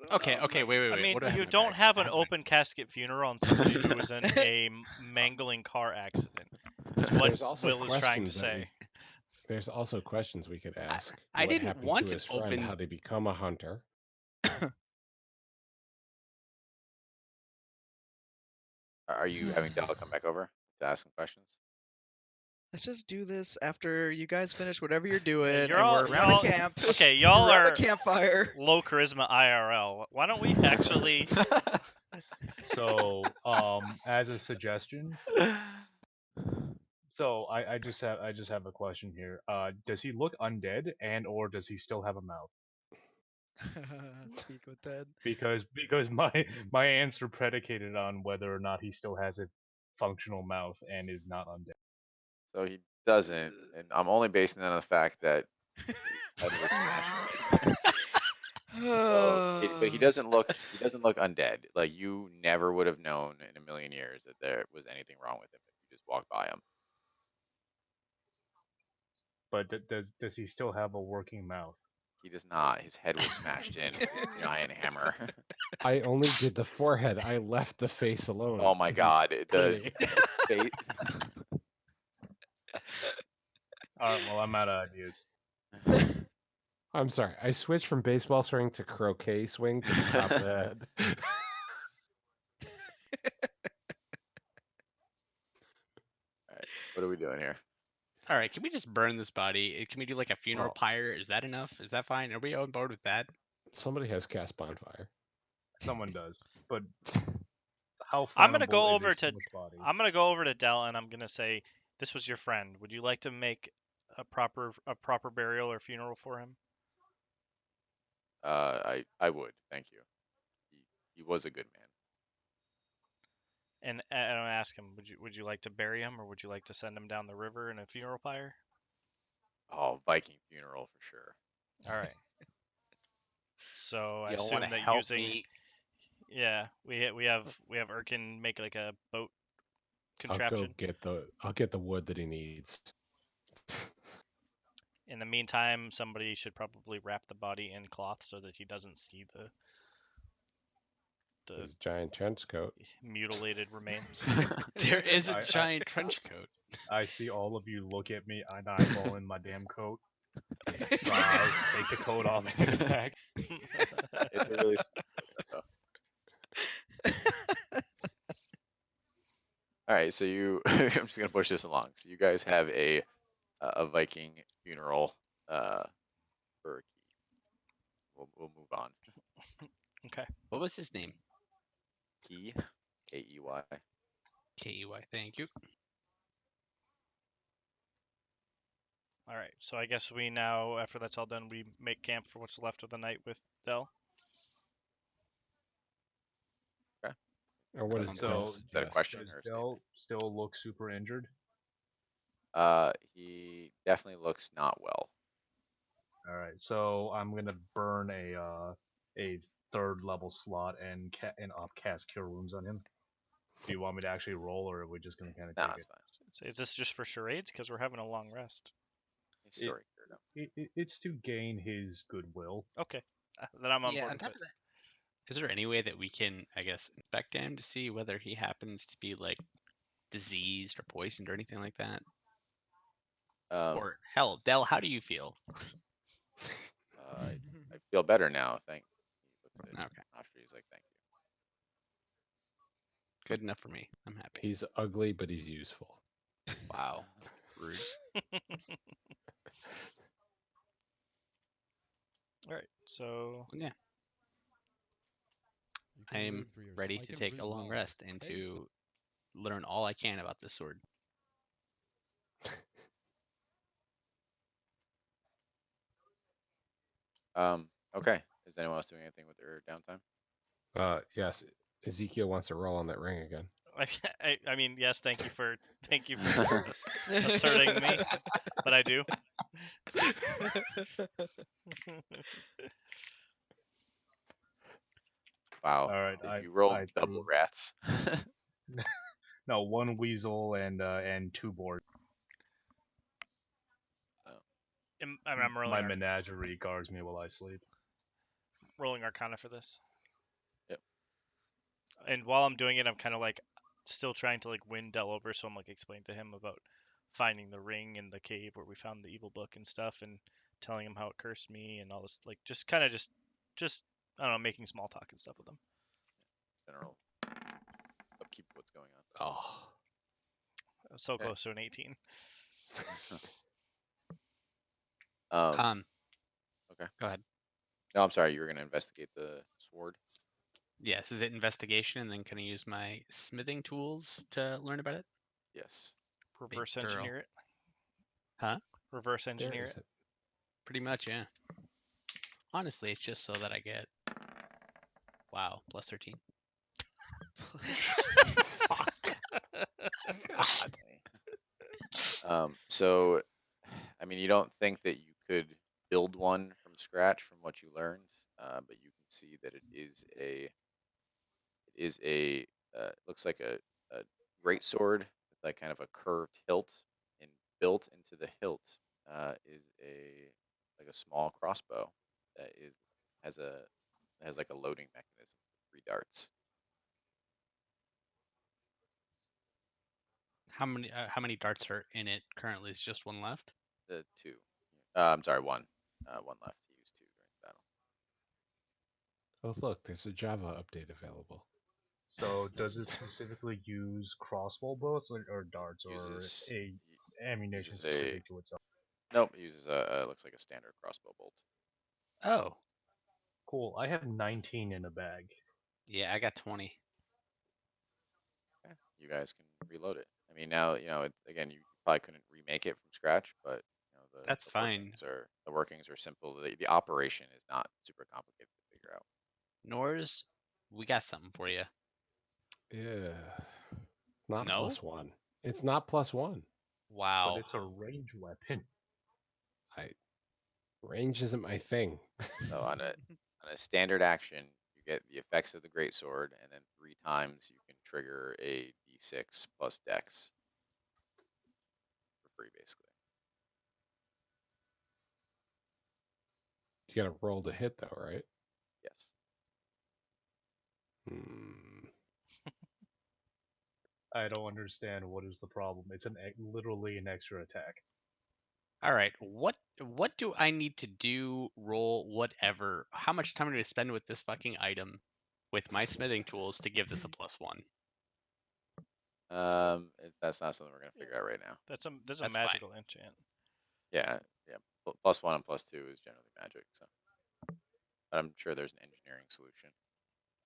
don't Okay, okay, wait. I mean, what do I have you in my don't bag? have I an have my- open casket funeral on somebody who was in a mangling car accident. Is what There's also Will is trying to questions that say. there's also questions we could ask. I What didn't happened want to an his friend? open- How did he become a hunter? Are you having Dell come back over to ask some questions? Let's just do this after you guys finish whatever you're doing, you're and all- we're around y'all- the camp. Okay, y'all around are the campfire. low charisma IRL. Why don't we actually? So, as a suggestion, so I just have a question here. Does he look undead, and or does he still have a mouth? Speak with Ted. Because my answer predicated on whether or not he still has a functional mouth and is not undead. So he doesn't, and I'm only basing that on the fact that head was smashed. But he doesn't look undead. Like you never would have known in a million years that there was anything wrong with him if you just walked by him. But does he still have a working mouth? He does not. His head was smashed in with a giant hammer. I only did the forehead. I left the face alone. Oh my god, the Clearly. face. All right, well I'm out of ideas. I'm sorry. I switched from baseball swing to croquet swing to the top of the head. What are we doing here? All right, can we just burn this body? Can we do like a funeral Well- pyre? Is that enough? Is that fine? Are we on board with that? Somebody has cast bonfire. Someone does, but how? I'm gonna go flammable is a over to- smush body? I'm gonna go over to Dell and I'm gonna say, "This was your friend. Would you like to make a proper burial or funeral for him?" I would. Thank you. He was a good man. And I'm gonna ask him, would you like to bury him or would you like to send him down the river in a funeral pyre? Oh, Viking funeral for sure. All right. So I Y'all assume want to that help using me? yeah, we have Erkin make like a boat I'll contraption. get the wood that he needs. In the meantime, somebody should probably wrap the body in cloth so that he doesn't see the His giant trench coat. mutilated remains. There is a I- giant trench coat. I see all of you look at me. I'm eyeballing my damn coat. Sigh, take the coat off and give it back. It's a really. All right, so you. I'm just gonna push this along. So you guys have a Viking funeral for Key. We'll move on. What was his name? Key, Key. K-E-Y. Thank you. All right. So I guess we now, after that's all done, we make camp for what's left of the night with Dell. Or what is So- Dell's is that a guess? question? Does or a Dell still look super injured? He definitely looks not well. All right, so I'm gonna burn a third level slot and upcast cure wounds on him. Do you want me to actually roll, or are we just gonna kind of Nah, take it's it? fine. Is this just for charades? Because we're having a long rest. He's still cured up. It's to gain his goodwill. Okay. Then I'm on Yeah, board on with top it. of that, is there any way that we can, I guess, inspect him to see whether he happens to be like diseased or poisoned or anything like that? Or hell, Dell, how do you feel? I feel better now. Thank. He looks at Okay, Ashra, he's like, thank you. good enough for me. I'm happy. He's ugly, but he's useful. Wow, rude. All right. So Yeah, You I can am read for yourself. ready I to can take read a long well. rest and Hey, to learn all I can about this sword. Okay. Is anyone else doing anything with their downtime? Yes. Ezekiel wants to roll on that ring again. I mean, yes. Thank you for asserting me, but I do. Wow. All right, Did you roll I double drew- rats? No, one weasel and two boars. I'm rolling My menagerie guards me while I sleep. rolling Arcana for this. and while I'm doing it, I'm kind of like still trying to like win Dell over. So I'm like explaining to him about finding the ring in the cave where we found the evil book and stuff, and telling him how it cursed me and all this, like just kind of just I don't know, making small talk and stuff with him. General upkeep of what's going on. Oh, So Okay. close to an 18. Okay. Go ahead. No, I'm sorry. You were gonna investigate the sword. Yes, is it investigation, and then can I use my smithing tools to learn about it? Yes. Reverse girl. engineer it. Huh? Reverse there engineer is it. Pretty much, yeah. Honestly, it's just so that I get. Wow, plus 13. Fuck. God. So, I mean, you don't think that you could build one from scratch from what you learned, but you can see that looks like a great sword with like kind of a curved hilt, and built into the hilt is a small crossbow that has like a loading mechanism for 3 darts. How many darts are in it currently? Is just one left? The two. I'm sorry, one. One left. He used 2 during the battle. Oh, look, there's a Java update available. So does it specifically use crossbow bolts or darts or Uses a ammunition uses a specific to itself? nope. It uses a looks like a standard crossbow bolt. Oh, Cool. I have 19 in a bag. yeah, I got 20. Yeah, you guys can reload it. I mean, now again, you probably couldn't remake it from scratch, but That's fine. the workings are simple. The operation is not super complicated to figure out. Nors, we got something for you. Yeah. Not No? +1. It's not +1. Wow. But it's a range weapon. Range isn't my thing. So on a standard action, you get the effects of the great sword, and then 3 times you can trigger a d6 plus dex for free, basically. You gotta roll to hit though, right? Yes. Hmm. I don't understand what is the problem. It's literally an extra attack. All right. What do I need to do? Roll whatever. How much time do I spend with this fucking item, with my smithing tools to give this a +1? That's not something we're gonna figure out right now. That's a That's fine. magical enchant. Yeah, yeah. +1 and +2 is generally magic, so. But I'm sure there's an engineering solution.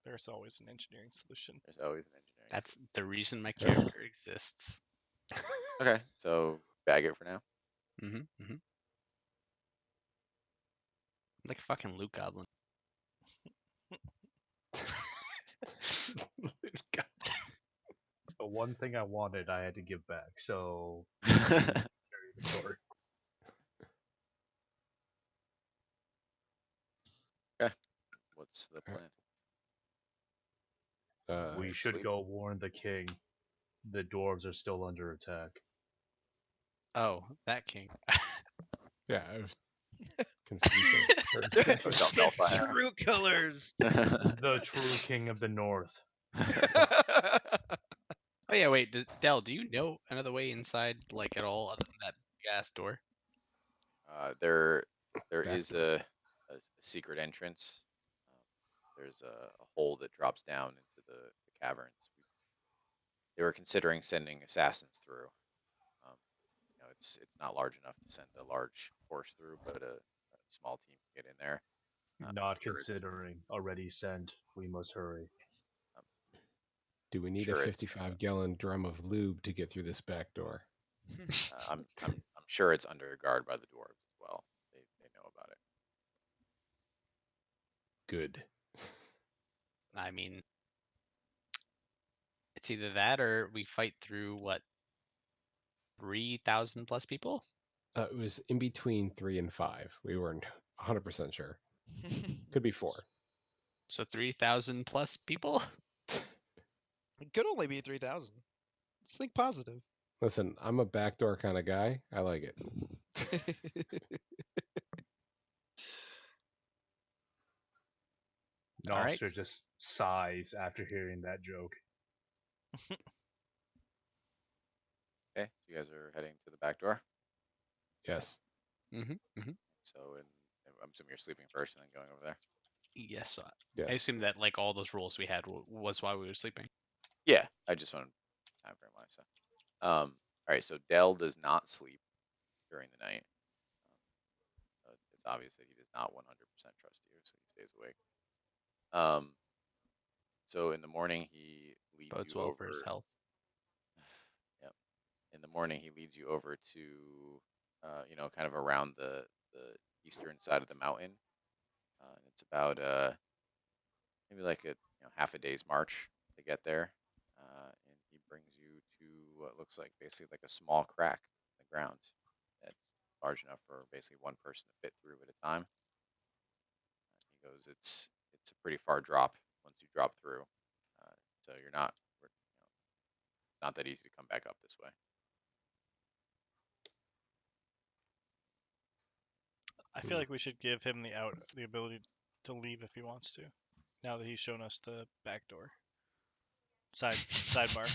There's always an engineering solution. There's always an engineering. That's the reason my character exists. solution. Okay, so bag it for now. Mm-hmm. Like fucking Luke Goblin. The one thing I wanted, I had to give back. So carry the sword. What's the plan? We should sleep. go warn the king. The dwarves are still under attack. Oh, that king. Yeah, I was confused. His true colors. The true king of the north. Oh yeah, wait, Dell, do you know another way inside, like at all, other than that big ass door? There Back is door. a secret entrance. There's a hole that drops down into the caverns. They were considering sending assassins through. It's not large enough to send a large force through, but a small team can get in there. Not sure it's- considering. Already sent. We must hurry. Do we need sure a it's, 55-gallon drum of lube to get through this back door? I'm sure it's under guard by the dwarves as well. They know about it. Good. I mean, it's either that or we fight through what, 3,000 plus people? It was in between 3 and 5. We weren't 100% sure. Could be 4. So 3,000 plus people? It could only be 3,000. Let's think positive. Listen, I'm a backdoor kind of guy. I like it. Alright. Nostra just sighs after hearing that joke. Okay, so you guys are heading to the back door. Yes. So, I'm assuming you're sleeping first and then going over there. Yes. Yes. I assume that like all those rules we had was while we were sleeping. Yeah, I just want time frame wise. So, all right. So Dell does not sleep during the night. It's obvious that he does not 100% trust you, so he stays awake. So in the morning he leads Bodes you well over. for his health. Yep. In the morning he leads you over to, kind of around the eastern side of the mountain. It's about maybe like a half a day's march to get there, and he brings you to what looks like basically like a small crack in the ground that's large enough for basically one person to fit through at a time. He goes, it's a pretty far drop once you drop through, so you're not, not that easy to come back up this way. I feel like we should give him the ability to leave if he wants to. Now that he's shown us the back door. Sidebar.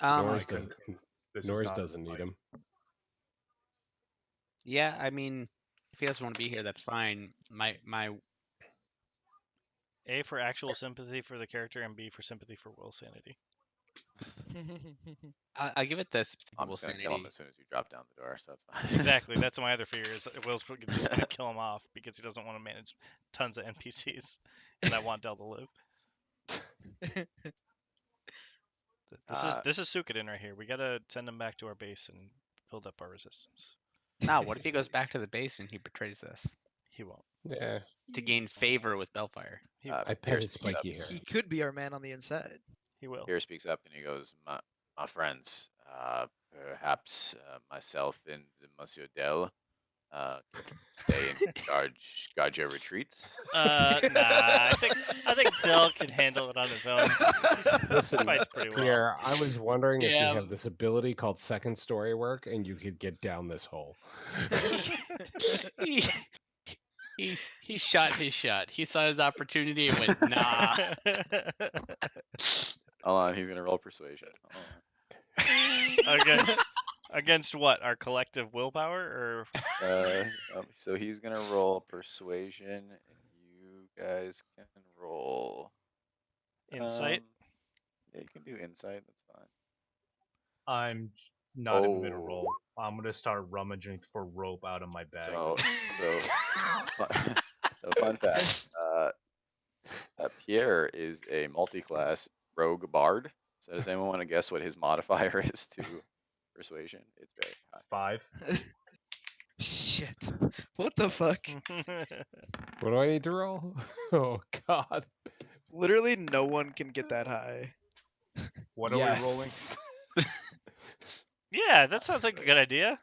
Norris, could- doesn't, This is Norris not doesn't need like- him. Yeah, I mean, if he doesn't want to be here, that's fine. My A for actual sympathy for the character, and B for sympathy for Will's sanity. I'll give it this. I'm Will just gonna kill him sanity. as soon as you drop down the door, so it's fine. Exactly. That's my other fear is that Will's just gonna kill him off because he doesn't want to manage tons of NPCs, and I want Del to live. This is Suikoden right here. We gotta send him back to our base and build up our resistance. Now, what if he goes back to the base and he betrays us He won't. Yeah. to gain favor with Bellfire? He, I Pierre pet his speaks up. spiky hair. He could be our man on the inside. he will. Pierre speaks up and he goes, my friends, perhaps myself and Monsieur Dell stay and guard your retreats. Nah. I think Del can handle it on his own. Listen, He fights pretty well. Pierre, I was wondering if you Yeah. have this ability called second story work and you could get down this hole. he shot his shot. He saw his opportunity and went, nah. Hold on, he's gonna roll persuasion. Hold Against what? Our collective willpower, or on. So he's gonna roll persuasion, and you guys can roll insight? Yeah, you can do insight. That's fine. I'm not even gonna Oh. roll. I'm gonna start rummaging for rope out of my bag. So fun fact. Pierre is a multi-class rogue bard. So does anyone want to guess what his modifier is to persuasion? It's very high. 5. Shit. What the fuck? What do I need to roll? Oh God. Literally no one can get that high. What are we rolling? Yes. Yeah, that sounds like a good idea.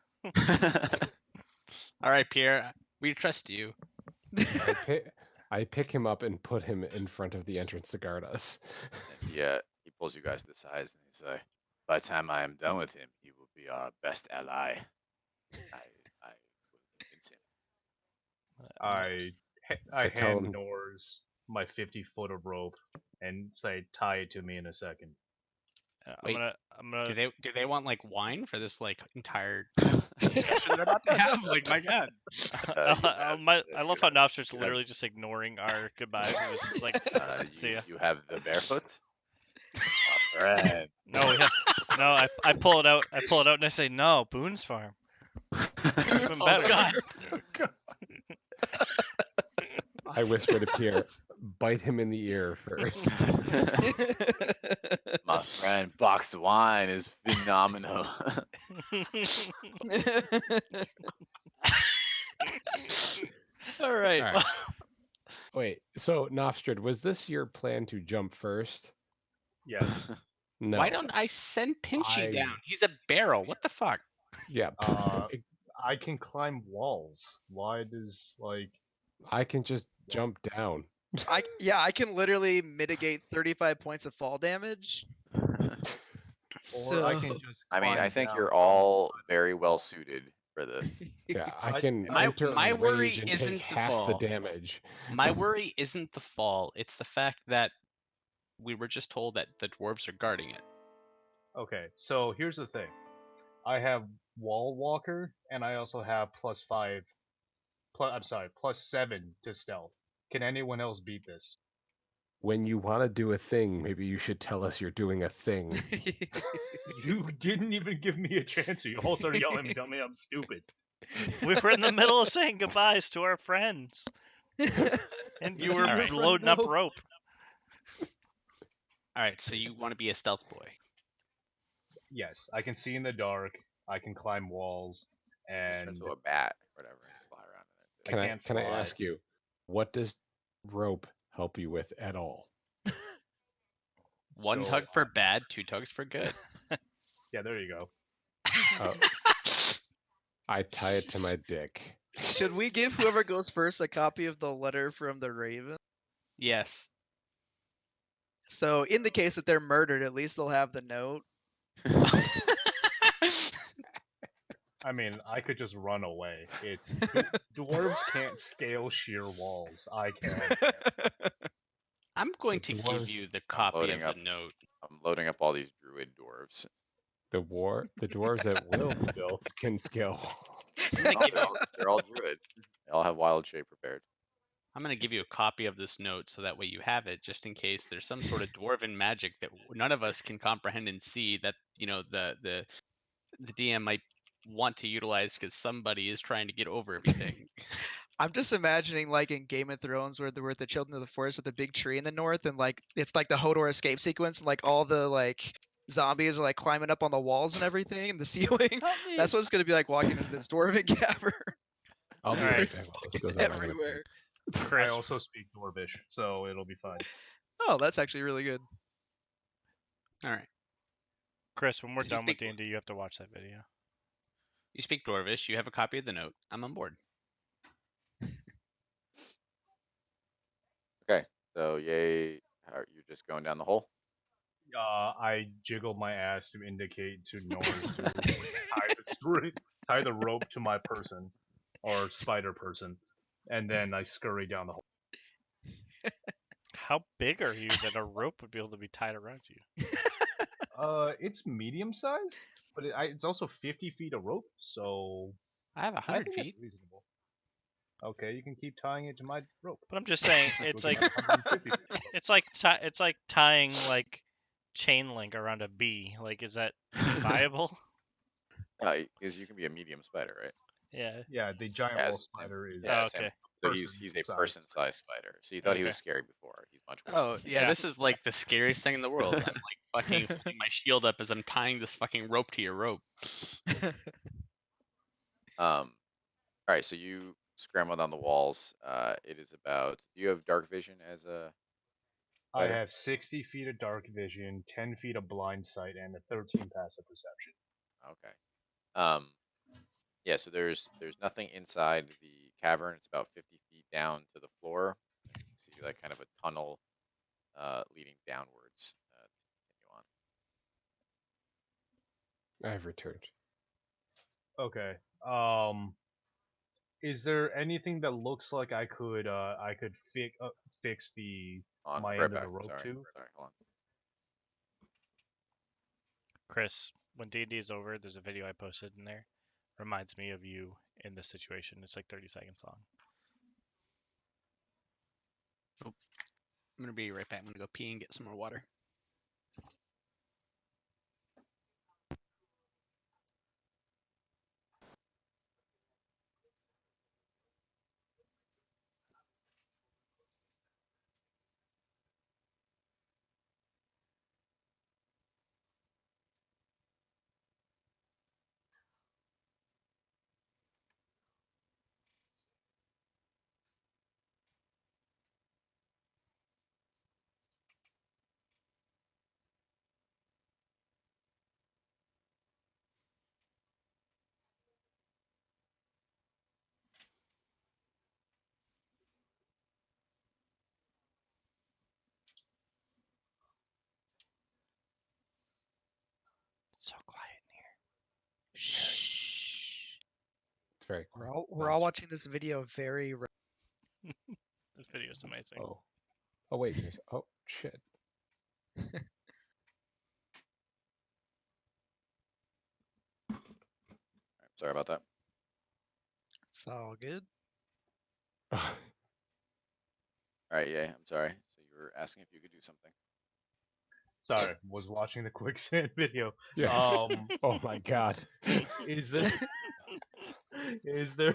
All right, Pierre, we trust you. I pick him up and put him in front of the entrance to guard us. And he pulls you guys to the sides and he's like, by the time I am done with him, he will be our best ally. I will convince him. I tell hand him- Nors my 50-foot of rope and say, tie it to me in a second. Wait, I'm gonna. Do they want like wine for this like entire discussion they're about to have? Like, my God. I love how Nobster's you have- literally just ignoring our goodbyes. He was just like, see ya. You have the barefoot? My friend. No, I pull it out. I pull it out and I say, no, Boone's Farm. Even Oh, better. God. I whisper to Pierre, bite him in the ear first. My friend, box of wine is phenomenal. All right. All right. Wait, so Nofstrid, was this your plan to jump first? Yes. No. Why don't I send Pinchy I- down? He's a barrel. What the fuck? Yeah. I can climb walls. Why does I can just jump down. I can literally mitigate 35 points of fall damage. or So I can just I mean, I climb think down you're from all the very well wall. suited for for this. Yeah, I I- can My- enter my a worry rage and isn't take the half the fall. damage. My worry isn't the fall. It's the fact that we were just told that the dwarves are guarding it. Okay, so here's the thing. I have Wall Walker, and I also have +5. +7 to stealth. Can anyone else beat this? When you want to do a thing, maybe you should tell us you're doing a thing. You didn't even give me a chance. You all started yelling at me, telling me I'm stupid. We were in the middle of saying goodbyes to our friends, and you Is were he your Alright. friend, loading up though? rope. All right, so you want to be a stealth boy. Yes, I can see in the dark. I can climb walls, Just turn and into a bat or whatever and just fly around in it. I can't Can I fly. ask you, what does rope help you with at all? One so, tug for bad, two tugs for good. yeah, there you go. Uh, I tie it to my dick. Should we give whoever goes first a copy of the letter from the Raven? Yes. So in the case that they're murdered, at least they'll have the note. I mean, I could just run away. It's dwarves can't scale sheer walls. I can. I'm going The to give dwarves- you the copy of loading the up. note. I'm loading up all these druid dwarves. The dwarves that will be built can scale. I'm gonna give They're you they're all druids. They all have wild shape prepared. I'm gonna give you a copy of this note so that way you have it, just in case there's some sort of dwarven magic that none of us can comprehend and see that the DM might want to utilize because somebody is trying to get over everything. I'm just imagining like in Game of Thrones where there were the Children of the Forest with the big tree in the north, and like it's like the Hodor escape sequence, and like all the like zombies are like climbing up on the walls and everything, and the ceiling. That's what it's gonna be like walking into this dwarven cavern. I'll be Alright. right back while this goes on. I'm gonna Everywhere. I Chris, also speak Dwarvish, so it'll be fine. Oh, that's actually really good. All right. Chris, when we're Did you done with speak- D&D, you have to watch that video. You speak Dwarvish. You have a copy of the note. I'm on board. So yay, you're just going down the hole. I jiggled my ass to indicate to Norse to tie the rope to my person, or spider person, and then I scurry down the hole. How big are you that a rope would be able to be tied around you? It's medium size, but it's also 50 feet of rope, so I have I 100 think feet. that's reasonable. Okay, you can keep tying it to my rope. But I'm just saying, We'll it's get like 150 feet. it's like tying like chain link around a bee. Like, is that viable? Because you can be a medium spider, right? Yeah. Yeah, the giant Yeah, wall it's the same. spider is. Yeah, Oh, same. okay. So he's a Person-sized. person-sized spider. So you thought he Okay. was scary before. He's much worse. Oh yeah, Yeah. this is like the scariest thing in the world. I'm like fucking holding my shield up as I'm tying this fucking rope to your rope. All right, so you scramble down the walls. It is about. Do you have dark vision as a? I Spider? have 60 feet of dark vision, 10 feet of blind sight, and a 13 passive perception. Okay. Yeah. So there's nothing inside the cavern. It's about 50 feet down to the floor. You see like kind of a tunnel, leading downwards. Continue on. I've returned. Okay. Is there anything that looks like I could fix the On. my Right end back. of the rope Sorry. too? Sorry. Hold on. Chris, when D&D is over, there's a video I posted in there. Reminds me of you in this situation. It's like 30 seconds long. I'm gonna be right back. I'm gonna go pee and get some more water. It's so quiet in here. Shh. very We're cool. all Nice. watching this video very. This video is amazing. Oh. Oh wait. Oh shit. Sorry about that. It's all good. All right, yeah, I'm sorry. So you were asking if you could do something. Sorry, was watching the quicksand video. Yes. Um, Oh my god. is there is there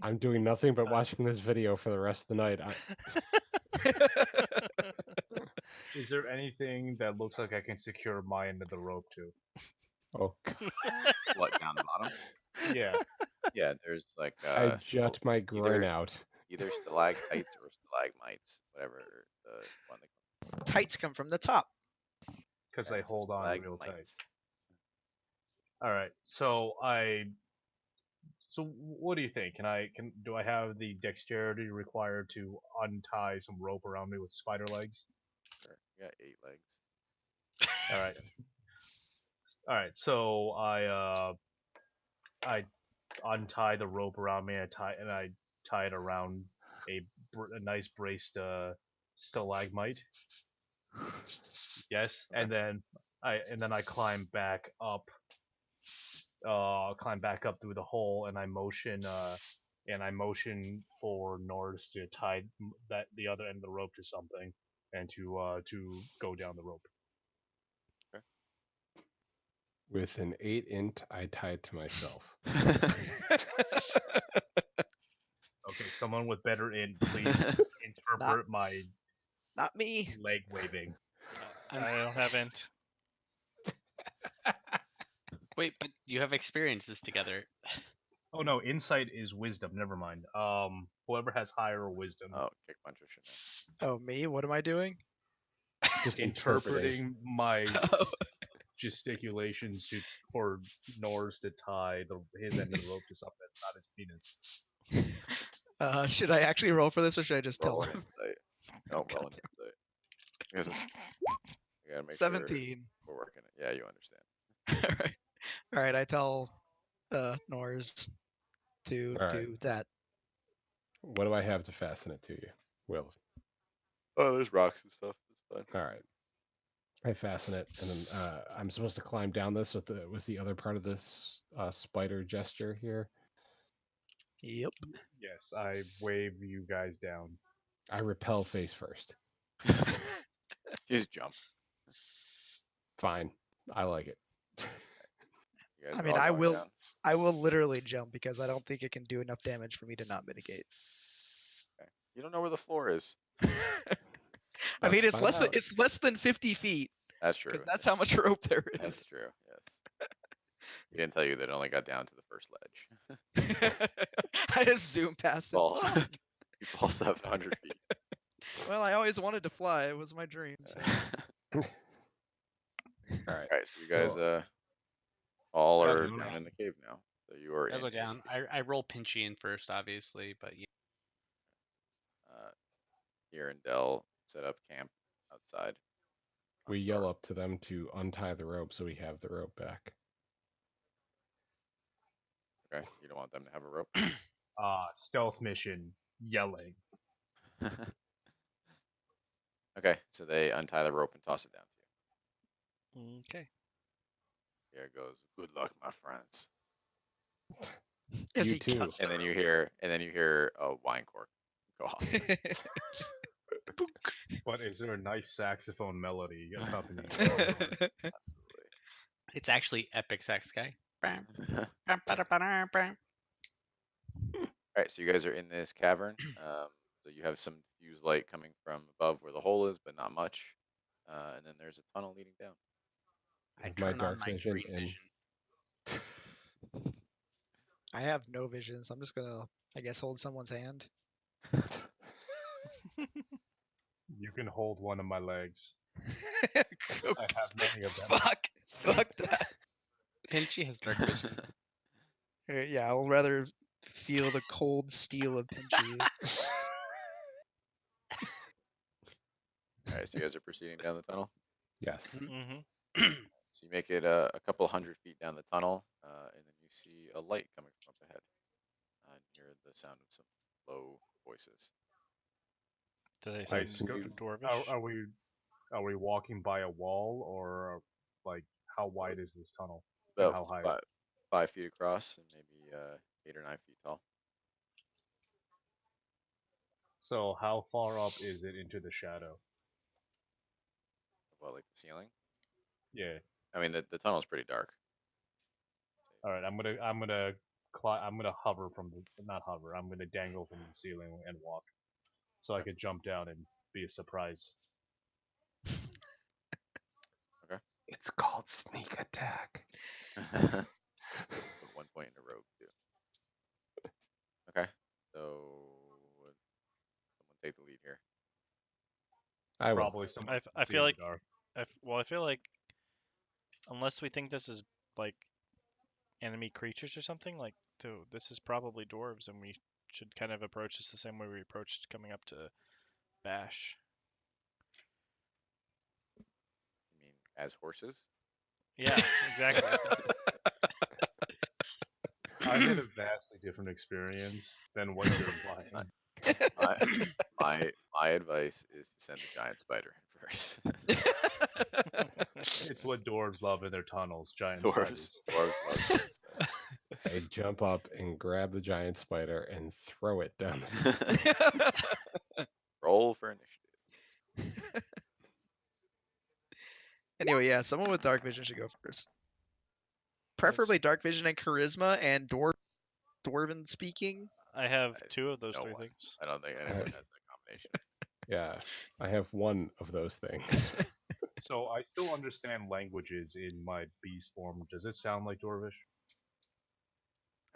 I'm doing nothing but watching this video for the rest of the night. is there anything that looks like I can secure my end of the rope to? Oh god. What, down the bottom? Yeah. Yeah, there's like I jut my groin either, out. either stalactites or stalagmites, whatever the one they Tights come from the top. Because yeah, they so hold on real tight. stalagmites. All right. So what do you think? Do I have the dexterity required to untie some rope around me with spider legs? Sure. You got 8 legs. All right. All right. So I untie the rope around me and I tie it around a nice braced stalagmite. Yes, and then I climb back up through the hole, and I motion for Norris to tie the other end of the rope to something and to go down the rope. With an 8 int, I tied to myself. Okay, someone with better int, please interpret my Not me. leg waving. I don't have int. Wait, but you have experiences together. Oh no, insight is wisdom. Never mind. Whoever has higher wisdom, Oh, kick puncher should know. Oh, me? What am I doing? Just interpreting my gesticulations for Norris to tie his end of the rope to something that's not his penis. Should I actually roll for this, or should I just tell Roll an him? insight. No, roll an insight. Because you gotta make 17. sure we're working it. Yeah, you understand. All right. All right. I tell Nors to All right. do that. What do I have to fasten it to you? Will. Oh, there's rocks and stuff. It's fine. All right. I fasten it, and then I'm supposed to climb down this with the other part of this spider gesture here. Yep. Yes, I wave you guys down. I repel face first. You just jump. Fine. I like it. You guys I are mean, all I going will. down. I will literally jump because I don't think it can do enough damage for me to not mitigate. You don't know where the floor is. I mean, Let's find out. it's less than 50 feet. That's true. 'Cause that's how much rope there That's is. true. Yes. He didn't tell you that it only got down to the first ledge. I just zoom past it. Fall. Oh, You fall 700 feet. well, I always wanted to fly. It was my dream. So. All right. All right, so you guys all I'll are go down down. in the cave now. So you are I'll in go a- down. I roll Pinchy in first, obviously, but yeah. Here and Dell set up camp outside. We yell up to them to untie the rope so we have the rope back. Okay, you don't want them to have a rope. Stealth mission, yelling. Okay, so they untie the rope and toss it down to you. Okay. Here it goes. Good luck, my friends. As You he too. cuts And the then you hear a wine cork go off. But is there a nice saxophone melody accompanying? Absolutely. It's actually Epic Sax Guy. All right, so you guys are in this cavern. So you have some diffuse light coming from above where the hole is, but not much. And then there's a tunnel leading down. I With my turn on dark my vision green and- vision. I have no vision, so I'm just gonna, I guess, hold someone's hand. You can hold one of my legs. Okay. I have many of them. Fuck that. Pinchy has dark vision. Yeah, I'll rather feel the cold steel of Pinchy. All right, so you guys are proceeding down the tunnel. Yes. Mm-hmm. So you make it a couple hundred feet down the tunnel, and then you see a light coming from up ahead. hear the sound of some low voices. Do they I sound see. dwarvish? Are we walking by a wall, or like how wide is this tunnel? And About how high? Is 5 feet across and maybe 8 or 9 feet tall. So how far up is it into the shadow? About like the ceiling. Yeah. I mean, the tunnel's pretty dark. All right. I'm gonna hover from the not hover. I'm gonna dangle from the ceiling and walk, so I could jump down and be a surprise. It's called sneak attack. Put 1 point into rogue too. Okay, so someone take the lead here. I will. Probably someone. I feel like I feel like unless we think this is like enemy creatures or something, like this is probably dwarves, and we should kind of approach this the same way we approached coming up to Bash. You mean as horses? Yeah, exactly. I had a vastly different experience than what you're implying. My advice is to send the giant spider in first. It's what dwarves love in their tunnels, giant Dwarves spiders. love giant spiders. I jump up and grab the giant spider and throw it down the Roll for initiative. Anyway, yeah, someone with dark vision should go first. Preferably dark vision and charisma and dwarven speaking. I have two of those no three one. things. I don't think anyone has that combination. Yeah, I have one of those things. So I still understand languages in my beast form. Does it sound like Dwarvish?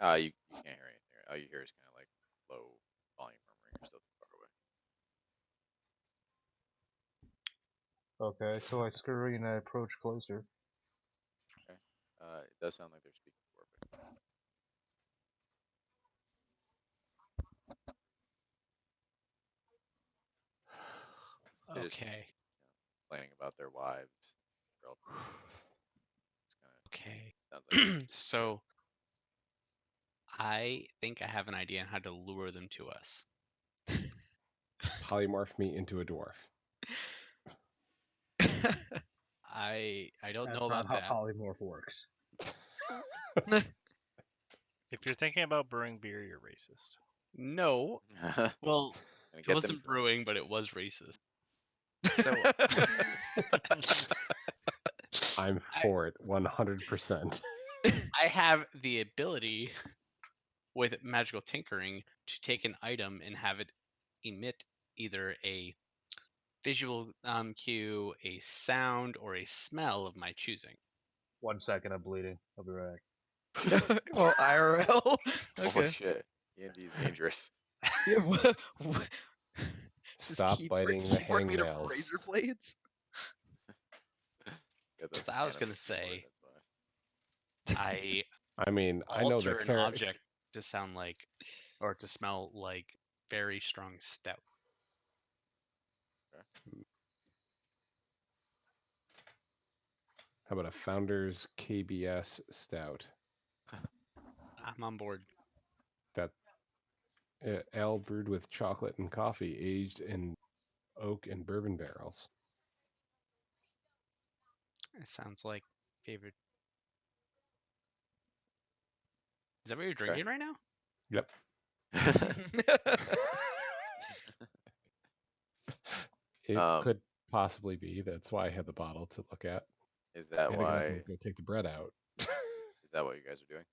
You can't hear anything. All you hear is kind of like low volume murmuring. You're still too far away. Okay, so I scurry and I approach closer. Okay. It does sound like they're speaking Dwarvish. They're just, Okay. complaining about their wives, girlfriends. It's Okay. sounds like So I think I have an idea on how to lure them to us. Polymorph me into a dwarf. I don't That's know about not that. how polymorph works. If you're thinking about brewing beer, you're racist. No. Well, Gonna it get them wasn't drunk. brewing, but it was racist. So I'm for it 100%. I have the ability with magical tinkering to take an item and have it emit either a visual cue, a sound, or a smell of my choosing. 1 second, I'm bleeding. I'll be right back. Well, IRL. Oh Okay. shit. D&D is dangerous. Yeah, what? Just Stop biting the keyboard made of hangnails. razor blades. Got those So I was gonna cannons sword, say, that's why. I mean, I know alter the an character. object to sound like, or to smell like, very strong stout. How about a Founders KBS Stout? I'm on board. That ale brewed with chocolate and coffee, aged in oak and bourbon barrels. It sounds like favorite. Is that what you're drinking right now? Yep. It Um, could possibly be. That's why I had the bottle to look at. Is I that had to get up why? and go take the bread out. Is that what you guys are doing?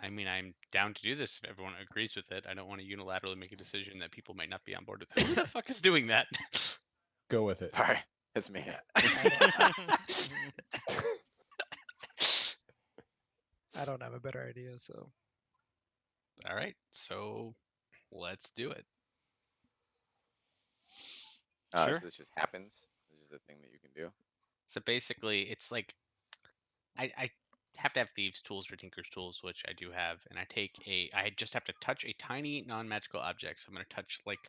I mean, I'm down to do this if everyone agrees with it. I don't want to unilaterally make a decision that people might not be on board with. Who the fuck is doing that? Go with it. Sorry, it's me. I don't have a better idea, so. All right, so let's do it. Sure. So this just happens. This is a thing that you can do. So basically, it's like I have to have thieves' tools or tinker's tools, which I do have, and I just have to touch a tiny non-magical object. So I'm going to touch like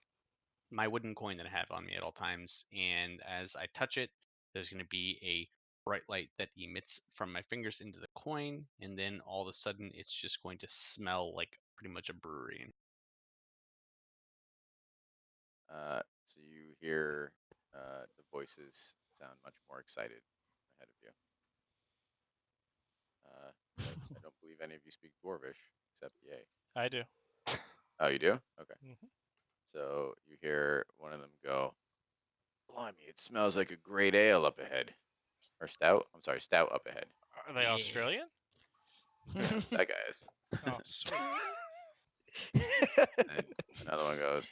my wooden coin that I have on me at all times, and as I touch it, there's going to be a bright light that emits from my fingers into the coin, and then all of a sudden it's just going to smell like pretty much a brewery. So you hear the voices sound much more excited ahead of you. I don't believe any of you speak Dwarvish except Yay. I do. Oh, you do? Okay. Mhm. So you hear one of them go, "Blimey, it smells like a great ale up ahead." Or stout? I'm sorry, stout up ahead. Are they Yeah. Australian? That guy is. Oh, sweet. And another one goes,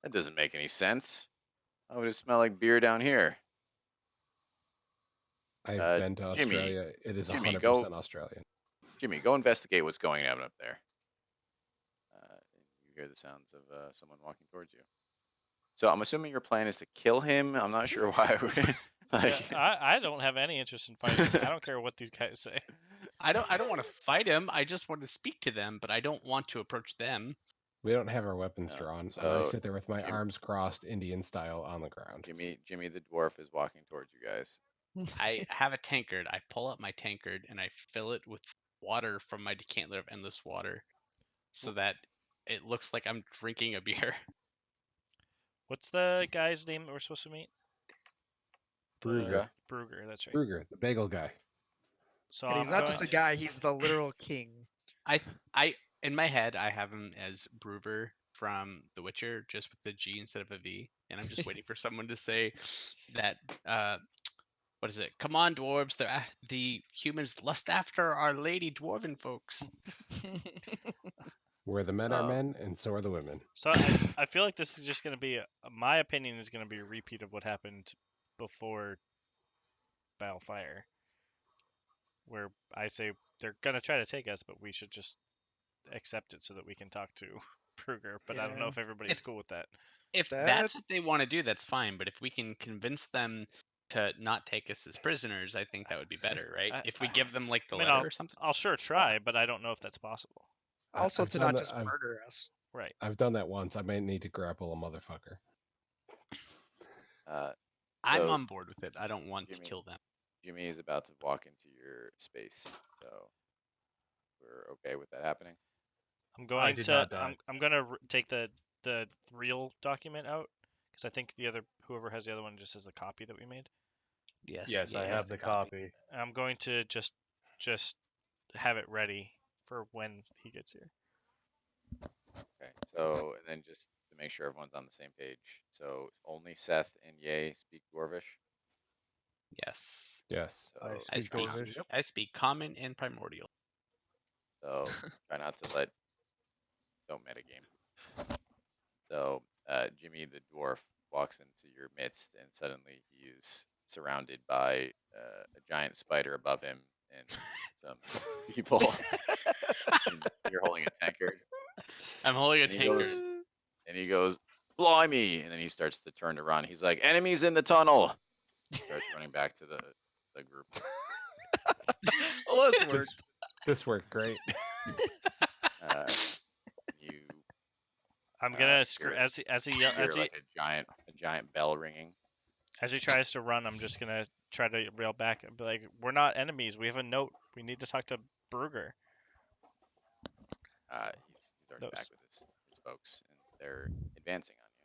"That doesn't make any sense. How would it smell like beer down here?" I've been to Jimmy, Australia. It is Jimmy, 100% go- Australian. Jimmy, go investigate what's going on up there. And you hear the sounds of someone walking towards you. So I'm assuming your plan is to kill him. I'm not sure why. Like, Yeah, I don't have any interest in fighting. I don't care what these guys say. I don't want to fight him. I just want to speak to them, but I don't want to approach them. We don't have our weapons No, drawn. I so sit there with my Jim- arms crossed, Indian style, on the ground. Jimmy the dwarf is walking towards you guys. I have a tankard. I pull up my tankard and I fill it with water from my decanter of endless water, so that it looks like I'm drinking a beer. What's the guy's name that we're supposed to meet? Brugger. Brugger, that's right. Brugger, the bagel guy. So And he's I'm not going just a to- guy; he's the literal king. I in my head I have him as Bruver from The Witcher, just with the G instead of a V, and I'm just waiting for someone to say that. What is it? Come on, dwarves! The humans lust after our lady dwarven folks. Where the men are Oh. men, and so are the women. So I feel like this is just going to be, my opinion is going to be a repeat of what happened before Balefire, where I say they're going to try to take us, but we should just accept it so that we can talk to Brugger. But I don't know Yeah. if everybody's cool with that. If that's what they want to do, that's fine. But if we can convince them to not take us as prisoners, I think that would be better, right? If we give them like the I mean, letter or something. I'll sure try, but I don't know if that's possible. Also, I've to done not that- just I've- murder us. Right. I've done that once. I may need to grapple a motherfucker. I'm So on board with it. I don't want to Jimmy- kill them. Jimmy is about to walk into your space. So we're okay with that happening. I'm going did to not die. I'm going to take the real document out because I think the other whoever has the other one just has the copy that we made. Yes. Yes, yeah, I he has have the copy. I'm going to just have it ready for when he gets here. Okay. So and then just to make sure everyone's on the same page. So only Seth and Yay speak Dwarvish. Yes. Yes. So I I speak speak. Dwarvish. I speak common and primordial. So try not to let don't metagame. So Jimmy the dwarf walks into your midst, and suddenly he is surrounded by a giant spider above him and some people. And you're holding a tankard, I'm holding a And he tankard. goes- and he goes, "Blimey!" And then he starts to turn to run. He's like, "Enemies in the tunnel!" He starts running back to the group. Well, this worked. This worked great. You I'm gonna hear screw it. as he hear as he like a giant bell ringing. as he tries to run. I'm just gonna try to reel back and be like, "We're not enemies. We have a note. We need to talk to Brugger." He's already back Those. with his folks, and they're advancing on you.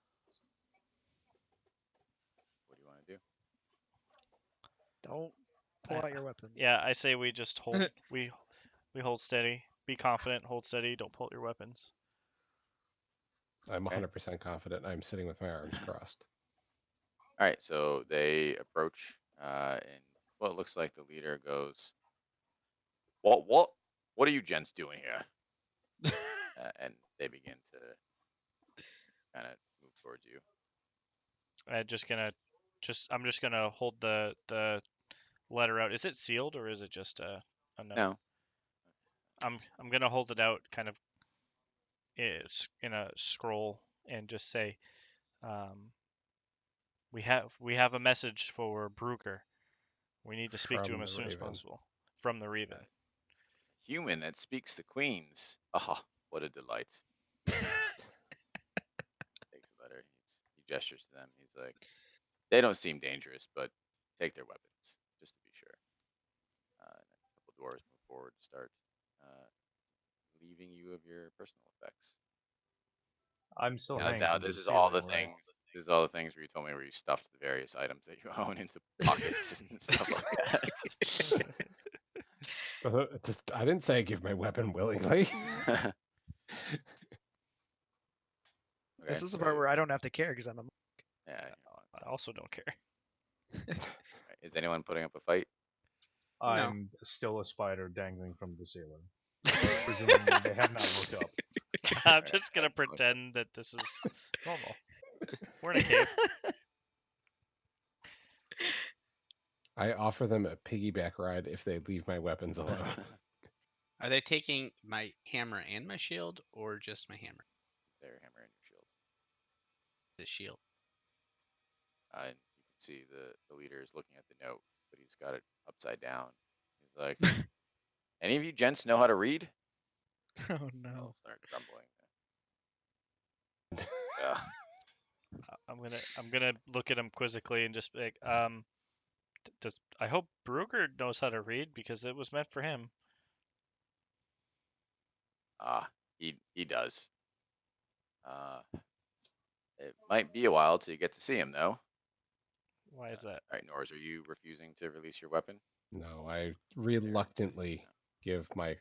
What do you want to do? Don't pull out your weapon. Yeah, I say we just hold we hold steady. Be confident. Hold steady. Don't pull out your weapons. I'm Okay. 100% confident. I'm sitting with my arms crossed. All right, so they approach, and what looks like the leader goes, What are you gents doing here?" And they begin to kind of move towards you. I'm just gonna hold the letter out. Is it sealed or is it just a note? No, I'm gonna hold it out, kind of in a scroll, and just say, we have a message for Brugger. We need to speak to From him as the soon as Raven. possible. From the Raven. human that speaks to queens. Ah, what a delight. Takes the letter. He gestures to them. He's like, "They don't seem dangerous, but take their weapons just to be sure." dwarves move forward to start leaving you of your personal effects. I'm still Now, hanging now from the this is all the ceiling, right? things. This is all the things where you told me where you stuffed the various items that you own into pockets and stuff like that. I didn't say I give my weapon willingly. Okay, This is the what part are- where I don't have to care because I'm a. Yeah. I also don't care. Alright, is anyone putting up a fight? No. I'm still a spider dangling from the ceiling. Presumably they have not looked up. I'm just gonna pretend that this is normal. We're in a cave. I offer them a piggyback ride if they leave my weapons alone. Are they taking my hammer and my shield, or just my hammer? Their hammer and your shield. The shield. And you can see the leader is looking at the note, but he's got it upside down. He's like, "Any of you gents know how to read?" Oh I'll no. start grumbling. Yeah. I'm gonna look at him quizzically and just be like, does I hope Brugger knows how to read because it was meant for him. He does. It might be a while till you get to see him, though. Why is that? All right, Norris, are you refusing to release your weapon? No, I Very reluctantly insistent give my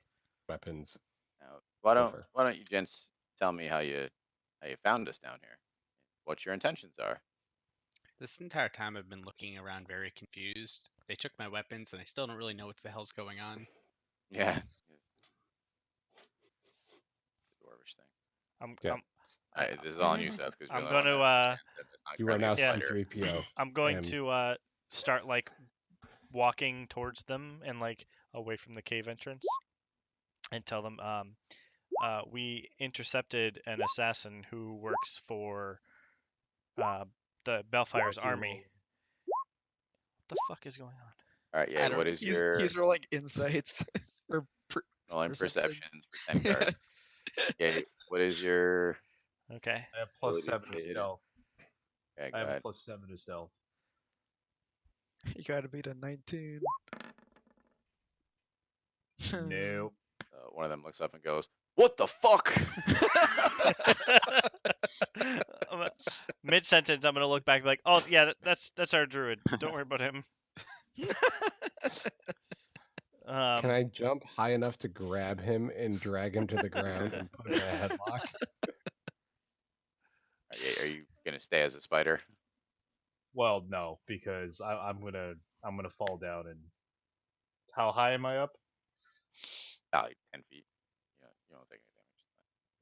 weapons. now. Why over. don't you gents tell me how you found us down here? What your intentions are? This entire time I've been looking around very confused. They took my weapons and I still don't really know what the hell's going on. Yeah. The dwarvish thing. Yeah. All right, this is all on you, Seth, because I'm gonna You are now Yeah. C3PO. I'm going and to start like walking towards them and like away from the cave entrance and tell them we intercepted an assassin who works for the Bellfire's army. What the fuck is going on? All right, yeah. What is your He's rolling insights or rolling perception. perceptions for 10 cards? Yeah. What is your Okay. I have plus ability 7 to to hit it? stealth. Okay, I go have a ahead. plus 7 to stealth. You gotta beat a 19. Nope. One of them looks up and goes, "What the fuck?" Mid sentence, I'm gonna look back and be like, "Oh yeah, that's our druid. Don't worry about him." Can I jump high enough to grab him and drag him to the ground and put him in a headlock? Are you gonna stay as a spider? Well, no, because I'm gonna fall down. And how high am I up? Like 10 feet. You don't take any damage.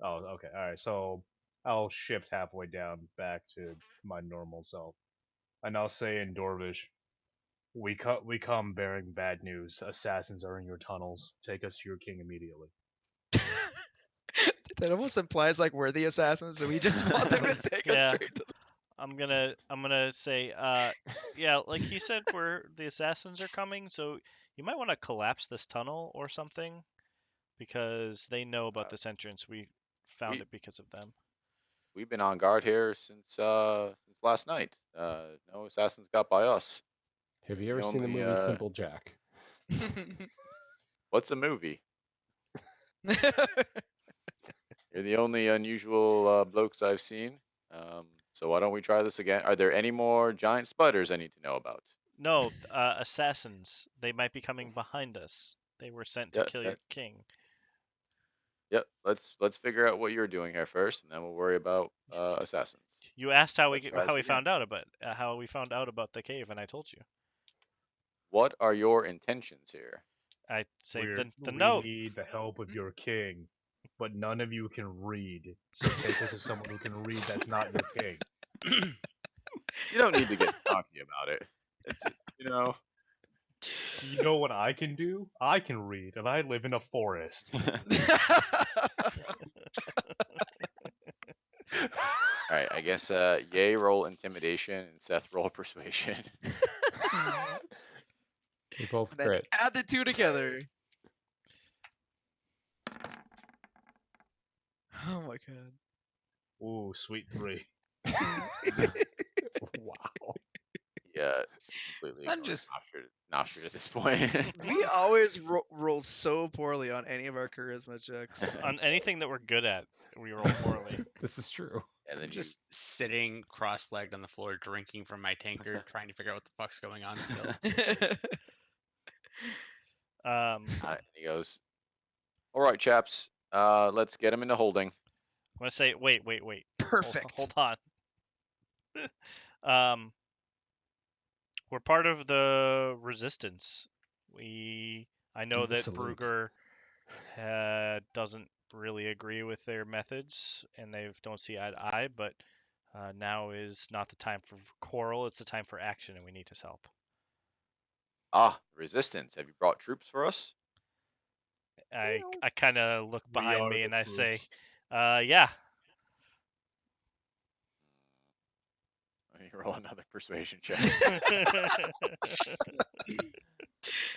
Oh, okay. All right. So I'll shift halfway down back to my normal self, and I'll say in Dwarvish, we come bearing bad news. Assassins are in your tunnels. Take us to your king immediately." That almost implies like we're the assassins, so we just want them to take us Yeah. straight to. I'm gonna say, yeah, like he said, where the assassins are coming, so you might want to collapse this tunnel or something, because they know about this entrance. We found we- it because of them. We've been on guard here since last night. No assassins got by us. Have you ever The seen the only, movie Simple Jack? What's a movie? You're the only unusual blokes I've seen. So why don't we try this again? Are there any more giant spiders I need to know about? No, assassins. They might be coming behind us. They were sent to Yeah, kill your king. Yep. Let's figure out what you're doing here first, and then we'll worry about assassins. You asked how Let's try how this we again. found out about the cave, and I told you. What are your intentions here? I say the We note. need the help of your king, but none of you can read. So take us to someone who can read. That's not your king. You don't need to get cocky about it. You know. You know what I can do? I can read, and I live in a forest. All right. I guess Yay roll intimidation and Seth roll persuasion. They both And then crit. add the two together. Oh my god. Ooh, sweet 3. Wow. completely I'm ignoring just- Nostrud at this point. We always roll so poorly on any of our charisma checks. On anything that we're good at, we roll poorly. This is true. and then I'm just sitting cross-legged on the floor, drinking from my tankard, trying to figure out what the fuck's going on still. he goes, "All right, chaps, let's get him into holding." I'm gonna say, wait. Perfect. Hold on. We're part of the resistance. I know Do the that salute. Brugger doesn't really agree with their methods, and they don't see eye to eye. But now is not the time for quarrel; it's the time for action, and we need his help. Ah, resistance. Have you brought troops for us? I kind of look We behind are me the and I say, troops. yeah. Let me roll another persuasion check. I'm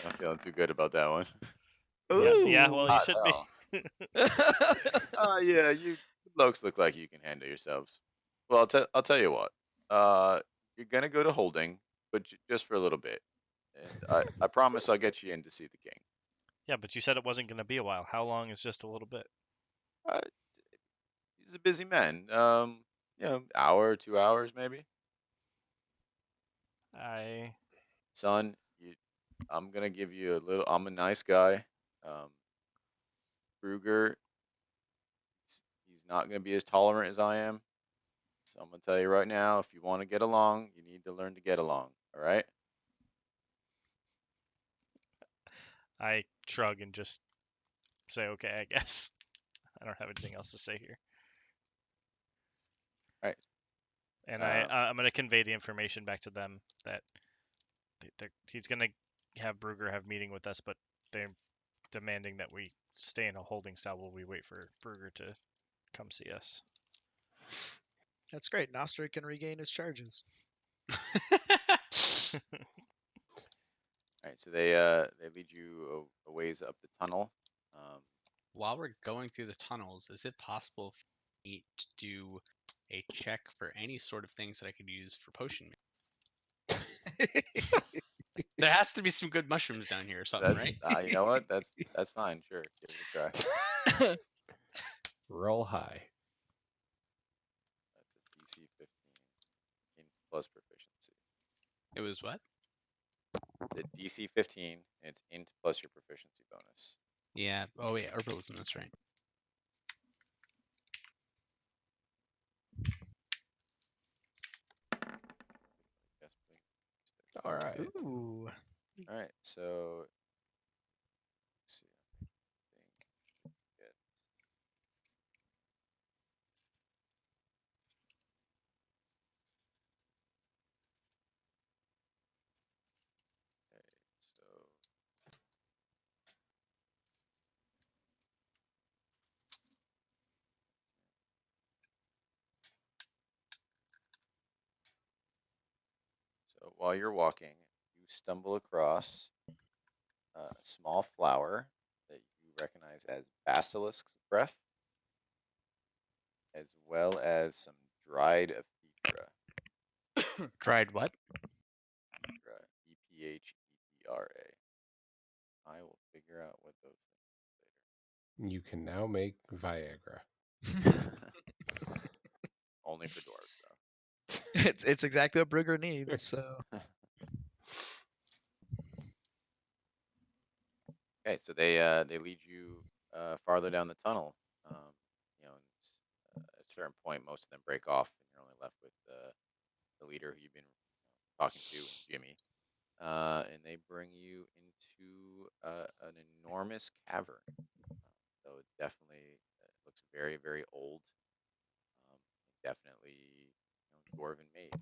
not feeling too good about that one. Yeah, well, you Hot should be. hell. Yeah, you blokes look like you can handle yourselves. Well, I'll tell you what. You're gonna go to holding, but just for a little bit, and I promise I'll get you in to see the king. Yeah, but you said it wasn't going to be a while. How long is just a little bit? Uh, he's a busy man. Hour, 2 hours maybe. Son, I'm gonna give you a little. I'm a nice guy. Brugger, he's not gonna be as tolerant as I am. So I'm gonna tell you right now, if you want to get along, you need to learn to get along. All right? I shrug and just say, okay, I guess. I don't have anything else to say here. Right. And I'm going to convey the information back to them that he's going to have Brugger have meeting with us, but they're demanding that we stay in a holding cell while we wait for Brugger to come see us. That's great. Nostra can regain his charges. All right. So they lead you a ways up the tunnel. While we're going through the tunnels, is it possible for me to do a check for any sort of things that I could use for potion? There has to be some good mushrooms down here or something, That's right? you know what? That's fine. Sure, give it a try. Roll high. That's a DC 15 plus proficiency. It was what? The DC 15. And it's int plus your proficiency bonus. Yeah. Oh yeah, herbalism. That's right. Yes, please. All right. Ooh. All right. So let's see. I think get okay. So while you're walking, you stumble across a small flower that you recognize as basilisk's breath, as well as some dried ephedra. Tried what? Ephedra. I will figure out what those You can now make Viagra. things later. Only for dwarves, though. It's exactly what Brugger needs. So Okay, so they lead you farther down the tunnel. And, at a certain point, most of them break off, and you're only left with the leader who you've been talking to, and Jimmy. And they bring you into an enormous cavern. So it definitely looks very, very old. Definitely, dwarven made.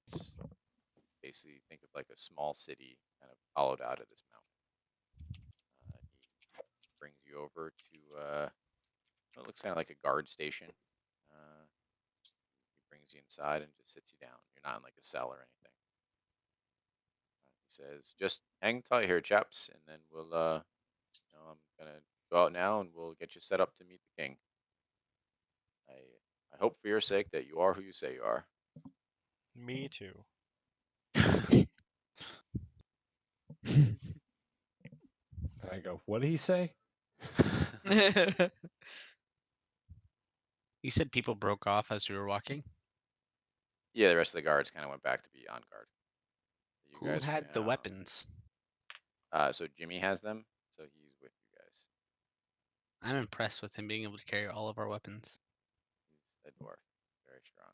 It's basically, think of like a small city kind of hollowed out of this mountain. He brings you over to what looks kind of like a guard station. He brings you inside and just sits you down. You're not in like a cell or anything. He says, "Just hang tight here, chaps, and then we'll I'm gonna go out now and we'll get you set up to meet the king. I hope for your sake that you are who you say you are." Me too. I go, what did he say? You said people broke off as we were walking. Yeah, the rest of the guards kind of went back to be on guard. You Who guys are had the now- weapons? So Jimmy has them, so he's with you guys. I'm impressed with him being able to carry all of our weapons. He's a dwarf, very strong.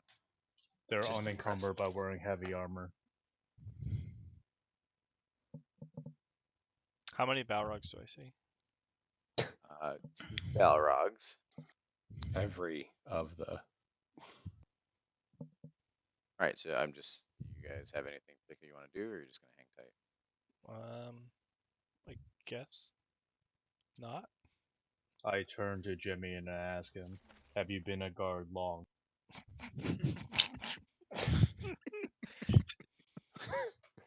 They're Just unencumbered by wearing heavy armor. How many Balrogs do I see? 2 Balrogs. Every of the. All right, so I'm just. You guys have anything particular you want to do, or you're just gonna hang tight? I guess not. I turn to Jimmy and I ask him, "Have you been a guard long?"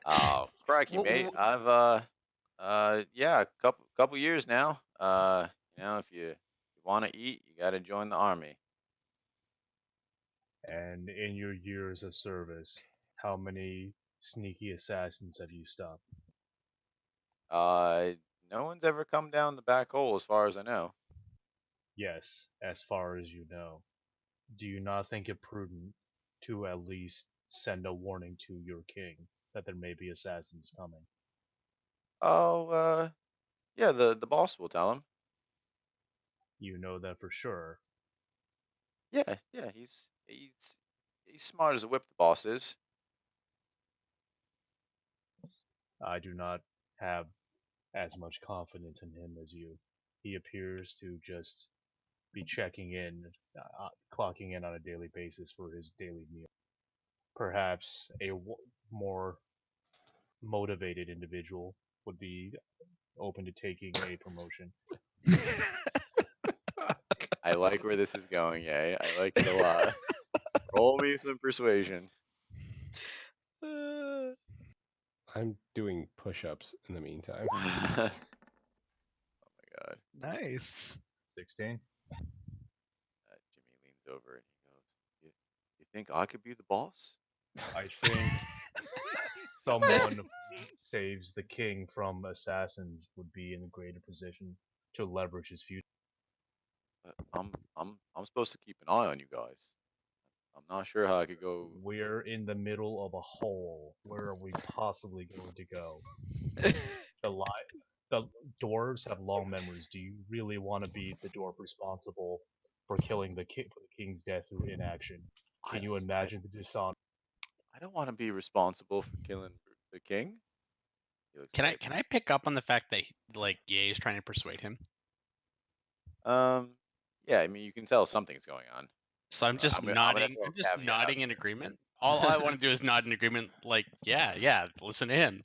Oh, crikey, Wh- mate! wh- I've yeah, a couple years now. You know, if you want to eat, you got to join the army. And in your years of service, how many sneaky assassins have you stopped? No one's ever come down the back hole, as far as I know. Yes, as far as you know. Do you not think it prudent to at least send a warning to your king that there may be assassins coming? Oh, yeah, the boss will tell him. You know that for sure. Yeah, he's smart as a whip. The boss is. I do not have as much confidence in him as you. He appears to just be checking in, clocking in on a daily basis for his daily meal. Perhaps a more motivated individual would be open to taking a promotion. I like where this is going. Yeah, I like it a lot. Roll me some persuasion. I'm doing push-ups in the meantime. Oh my god. Nice. 16. Jimmy leans over and he goes, "You think I could be the boss?" I think someone who saves the king from assassins would be in a greater position to leverage his future. But I'm supposed to keep an eye on you guys. I'm not sure how I could go. We're in the middle of a hole. Where are we possibly going to go? The dwarves have long memories. Do you really want to be the dwarf responsible for killing the king's death through inaction? Can you imagine the dishonor? I don't want to be responsible for killing the king. He looks Can I quite- can I pick up on the fact that like Ye is trying to persuade him? Yeah, I mean, you can tell something's going on. So I'm just I'm gonna throw nodding. a I'm just caveat out nodding in there. agreement. All I want to do is nod in agreement. Like, yeah, listen to him.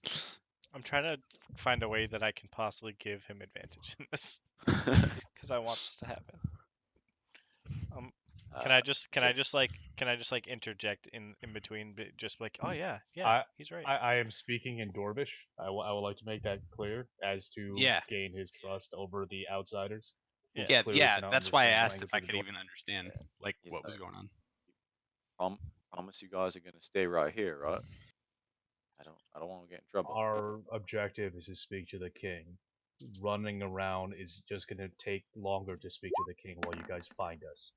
I'm trying to find a way that I can possibly give him advantage in this because I want this to happen. Can I just interject in between, just like, oh yeah, he's right. I am speaking in Dwarvish. I would like to make that clear as to Yeah. gain his trust over the outsiders. who Yeah. clearly Yeah. cannot That's why I understand the asked if I language of could the even understand Yeah, like he's what was like- going on. Promise you guys are gonna stay right here, right? I don't want to get in trouble. Our objective is to speak to the king. Running around is just going to take longer to speak to the king while you guys find us.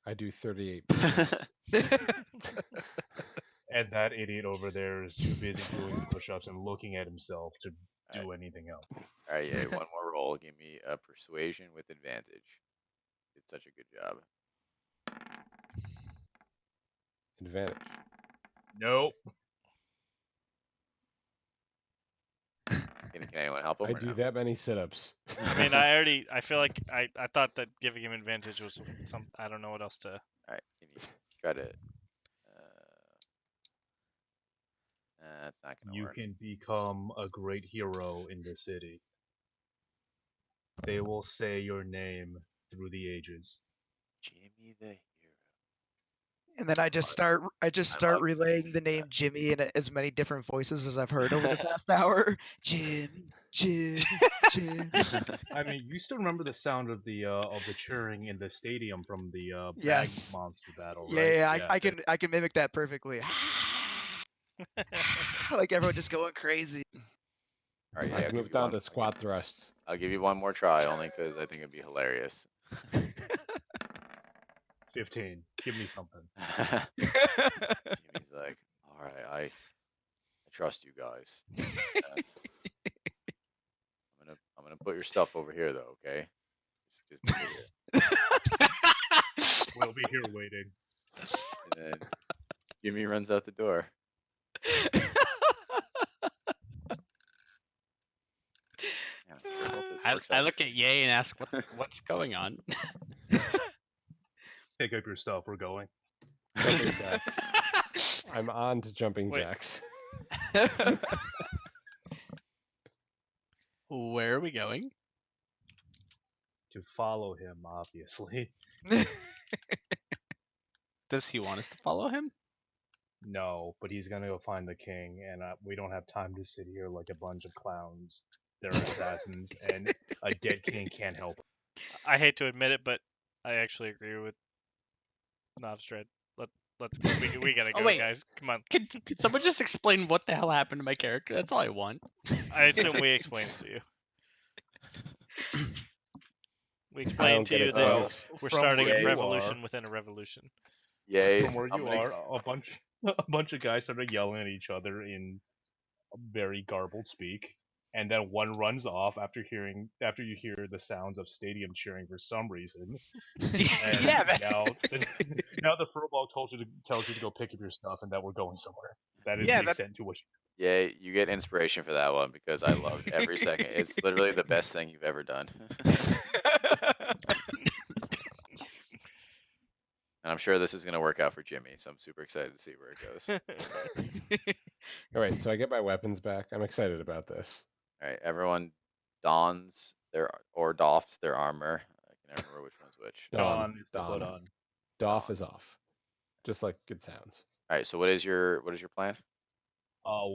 I do 38. And that idiot over there is too busy doing push-ups and looking at himself to do anything else. All right, yeah, one more roll. Give me a persuasion with advantage. Did such a good job. Advantage. Nope. Can anyone help him? I or do no? that many sit-ups. I mean, I feel like I thought that giving him advantage was some. I don't know what else to. All right, can you try to? That's not gonna You work. can become a great hero in the city. They will say your name through the ages. Jimmy the hero. And then I just start love relaying the name Jimmy in as many different voices as I've heard over the past hour. Jim. I mean, you still remember the sound of the cheering in the stadium from the Yes. bag monster battle, Yeah, right? I can mimic that perfectly. Like everyone just going crazy. All right, yeah, I've moved down to squat thrusts. I'll give you one more try, only because I think it'd be hilarious. 15. Give me something. Jimmy's like, all right, I trust you guys. I'm gonna put your stuff over here though, okay? Just over here. We'll be here waiting. And then Jimmy runs out the door. Man, I sure hope this works I out. look at Ye and ask, what's going on? Pick up your stuff. We're going. Jumping jacks. I'm on to jumping Wait. jacks. Where are we going? To follow him, obviously. Does he want us to follow him? No, but he's gonna go find the king, and we don't have time to sit here like a bunch of clowns. They're assassins, and a dead king can't help. I hate to admit it, but I actually agree with Novstred. Let's go. We gotta Oh, go, wait. guys. Come on. Could someone just explain what the hell happened to my character? That's all I want. I assume we explained it to you. We don't explained to get you it, that folks. we're From starting where a you revolution are- within a revolution. Yay! From where I'm you gonna- are, a bunch of guys started yelling at each other in very garbled speak, and then one runs off after you hear the sounds of stadium cheering for some reason. And Yeah, that- now the furball tells you to go pick up your stuff and that we're going somewhere. That is Yeah, the that- extent to which. Yay! You get inspiration for that one because I loved every second. It's literally the best thing you've ever done. And I'm sure this is gonna work out for Jimmy, so I'm super excited to see where it goes. All right, so I get my weapons back. I'm excited about this. All right, everyone dons or doffs their armor. I can never remember which one's which. Don. Dawn is the put Don. on. Doff Don. is off, just like it sounds. All right, so what is your plan?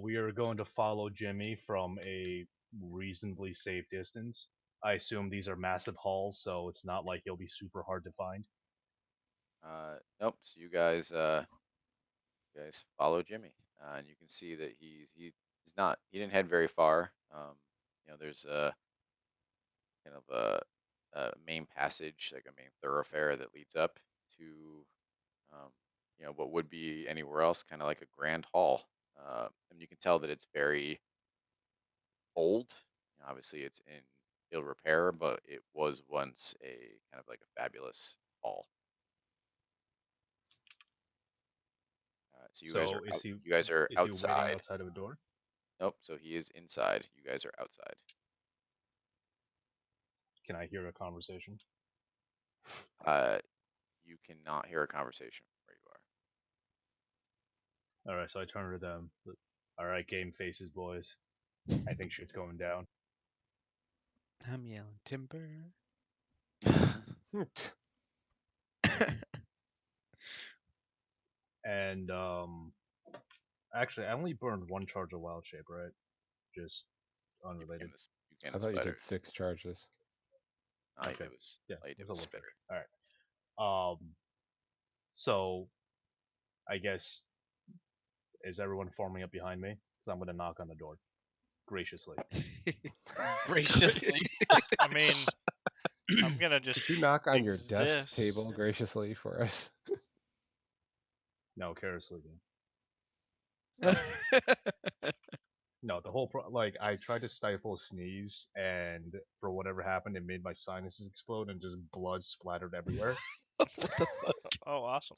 We are going to follow Jimmy from a reasonably safe distance. I assume these are massive halls, so it's not like he'll be super hard to find. Nope. So you guys follow Jimmy, and you can see that he didn't head very far. There's a kind of a main passage, like a main thoroughfare that leads up to, what would be anywhere else, kind of like a grand hall. And you can tell that it's very old. Obviously, it's in ill repair, but it was once a kind of like a fabulous hall. So you guys are is he? you guys are Is he waiting outside. outside of a door? Nope. So he is inside. You guys are outside. Can I hear a conversation? You cannot hear a conversation where you All right, so I turn to them. All right, game faces, boys. I think shit's going down. I'm yelling timber. are. And actually, I only burned one charge of wild shape, right? Just You unrelated. became the I thought you spider. did 6 charges. All you Okay. did was Yeah, all you it did was was a little spitter. All right. So I guess is everyone forming up behind me? Because I'm gonna knock on the door, graciously. Graciously. I mean, I'm gonna just. Could you knock on your desk exist. table graciously for us? No, carelessly. No, the whole I tried to stifle a sneeze, and for whatever happened, it made my sinuses explode and just blood splattered everywhere. Oh, awesome.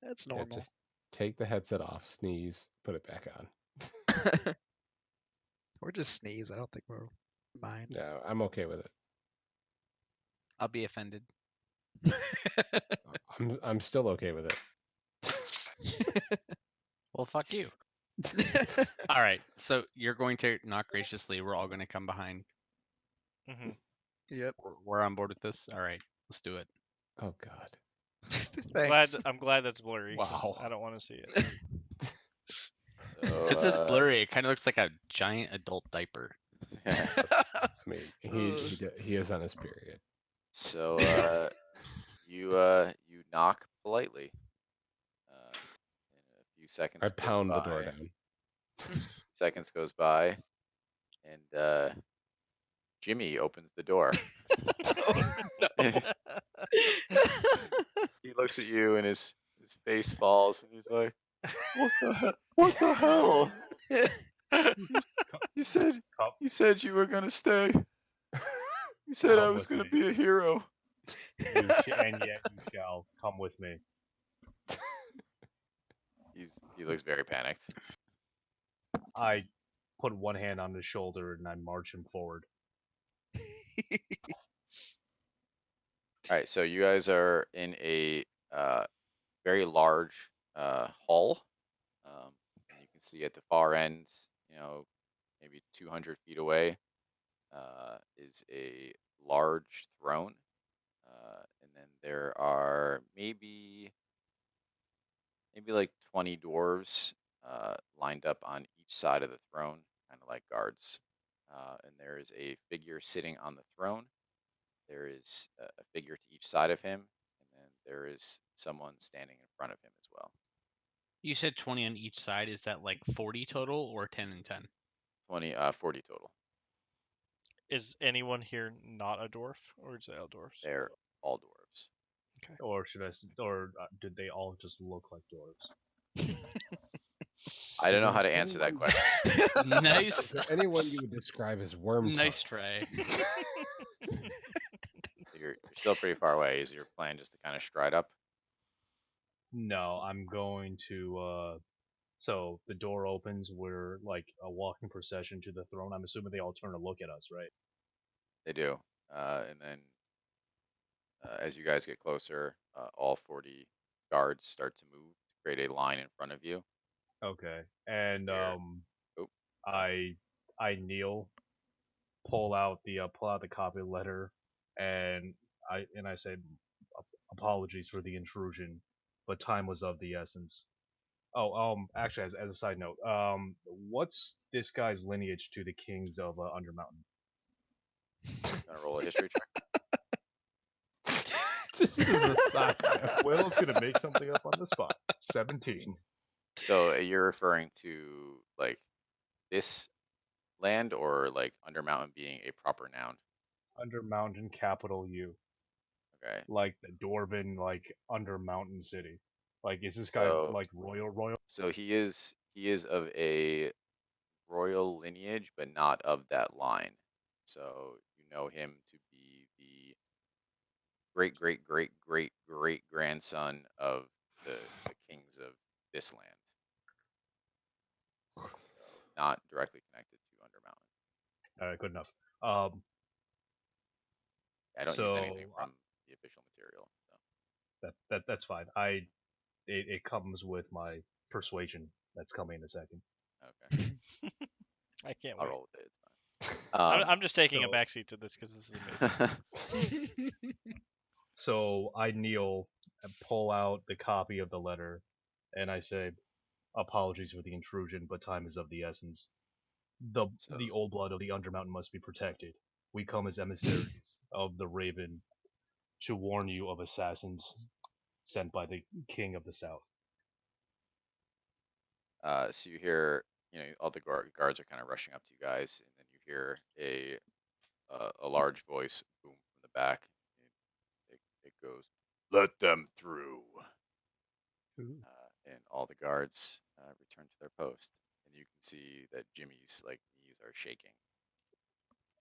That's Yeah, normal. just take the headset off, sneeze, put it back on. Or just sneeze. I don't think we'll mind. No, I'm okay with it. I'll be offended. I'm still okay with it. Well, fuck you. All right, so you're going to knock graciously. We're all going to come behind. Hmm. Yep. We're on board with this. All right, let's do it. Oh God. Thanks. I'm glad that's blurry. 'cause Wow. I don't want to see it. So, This is blurry. It kind of looks like a giant adult diaper. I mean, he is on his period. So you knock politely. In a few seconds. I goes pound the door by. down. seconds goes by, and Jimmy opens the door. He looks at you, and his face falls, and he's like, "What the hell? What the hell? You said Come, you said you were gonna stay. You said I Come was with gonna me. be a hero." and yet you shall come with me. He looks very panicked. I put one hand on his shoulder and I march him forward. All right, so you guys are in a very large hall. And you can see at the far end, maybe 200 feet away, is a large throne. And then there are maybe like 20 dwarves lined up on each side of the throne, kind of like guards. And there is a figure sitting on the throne. There is a figure to each side of him, and then there is someone standing in front of him as well. You said 20 on each side. Is that like 40 total or 10 and 10? 40 total. Is anyone here not a dwarf, or is it all dwarfs? They're all dwarves. Or did they all just look like dwarves? I don't Is know there how to answer that anyone- question. Is Nice. there anyone you would describe as worm Nice try. You're still pretty far away. Is your plan just to kind of stride up? No, I'm going to. So the door opens. We're like a walking procession to the throne. I'm assuming they all turn to look at us, right? They do. And then as you guys get closer, all 40 guards start to move to create a line in front of you. Okay. And Here. Oh, I kneel, pull out the copy letter, and I say, apologies for the intrusion, but time was of the essence. Oh, actually, as a side note, what's this guy's lineage to the kings of Undermountain? gonna roll a history check. Just as a side note. Will's gonna make something up on the spot. 17. So you're referring to like this land, or like Undermountain being a proper noun? Undermountain, capital U, Okay. like the Dwarven, like Undermountain city. Like, is this guy So- like royal? So he is of a royal lineage, but not of that line. So you know him to be the great great great great great grandson of the kings of this land. So not directly connected to Undermountain. All right, good enough. I don't use anything So, from the official material. So. that's fine. It comes with my persuasion that's coming in a second. Okay. I can't I'll wait. roll with it. It's fine. I'm just taking a so- backseat to this because this is amazing. So I kneel and pull out the copy of the letter, and I say, apologies for the intrusion, but time is of the essence. The old blood of the Undermountain must be protected. We come as emissaries of the Raven to warn you of assassins sent by the King of the South. So you hear, all the guards are kind of rushing up to you guys, and then you hear a large voice boom from the back. It goes, "Let them through." And all the guards return to their post, and you can see that Jimmy's knees are shaking.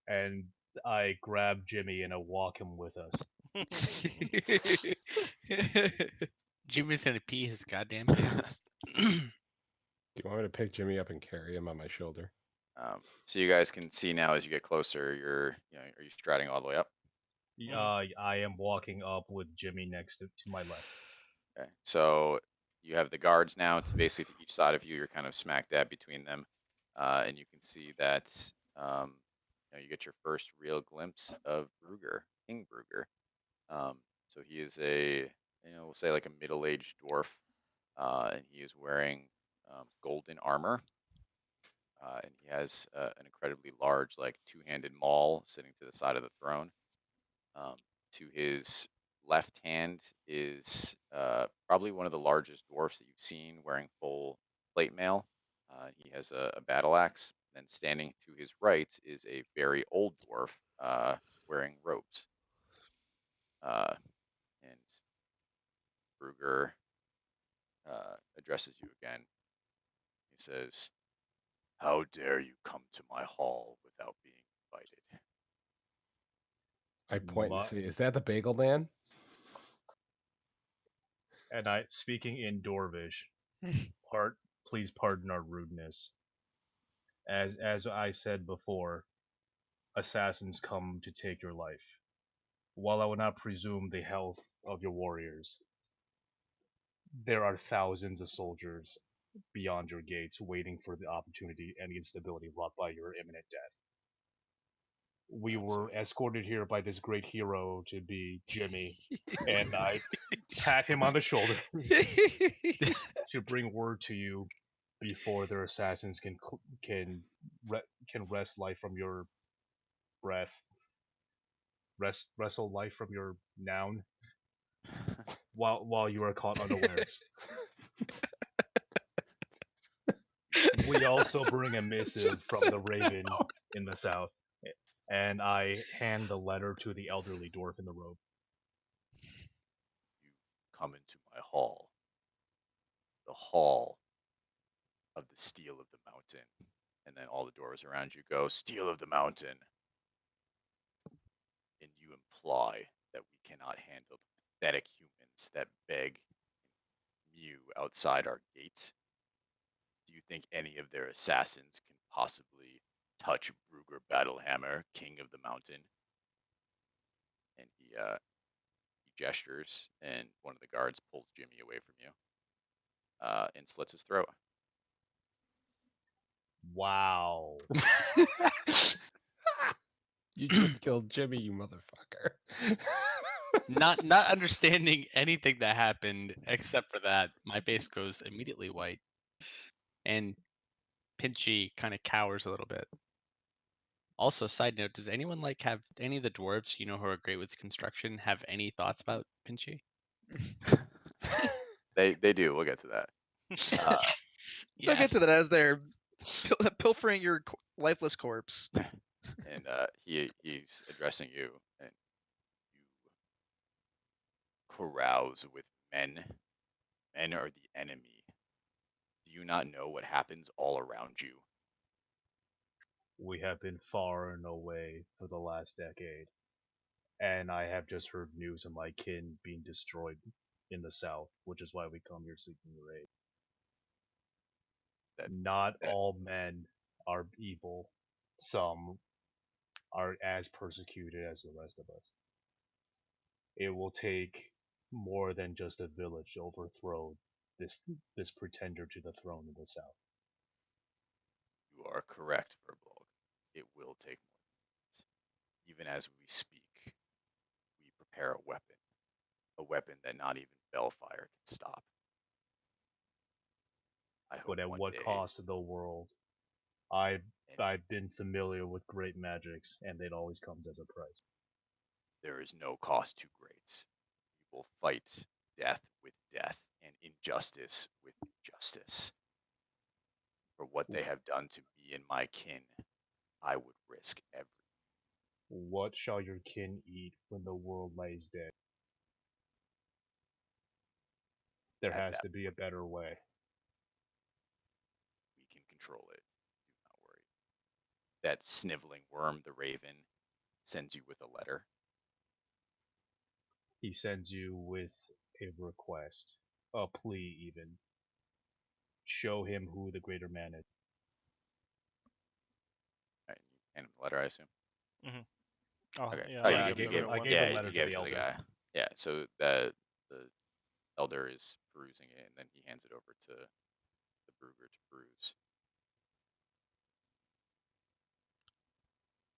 And I grab Jimmy and I walk him with us. Jimmy's gonna pee his goddamn pants. Do you want me to pick Jimmy up and carry him on my shoulder? So you guys can see now as you get closer. Are you striding all the way up? I am walking up with Jimmy next to my left. Okay. So you have the guards now to basically to each side of you. You're kind of smack dab between them, and you can see that you get your first real glimpse of Brugger, King Brugger. So he is we'll say like a middle-aged dwarf, and he is wearing golden armor, and he has an incredibly large, like two-handed maul sitting to the side of the throne. To his left hand is probably one of the largest dwarfs that you've seen wearing full plate mail. He has a battle axe. And standing to his right is a very old dwarf wearing robes. And Bruger addresses you again. He says, "How dare you come to my hall without being invited?" I point and My- say, "Is that the Bagel Man?" And I, speaking in Dwarvish, please pardon our rudeness. As I said before, assassins come to take your life. While I would not presume the health of your warriors, there are thousands of soldiers beyond your gates waiting for the opportunity and the instability wrought by your imminent death. We were escorted here by this great hero to be Jimmy, and I pat him on the shoulder to bring word to you before their assassins can wrest life from your breath, wrestle life from your noun while you are caught unawares. We also bring a missive Just from said the Raven in the south, and I hand the letter to the elderly dwarf in the robe. You come into my hall, the hall of the Steel of the Mountain. And then all the doors around you go, "Steel of the Mountain." And you imply that we cannot handle the pathetic humans that beg and mew outside our gate. Do you think any of their assassins can possibly touch Bruger Battlehammer, King of the Mountain? And he gestures, and one of the guards pulls Jimmy away from you and slits his throat. Wow. You just killed Jimmy, you motherfucker. Not understanding anything that happened except for that, my face goes immediately white, and Pinchy kind of cowers a little bit. Also, side note, does anyone have any of the dwarves who are great with construction have any thoughts about Pinchy? They do. We'll get to that. They'll get to that as they're pilfering your lifeless corpse. And he's addressing you, and you carouse with men. Men are the enemy. Do you not know what happens all around you? We have been far and away for the last decade, and I have just heard news of my kin being destroyed in the south, which is why we come here seeking your aid. Not all men are evil. Some are as persecuted as the rest of us. It will take more than just a village to overthrow this pretender to the throne in the south. You are correct, Verbolg. It will take more minutes. Even as we speak, we prepare a weapon that not even Bellfire can stop. I hope But at one what day, cost to the world? I've been familiar with great magics, and it always comes as a price. there is no cost too great. We will fight death with death and injustice with injustice. For what they have done to me and my kin, I would risk everything. What shall your kin eat when the world lays dead? There At has that to be a better way. We can control it. Do not worry. That sniveling worm, the Raven, sends you with a letter. He sends you with a request, a plea even. Show him who the greater man is. Right, you hand him the letter, I assume. Oh, Okay. yeah. Oh, Yeah, you I gave gave him I the gave yeah, the letter you to gave the it to the elder. guy. Yeah. So the elder is perusing it, and then he hands it over to the Bruger to peruse.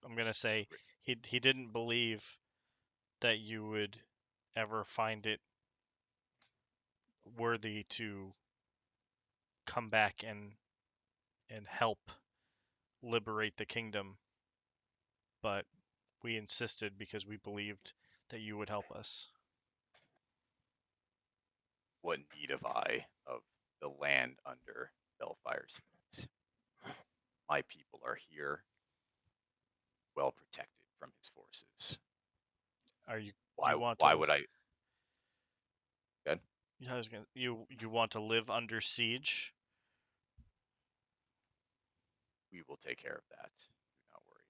I'm gonna say he didn't believe that you would ever find it worthy to come back and help liberate the kingdom, but we insisted because we believed that you would help us. What need have I of the land under Bellfire's feet? my people are here, well protected from his forces. Are you? Why? You want Why to? would I? Good. Yeah, I was gonna. You want to live under siege? We will take care of that. Do not worry.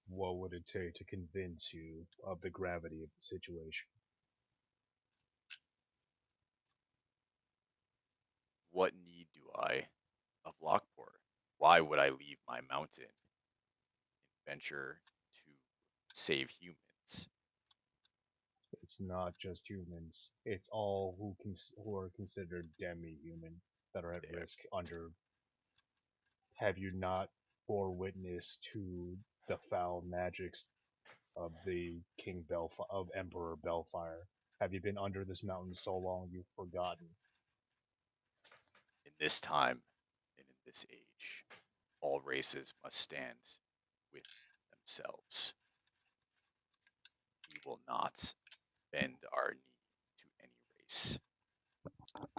What would it take to convince you of the gravity of the situation? What need do I of Lockport? Why would I leave my mountain and venture to save humans? It's not just humans. It's all who are considered demi-human that are at There. risk under. Have you not bore witness to the foul magics of the of Emperor Belfire? Have you been under this mountain so long you've forgotten? In this time and in this age, all races must stand with themselves. We will not bend our knee to any race.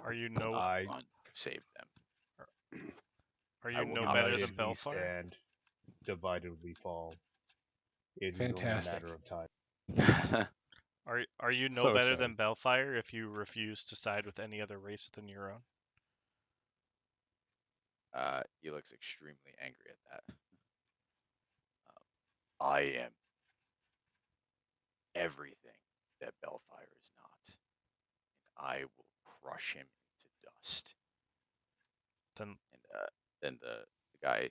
Are you no? I Run to save them. Are I you will no not better let than united we Belfire? stand, divided we fall. It is only a Fantastic. matter of time. Are you no So better exciting. than Belfire if you refuse to side with any other race than your own? He looks extremely angry at that. I am everything that Belfire is not, and I will crush him into dust. Then And then the guy,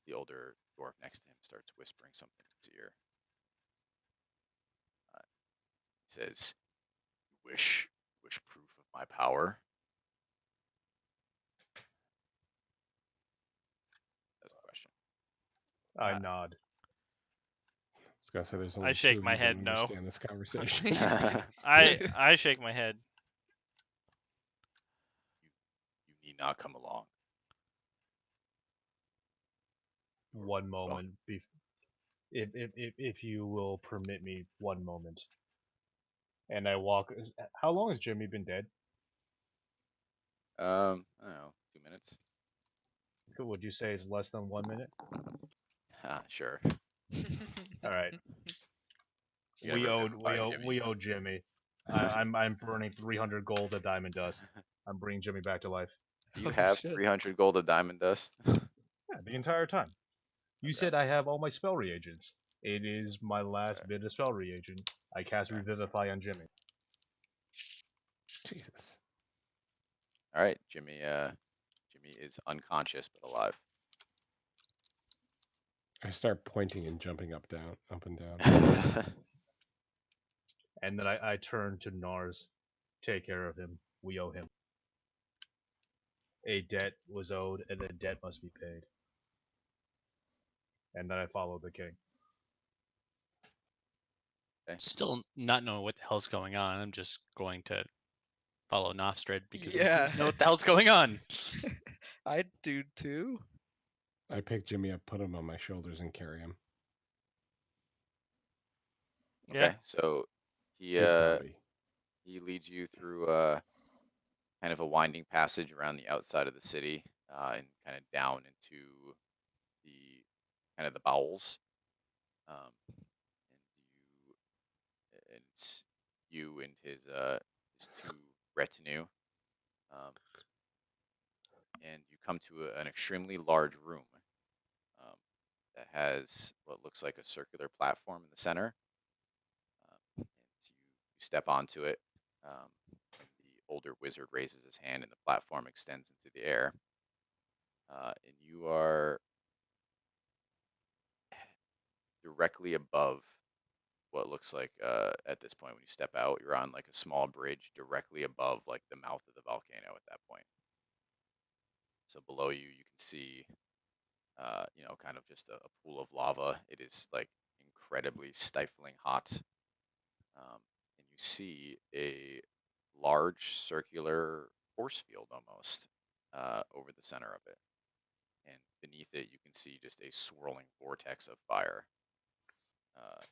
the older dwarf next to him, starts whispering something in his ear. He says, "You wish proof of my power?" That's a question. I Uh, nod. I was gonna say there's I only two shake of my you that head no. understand this conversation. I shake my head. You need not come along. One moment, if you will permit me one moment. And I walk. How long has Jimmy been dead? I don't know, 2 minutes. Would you say it's less than 1 minute? Sure. All right. You gotta revivify Jimmy. We owe Jimmy. I'm burning 300 gold at Diamond Dust. I'm bringing Jimmy back to life. Do you Oh, have shit. 300 gold of diamond dust? Yeah, the entire time. You Okay. said I have all my spell reagents. It is my last Okay. bit of spell reagent. I cast Okay. Revivify on Jimmy. Jesus. All right, Jimmy. Jimmy is unconscious but alive. I start pointing and jumping up and down. And then I turn to Nars. Take care of him. We owe him. A debt was owed, and a debt must be paid. And then I follow the king. Still not knowing what the hell's going on. I'm just going to follow Nostred because I Yeah. need to know what the hell's going on. I do too. I pick Jimmy up, put him on my shoulders, and carry him. Okay, Yeah. so he Good zombie. he leads you through kind of a winding passage around the outside of the city and kind of down into the kind of the bowels. And it's you and his two retinue. And you come to an extremely large room that has what looks like a circular platform in the center. And you step onto it. And the older wizard raises his hand, and the platform extends into the air. And you are directly above what looks like at this point when you step out, you're on like a small bridge directly above like the mouth of the volcano at that point. So below you, you can see, kind of just a pool of lava. It is like incredibly stifling hot. And you see a large circular force field almost over the center of it. And beneath it, you can see just a swirling vortex of fire. And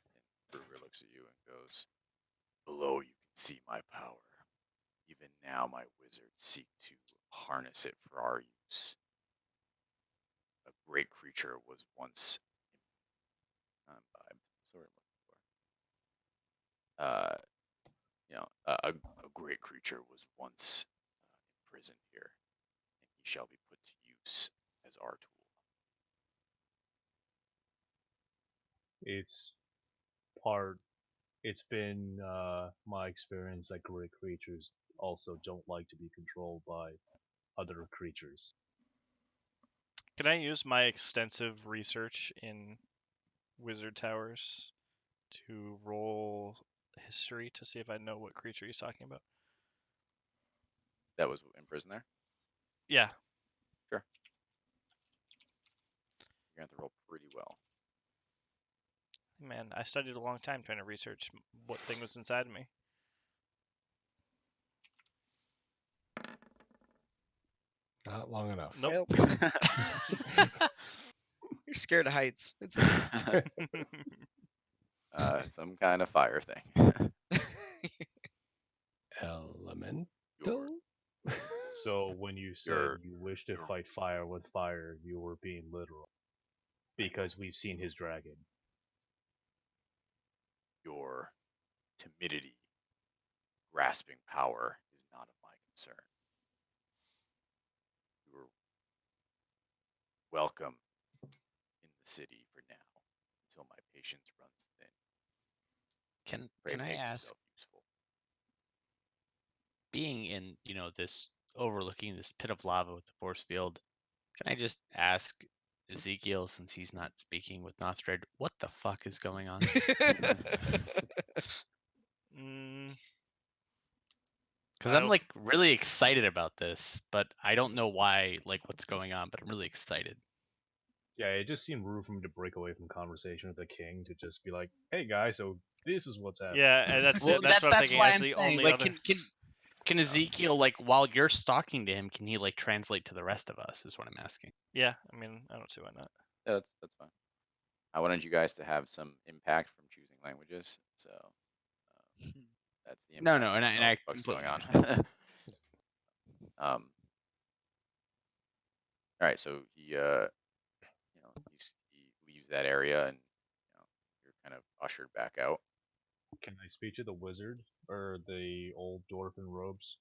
Kruger looks at you and goes, "Below, you can see my power. Even now, my wizards seek to harness it for our use. A great creature was once imbibed. Sort of looking for. A great creature was once imprisoned here, and he shall be put to use as our tool. It's part. It's been my experience that great creatures also don't like to be controlled by other creatures. Can I use my extensive research in wizard towers to roll history to see if I know what creature he's talking about? That was imprisoned there. Yeah. You're gonna have to roll pretty well. Man, I studied a long time trying to research what thing was inside of me. Not long enough. Nope. Well, you're scared of heights. It's Some kind of fire thing. Elemental. Your So when you said Your- you wish to your- fight fire with fire, you were being literal. Because we've seen his dragon. your timidity, grasping power is not of my concern. You are welcome in the city for now, until my patience runs thin. Pray Can I make ask, yourself useful. being in, this overlooking this pit of lava with the force field, can I just ask Ezekiel, since he's not speaking with Nostrad, what the fuck is going on? Mm, Because I I'm don't- like really excited about this, but I don't know why, like what's going on, but I'm really excited. Yeah, it just seemed rude for him to break away from conversation with the king to just be like, "Hey guys, so this is what's happening." yeah, and that's Well, it. That's what I'm that's thinking. why As I'm the saying, only like, other. can Ezekiel, like, while you're talking to him, can he like translate to the rest of us? Is what I'm asking. Yeah, I mean, I don't see why not. Yeah, that's fine. I wanted you guys to have some impact from choosing languages, so that's the No, impact. no, and I don't know I what the fuck's going completely on. All right, so he leaves that area, and you're kind of ushered back out. Can I speak to the wizard or the old dwarf in robes?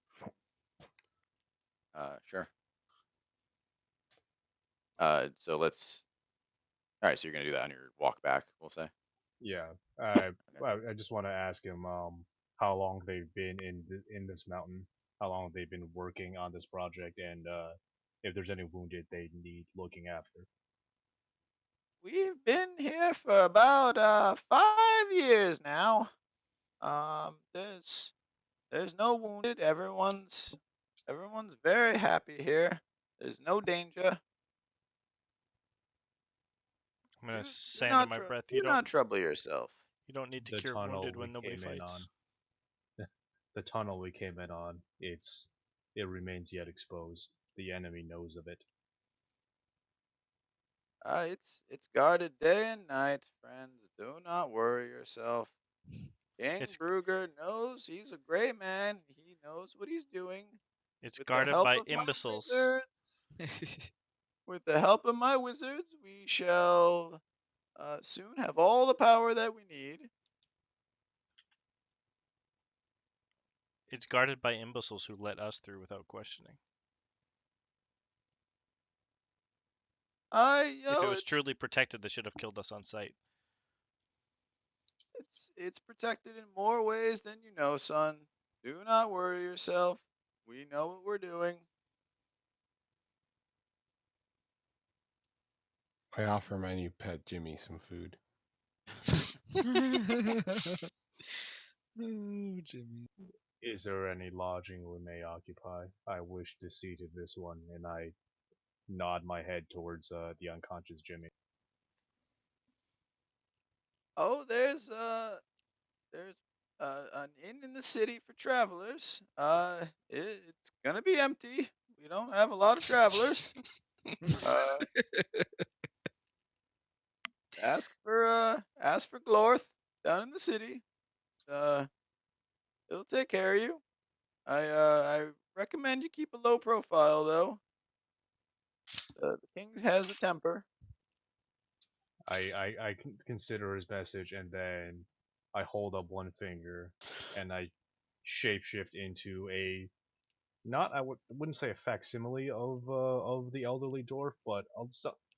Sure. So let's. All right, so you're gonna do that on your walk back, we'll say. Yeah, I just want to ask him how long they've been in this mountain, how long they've been working on this project, and if there's any wounded they need looking after. We've been here for about 5 years now. There's no wounded. Everyone's very happy here. There's no danger. I'm gonna Do say not under my trou- breath, do not trouble yourself. you don't need to The cure tunnel wounded we when nobody came in fights. The tunnel we came in on, it remains yet exposed. The enemy knows of it. It's guarded day and night, friends. Do not worry yourself. King It's- Brugger knows he's a great man. He knows what he's doing. It's With the guarded help by of my imbeciles. wizards- With the help of my wizards, we shall soon have all the power that we need. It's guarded by imbeciles who let us through without questioning. If it was truly protected, they should have killed us on sight. it's protected in more ways than you know, son. Do not worry yourself. We know what we're doing. I offer my new pet Jimmy some food. Oh, Jimmy. Is there any lodging we may occupy? I wish to see to this one, and I nod my head towards the unconscious Jimmy. Oh, there's an inn in the city for travelers. It's gonna be empty. We don't have a lot of travelers. Ask for Glorth down in the city. He'll take care of you. I recommend you keep a low profile though. The king has a temper. I consider his message, and then I hold up one finger, and I shapeshift into a not I wouldn't say a facsimile of the elderly dwarf, but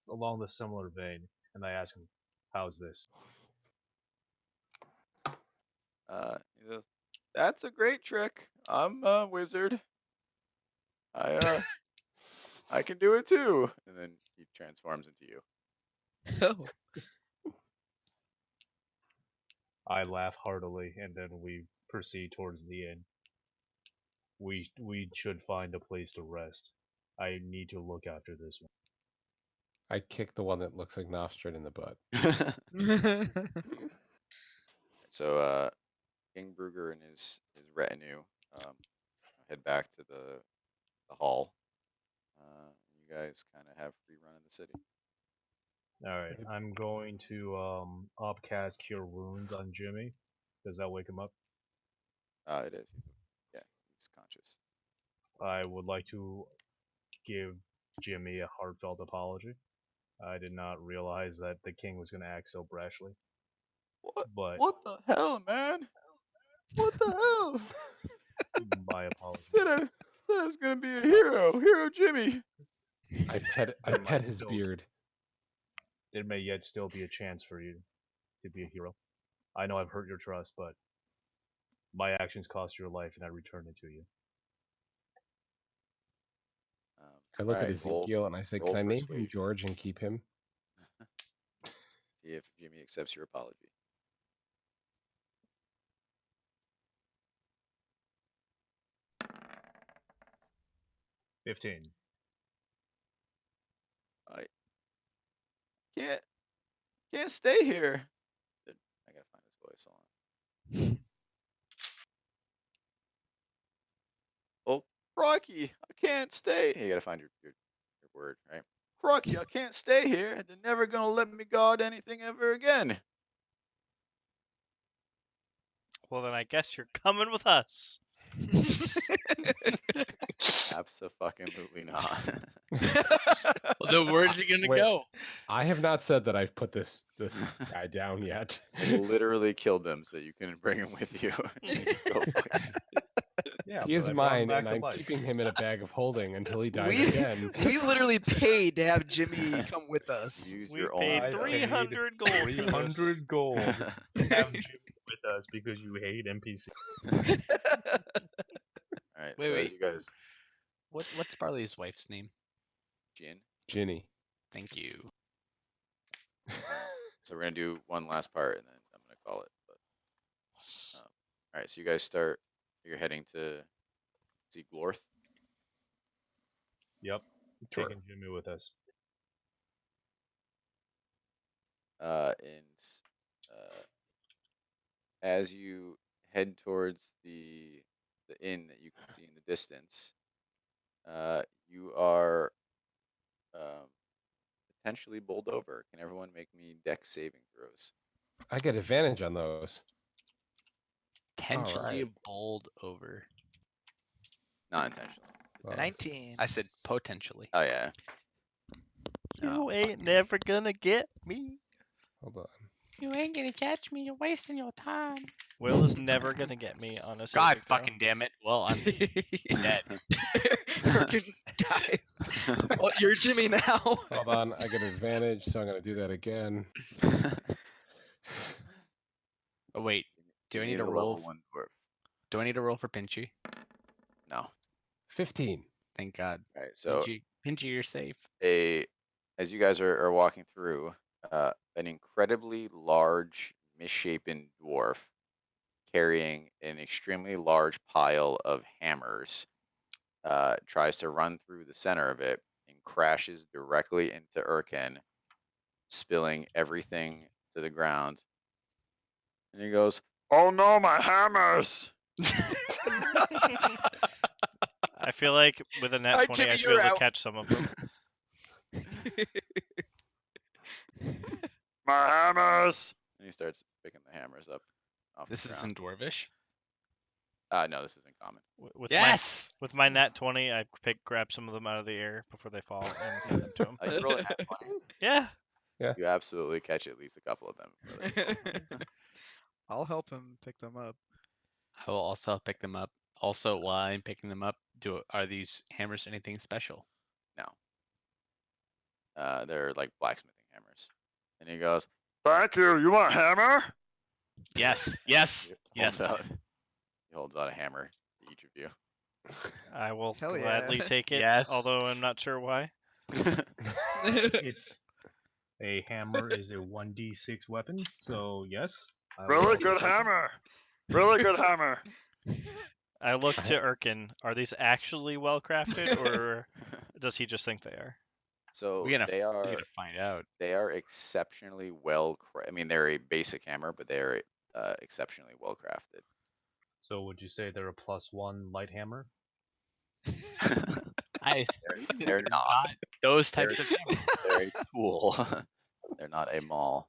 along the similar vein. And I ask him, "How's this?" He goes, that's a great trick. I'm a wizard. I can do it too. And then he transforms into you. Oh. I laugh heartily, and then we proceed towards the inn. We should find a place to rest. I need to look after this one. I kick the one that looks like Nostrid in the butt. So King Brugger and his retinue head back to the hall. You guys kind of have free run in the city. All right, I'm going to upcast Cure Wounds on Jimmy. Does that wake him up? It is. He's conscious. I would like to give Jimmy a heartfelt apology. I did not realize that the king was going to act so brashly. But What the hell, man? What the hell? my apologies. Said I was gonna be a hero Jimmy. I pet There might his still- beard. There may yet still be a chance for you to be a hero. I know I've hurt your trust, but my actions cost your life, and I return it to you. I look at Alright, roll- Ezekiel and I say, roll "Can I name him persuasion. George and keep him?" See if Jimmy accepts your apology. $15. Can't stay here. I gotta find his voice. Hold on. Well, Crocky, I can't stay. You gotta find your word, right? Crocky, I can't stay here. They're never gonna let me guard anything ever again. Well, then I guess you're coming with us. Absolutely not. Well, then where's he gonna Wait. go? I have not said that I've put this guy down yet. I literally killed him so you can bring him with you. He's still fucking- Yeah, He is but I brought him mine, back and to I'm life. keeping him in a bag of holding until he dies We- again. We literally paid to have Jimmy come with us. Use We your paid own I dice. 300 gold for this. 300 gold to have Jimmy with us because you hate NPC. Alright, Wait, so as wait. you guys What's Barley's wife's name? Jin. Ginny. Thank you. So we're gonna do one last part and then I'm gonna call it. But alright, so you guys start you're heading to see Glorth. Yep, Sure. taking Jimmy with us. And as you head towards the inn that you can see in the distance, you are potentially bowled over. Can everyone make me dex saving throws? I get advantage on those. Potentially right. bowled over. Not intentionally. Well, 19. I said potentially. Oh yeah. You ain't never gonna get me. Hold on. You ain't gonna catch me. You're wasting your time. Will is never gonna get me on a God saving throw. fucking damn it. Well, I'm dead. Urkin just dies. Well, you're Jimmy now. Hold on. I get advantage, so I'm gonna do that again. Oh wait. Do I You need to a roll? level 1 dwarf? Do I need to roll for Pinchy? No. 15. Thank God. All right. So Pinchy, you're safe. as you guys are walking through, an incredibly large, misshapen dwarf carrying an extremely large pile of hammers tries to run through the center of it and crashes directly into Urkin, spilling everything to the ground. And he goes, "Oh no, my hammers!" I feel like with a net Alright, 20, I Jimmy, should be able you're to out. catch some of them. My hammers! And he starts picking the hammers up off This the is ground. in Dwarvish. No, this isn't common. With Yes. with my nat 20, I grab some of them out of the air before they fall and hand them to him. You roll a nat 20. Yeah. You absolutely catch at least a couple of them. Brother. I'll help him pick them up. I will also pick them up. Also, while I'm picking them up, are these hammers anything special? They're like blacksmithing hammers. And he goes, "Thank you. You want a hammer?" Yes. Yes. He Yes. holds out, he holds out a hammer to each of you. I will Hell yeah. gladly take it. Yes. Although I'm not sure why. It's a hammer is a 1d6 weapon, so yes. I will Really also good take it. hammer. Really good hammer. I look to Erkin. Are these actually well crafted, or does he just think they are? So We're they are gonna find out. exceptionally well. I mean, they're a basic hammer, but they are exceptionally well crafted. So would you say they're a +1 light hammer? I assume that They're not. those types of hammers. They're a tool. They're not a maul.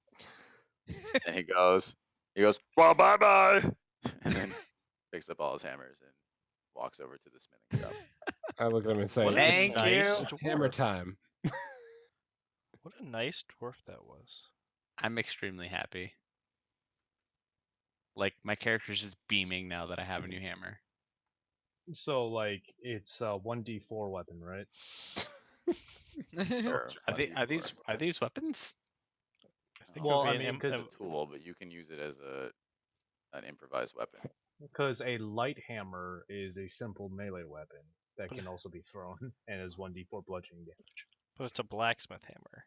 And he goes, well, bye bye. And then picks up all his hammers and walks over to the smithing shop. I look at him and say, What a Thank nice you. hammer dwarf. time. What a nice dwarf that was. I'm extremely happy. Like my character's just beaming now that I have a new hammer. So like it's a 1d4 weapon, right? Sure. Are these weapons? I think Well, it would I be mean, 'cause It's a tool, but you can use it as an improvised weapon. Because a light hammer is a simple melee weapon that But- can also be thrown and is 1d4 bludgeoning damage. but it's a blacksmith hammer.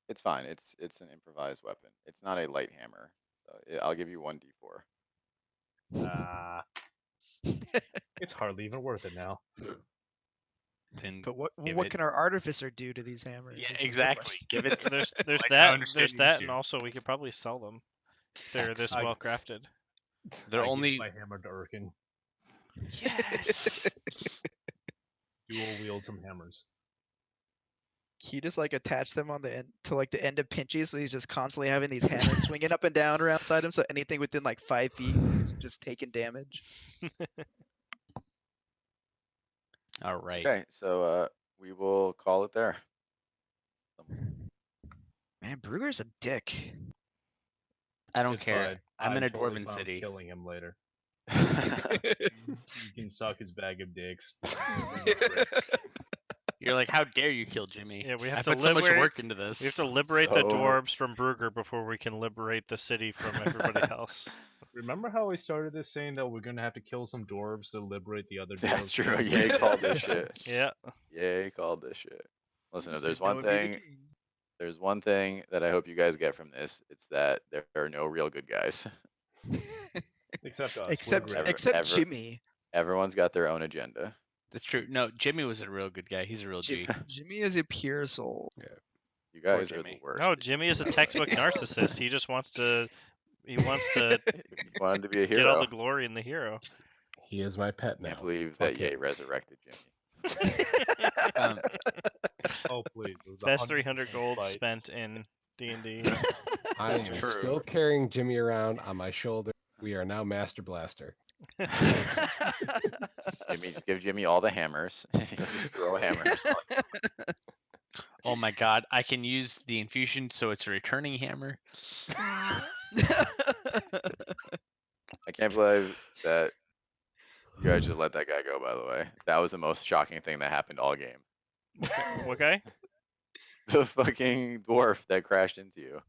It's fine. It's an improvised weapon. It's not a light hammer. So I'll give you 1d4. It's hardly even worth it now. Then But what Give what it- can our artificer do to these hammers? yeah, is the real exactly. question. Give it. There's Like, I that. There's understand the that, issue. and also we could probably sell them. They're this I- well crafted. They're I give only my hammer to Urkin. yes. Dual wield some hammers. He just like attached them on the end to like the end of Pinchy, so he's just constantly having these hammers swinging up and down around inside him. So anything within like 5 feet is just taking damage. All right. Okay, so we will call it there. Man, Brugger's a dick. I don't It's care. fine. I'm in a totally dwarven fine with city. Killing him later. You can suck his bag of dicks. You're like, how dare you kill Jimmy? Yeah, we have I to put so much liberate- work into this. We have to liberate the So- dwarves from Brugger before we can liberate the city from everybody else. Remember how we started this saying that we're gonna have to kill some dwarves to liberate the other dwarves? That's true. from- Yay called this shit. Yeah. Yay called this shit. Listen, if Just there's like, that one would be the thing, dream. there's one thing that I hope you guys get from this. It's that there are no real good guys. Except us. we're except great. except Jimmy. Everyone's got their own agenda. That's true. No, Jimmy was a real good guy. He's a real G. Jimmy is a pure soul. You guys are the Jimmy. worst. No, Jimmy is a textbook narcissist. He just wants to. He wants to You wanted to be a get all hero. the glory in the hero. He is my pet I now. can't believe Fuck that Ye him. resurrected Jimmy. Um, Oh please. It was a Best 100% 300 gold fight. spent in D&D. I am true. still carrying Jimmy around on my shoulder. We are now Master Blaster. Jimmy, just give Jimmy all the hammers. He'll just throw hammers. oh my god, I can use the infusion, so it's a returning hammer. I can't believe that you guys just let that guy go, by the way. That was the most shocking thing that happened all game. What guy? The fucking dwarf that crashed into you.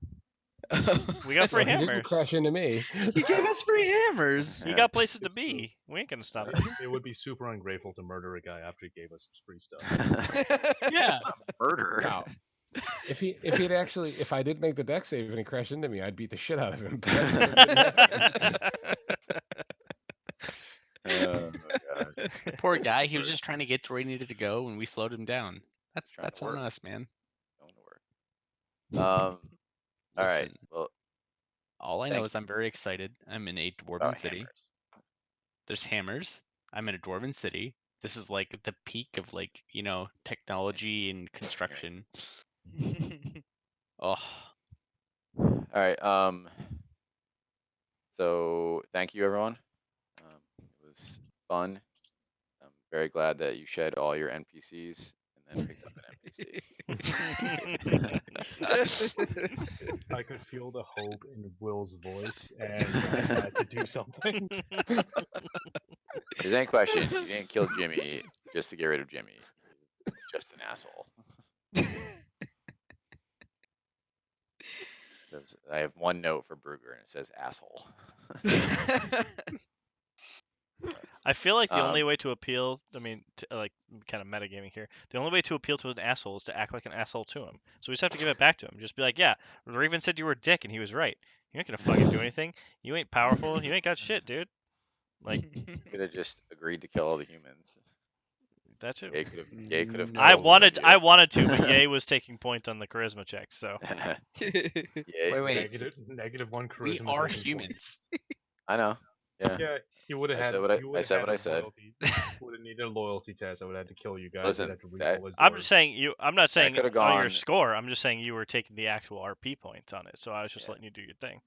We got free Well, he didn't hammers. crash into me. He gave us free hammers. You Yeah. got places to It's true. be. We ain't gonna stop it. It would be super ungrateful to murder a guy after he gave us free stuff. Yeah. Murder. No. If I did make the deck save and he crashed into me, I'd beat the shit out of him. Oh my god. Poor guy, he was just trying to get to where he needed to go, and we slowed him down. Trying That's to on work. us, man. Going to work. All right. Listen, Well, all I know thanks. is I'm very excited. I'm in a dwarven about city. hammers. There's hammers. I'm in a dwarven city. This is like the peak of like, technology and construction. Oh, All right. So thank you, everyone. It was fun. I'm very glad that you shed all your NPCs and then picked up an NPC. I could feel the hope in Will's voice, and I had to do something. There's any question, you didn't kill Jimmy just to get rid of Jimmy. He's just an asshole. Says I have one note for Brugger, and it says asshole. I feel like the only Um, way to appeal, I mean, like kind of metagaming here, the only way to appeal to an asshole is to act like an asshole to him. So we just have to give it back to him. Just be like, yeah, Raven said you were a dick, and he was right. You ain't gonna fucking do anything. You ain't powerful. You ain't got shit, dude. Like could have just agreed to kill all the humans. that's it. Ye could have. I No. wanted to, but Ye was taking point on the charisma check. So Yeah, Wait. -1 charisma. We are taking point. humans. I know. Yeah. Yeah, he would have I had. said what I- he I would've said had what I a said. loyalty- Would have needed a loyalty test. I would have had to kill you guys. Listen, I'd have to that- recall his I'm door. just saying you. I'm not saying coulda on your gone- score. I'm just saying you were taking the actual RP points on it. So I was just Yeah. letting you do your thing.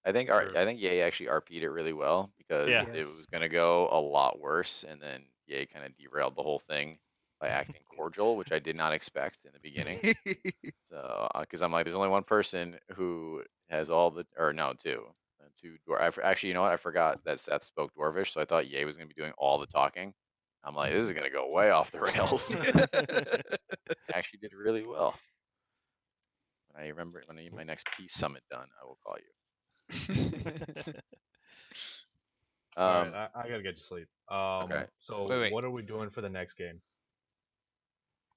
I think Sure. I think Ye actually RP'd it really well because Yeah. it Yes. was gonna go a lot worse, and then Ye kind of derailed the whole thing by acting cordial, which I did not expect in the beginning. So, because I'm like, there's only one person who has all the, or no, two dwarf. Actually, you know what? I forgot that Seth spoke Dwarvish, so I thought Ye was gonna be doing all the talking. I'm like, this is gonna go way off the rails. Actually, did really well. When I remember when I need my next peace summit done, I will call you. Alright, I gotta get to sleep. okay. So Wait. what are we doing for the next game?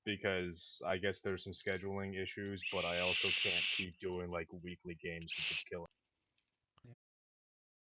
Because I guess there's some scheduling issues, but I also can't keep doing like weekly games because it's killing.